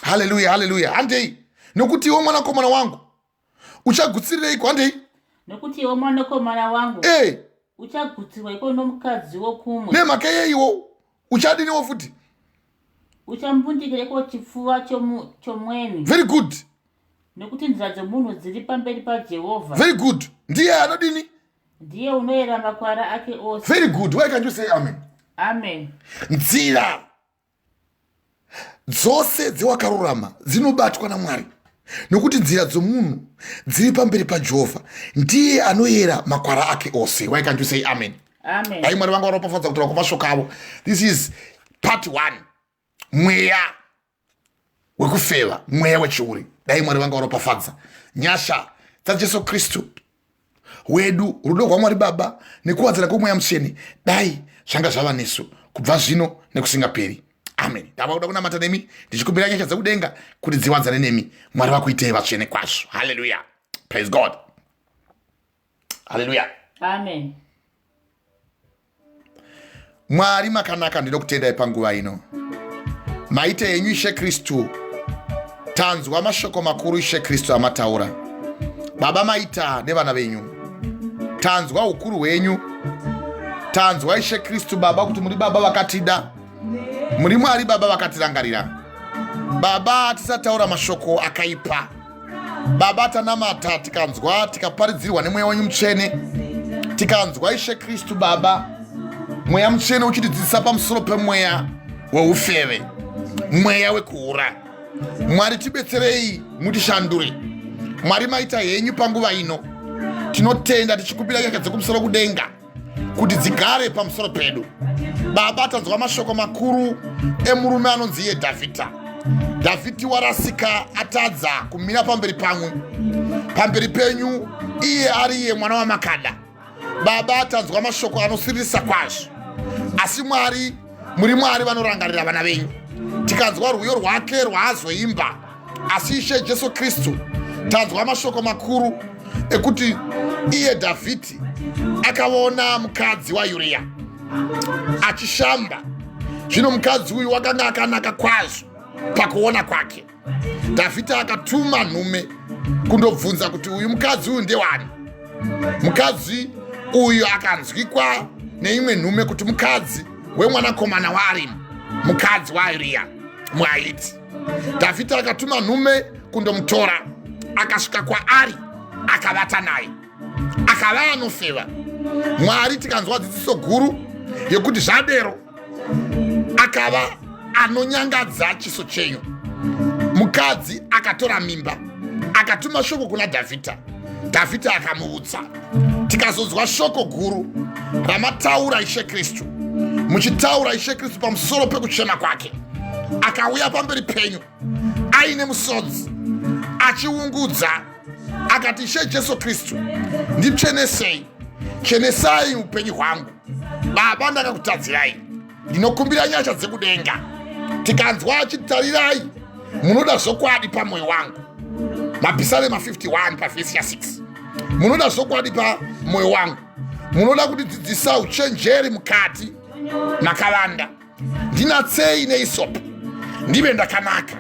Haleluya haleluya handei nokuti iwe mwanakomana wangu uchagutsirireiko handei nokuti iwe mwanakomana wangu uchagutsirwa iko nomukadzi wokumwe. nemhaka yeiwo uchadiniwo futi uchambundikireko chifuva chomweni. very good nekuti nzira dzomunhu dziri pamberi paJehovha. very good ndiye anodini ndiye unoyera makwara ake ose. very good. Why can't you say amen? Amen. Nzira dzose dzewakarurama dzinobatwa naMwari nokuti nzira dzomunhu dziri pamberi paJehovha ndiye anoyera makwara ake ose. Why can't you say amen? Amen. Dai Mwari vangu varopafadza kutora kwamashoko avo. This is part 1 mweya wekufeva mweya wechiuri. Dai Mwari vangu varopafadza nyasha dzaJesu Kristu wedu rudo rwaMwari Baba nekuwadzira kwomweya mutsvene dai zvanga zvava nesu kubva zvino nekusingaperi. Amen. Ndavakuda kunamata nemi ndichikumbira nyasha dzekudenga kuti dziwadzane nemi. Mwari vakuitei vatsvene kwazvo. Hallelujah. Praise God. Hallelujah. Amen. Mwari makanaka ndinoda kutendai panguva ino. Maita henyu Ishe Kristu tanzwa mashoko makuru Ishe Kristu amataura. Baba maita nevana venyu tanzwa ukuru hwenyu. Tanzwa Ishe Kristu Baba kuti muri Baba vakatida, muri Mwari Baba vakatirangarira. Baba tisataura mashoko akaipa. Baba tanamata tikanzwa tikaparidzirwa nemweya wenyu mutsvene. Tikanzwa Ishe Kristu Baba mweya mutsvene uchitidzidzisa pamusoro pemweya weufeve, mweya wekuura. Mwari tibetserei mutishandure. Mwari maita henyu panguva ino tinotenda tichikumbira nyasha dzekumusoro kudenga kuti dzigare pamusoro pedu. Baba tanzwa mashoko makuru emurume anonzi iye Dhavhidha. Dhavhidhi warasika atadza kumira pamberi pamwe pamberi penyu iye ari iye mwana wamakada. Baba tanzwa mashoko anosiririsa kwazvo asi Mwari muri Mwari vanorangarira vana venyu. Tikanzwa rwiyo rwake rwaazoimba asi Ishe Jesu Kristu tanzwa mashoko makuru ekuti iye Dhavhidhi akaona mukadzi waUria achishamba. Zvino mukadzi uyu wakanga akanaka kwazvo pakuona kwake. Dhavhidhi akatuma nhume kundobvunza kuti uyu mukadzi uyu ndewani. Mukadzi uyu akanzwikwa neimwe nhume kuti mukadzi wemwanakomana waArimu, mukadzi waUria muHaiti. Dhavhidhi akatuma nhume kundomutora, akasvika kwaari akavata naye, akava anofeva. Mwari tikanzwa dzidziso guru yekuti zvadero akava anonyangadza chiso chenyu. Mukadzi akatora mimba akatuma shoko kuna Dhavhidha. Dhavhidha akamuudza. Tikazonzwa shoko guru ramataura Ishe Kristu, muchitaura Ishe Kristu pamusoro pekuchema kwake, akauya pamberi penyu aine musodzi achiungudza akati, Ishe Jesu Kristu nditsvenesei chenesai upenyu hwangu. Baba ndakakutadzirai, ndinokumbira nyasha dzekudenga. Tikanzwa chitarirai, munoda zvokwadi pamwoyo wangu. Mapisarema 51 pavhesi ya 6. Munoda zvokwadi pamwoyo wangu. Munoda kuti dzidzisa uchenjeri mukati makavanda. Ndinatsei neisopo, ndive ndakanaka.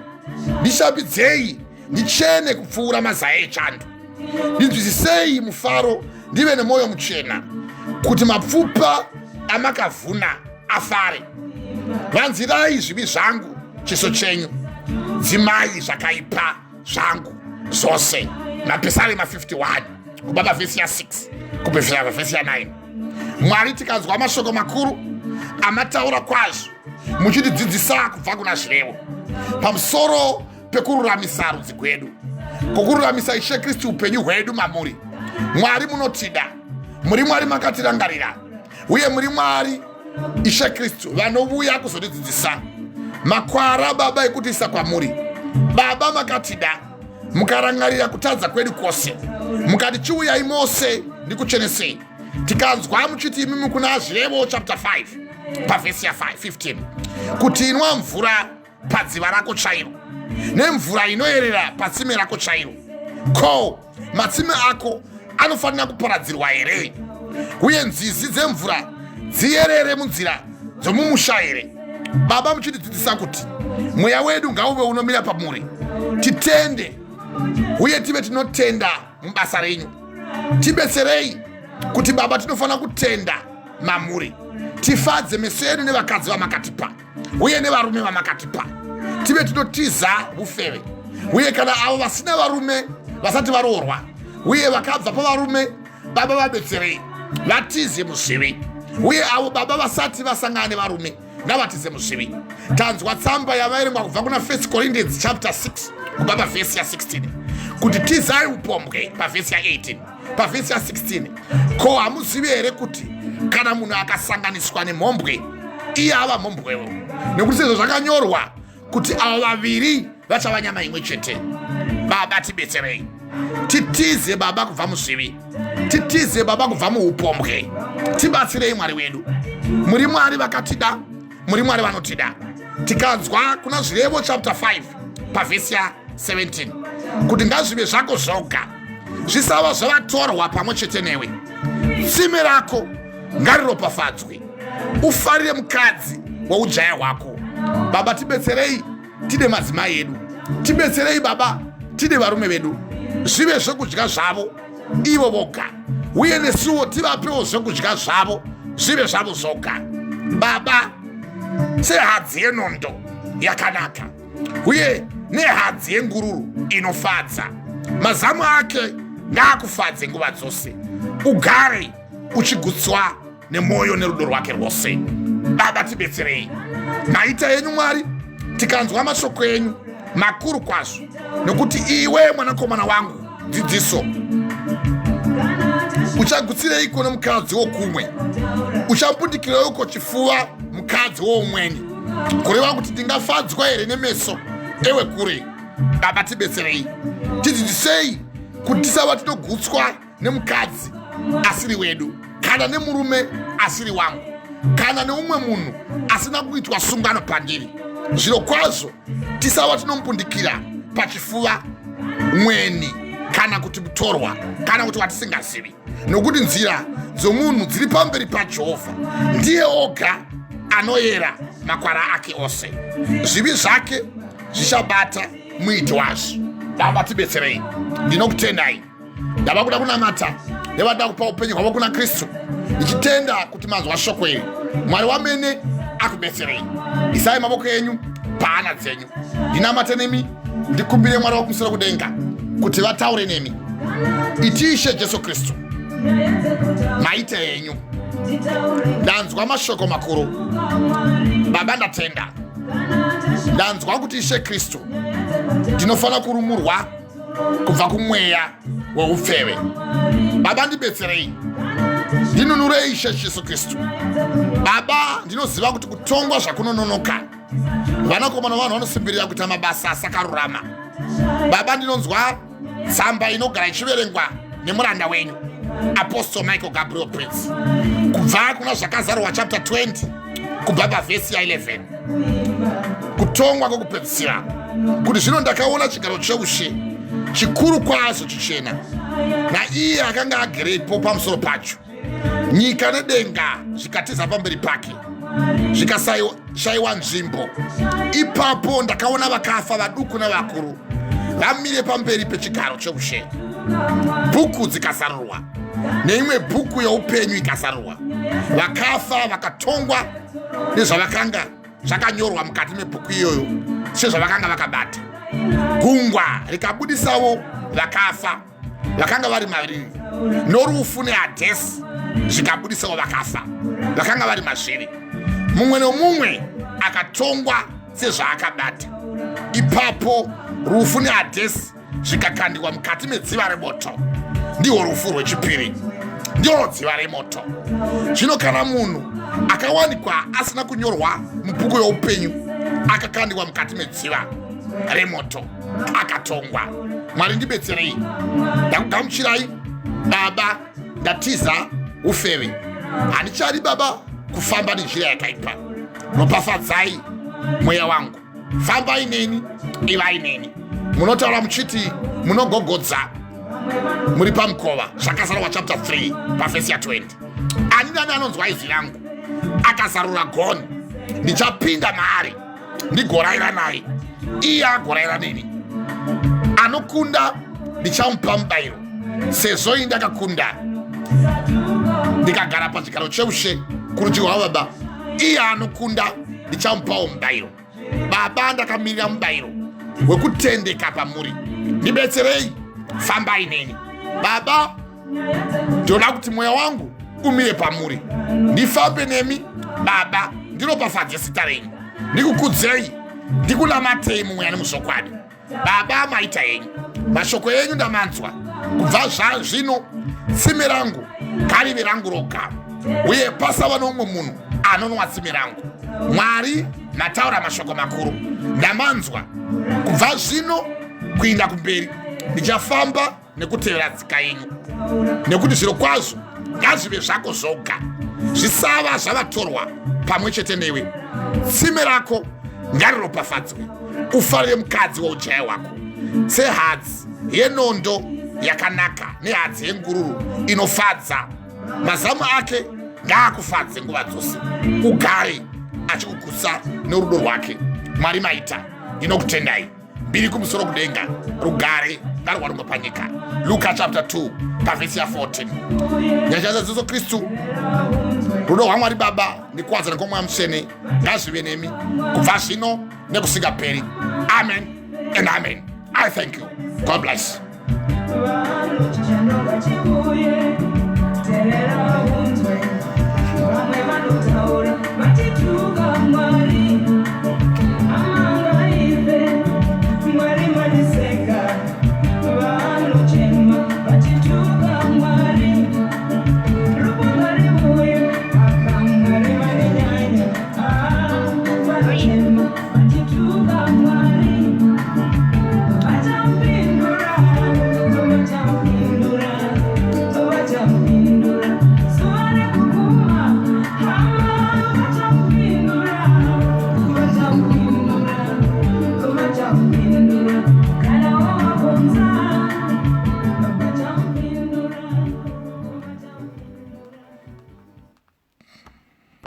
Ndishambidzei ndichene kupfuura mazaya echando. Ndinzwisisei mufaro, ndive nemwoyo muchena, kuti mapfupa amakavhuna afare. Vanzirai zvivi zvangu chiso chenyu, dzimai zvakaipa zvangu zvose. Mapisarema 51 kubva pavhesi ya 6 kupedzisira pavhesi ya 9. Mwari tikanzwa mashoko makuru amataura kwazvo muchitidzidzisa kubva kuna zvirevo pamusoro pekururamisa rudzi rwedu, kukururamisa Ishe Kristu upenyu hwedu mamuri. Mwari munotida, muri Mwari makatirangarira, uye muri Mwari Ishe Kristu vanouya kuzotidzidzisa. Makwara Baba ekutiisa kwamuri. Baba makatida, mukarangarira kutadza kwedu kwose, mukati chiuyai mose ndikuchenesei. Tikanzwa muchiti imimi kuna zvirevo chapter 5 pavhesi ya 15 kuti inwa mvura padziva rako chairo, nemvura inoyerera patsime rako chairo. Ko, matsime ako anofanira kuparadzirwa here? Uye nzizi dzemvura dziyerere munzira dzomumusha here? Baba muchitidzidzisa kuti mweya wedu ngauve unomira pamuri. Titende uye tive tinotenda mubasa renyu. Tibetserei kuti Baba tinofanira kutenda mamuri. Tifadze meso edu nevakadzi vamakatipa uye nevarume vamakatipa. Tive tinotiza ufeve. Uye kana avo vasina varume vasati varoorwa uye vakabva pavarume, Baba vabetserei vatize muzvivi. Uye avo Baba vasati vasangana nevarume ngavatize muzvivi. Tanzwa tsamba yavaerengwa kubva kuna 1 Corinthians chapter 6 kubva pavhesi ya 16 kuti tizai upombwe pavhesi ya 18. Pavhesi ya 16, ko hamuzivi here kuti kana munhu akasanganiswa nemhombwe iye ava mhombwewo? Nekuti sezvo zvakanyorwa kuti ava vaviri vachava nyama imwe chete. Baba tibetserei, titize Baba kubva muzvivi, titize Baba kubva muupombwe. Tibatsirei Mwari wedu, muri Mwari vakatida, muri Mwari vanotida. Tikanzwa kuna zvirevo chapter 5 pavhesi ya 17 kuti ngazvive zvako zvoga, zvisava zvavatorwa pamwe chete newe. Tsime rako ngariropafadzwe, ufarire mukadzi woujaya hwako. Baba tibetserei, tide madzimai edu. Tibetserei Baba, tide varume vedu. Zvive zvokudya zvavo ivo voga, uye nesuwo tivapewo zvokudya zvavo zvive zvavo zvoga. Baba, sehadzi yenondo yakanaka uye nehadzi yengururu inofadza, mazamu ake ngaakufadze nguva dzose. Ugare uchigutswa nemwoyo nerudo rwake rwose. Baba tibetserei. Maita yenyu Mwari, tikanzwa mashoko enyu makuru kwazvo, nokuti iwe mwanakomana wangu dzidziso. Uchagutsireiko nomukadzi wokumwe? Uchambundikireiko chifuva mukadzi woumweni? Kureva kuti ndingafadzwa here nemeso ewe kure? Baba tibetserei, tidzidzisei kuti tisava tinogutswa nemukadzi asiri wedu, kana nemurume asiri wangu, kana neumwe munhu asina kuitwa sungano pandiri. Zviro kwazvo tisava tinombundikira pachifuva mweni, kana kuti mutorwa, kana kuti watisingazivi. Nokuti nzira dzomunhu dziri pamberi paJehovha. Ndiye oga anoyera makwara ake ose. Zvivi zvake zvichabata muiti wazvo. Baba tibetserei, ndinokutendai. Ndava kuda kunamata, ndavada kupa upenyu hwavo kuna Kristu, ndichitenda kuti mazwa shoko iri. Mwari wamene akubetserei. Isai maboko enyu pahana dzenyu. Ndinamate nemi, ndikumbire Mwari wakumusoro kudenga kuti vataure nemi. Itishe Jesu Kristu, maite enyu. Ndanzwa mashoko makuru. Baba ndatenda. Ndanzwa kuti Ishe Kristu ndinofana kurumurwa kubva kumweya woufeve. Baba ndibetserei, ndinunurei Ishe Jesu Kristu. Baba ndinoziva kuti kutongwa zvakunononoka, vanakomana vanhu vanosimbirira kuita mabasa asakarurama. Baba ndinonzwa tsamba inogara ichiverengwa nemuranda wenyu Apostle Michael Gabriel Prince. Kubva kuna zvakazarwa chapter 20 kubva pavhesi ya11 kutongwa kwokupedzisira kuti zvino ndakaona chigaro cheushe chikuru kwazvo chichena naiye akanga agerepo pamusoro pacho. Nyika nedenga zvikatiza pamberi pake zvikashayiwa nzvimbo. Ipapo ndakaona vakafa vaduku navakuru vamire pamberi pechigaro cheushe. Bhuku dzikazarurwa neimwe bhuku youpenyu ikazarurwa. Vakafa vakatongwa nezvavakanga zvakanyorwa mukati mebhuku iyoyo sezvavakanga vakabata. Gungwa rikabudisawo vakafa vakanga vari maviri, norufu neHadhesi zvikabudisawo vakafa vakanga vari mazviri. Mumwe nomumwe akatongwa sezvaakabata. Ipapo rufu neHadhesi zvikakandikwa mukati medziva remoto. Ndihwo rufu rwechipiri, ndihwo dziva remoto. Zvino kana munhu akawanikwa asina kunyorwa mubhuku youpenyu akakandikwa mukati medziva remoto akatongwa. Mwari ndibetserei. Ndakugamuchirai Baba, ndatiza ufeve. Handichadi Baba kufamba nenjira yakaipa. Ropafadzai mweya wangu. Fambai neni, ivai neni. Munotaura muchiti munogogodza muri pamukova. Zvakazarwa chapter 3 pavhesi ya20. Ani nani anonzwa izwi rangu akazarura gonhi, ndichapinda maari ndigorayira naye, iye agorayira neni. Anokunda ndichamupa mubayiro, sezvo ini ndakakunda ndikagara pachigaro cheushe kurudyi rwaBaba. Iye anokunda ndichamupawo mubayiro. Baba, ndakamirira mubayiro wekutendeka pamuri. Ndibetserei, fambai neni. Baba, ndoda kuti mweya wangu umire pamuri, ndifambe nemi. Baba, ndiropafadze zita renyu, ndikukudzei, ndikunamatei mumweya nemuzvokwadi. Baba, maita yenyu, mashoko enyu ndamanzwa. Kubva zvino tsime rangu ngarive rangu roga, uye pasava nomumwe munhu anonwa tsime rangu. Mwari, mataura mashoko makuru, ndamanzwa. Kubva zvino kuinda kumberi ndichafamba nekutevera tsika yenyu, nekuti zviro kwazvo ngazvive zvako zvoga, zvisava zvavatorwa pamwe chete newe. Tsime rako ngariropafadzwe. Ufarire mukadzi woujaya hwako sehadzi yenondo yakanaka nehadzi yengururu inofadza. Mazamu ake ngaakufadze nguva dzose, ugare achikugusa nerudo rwake. Mwari maita, ndinokutendai. Mbiri kumusoro kudenga, rugare ngarwa rumwe panyika. Luka chapter 2 pavhesi ya14. Nyasha dzaJesu Kristu, rudo rwaMwari Baba ndikuwadzana kwomweya mutsvene ngazvive nemi kubva zvino nekusingaperi. Amen and amen. I thank you. God bless.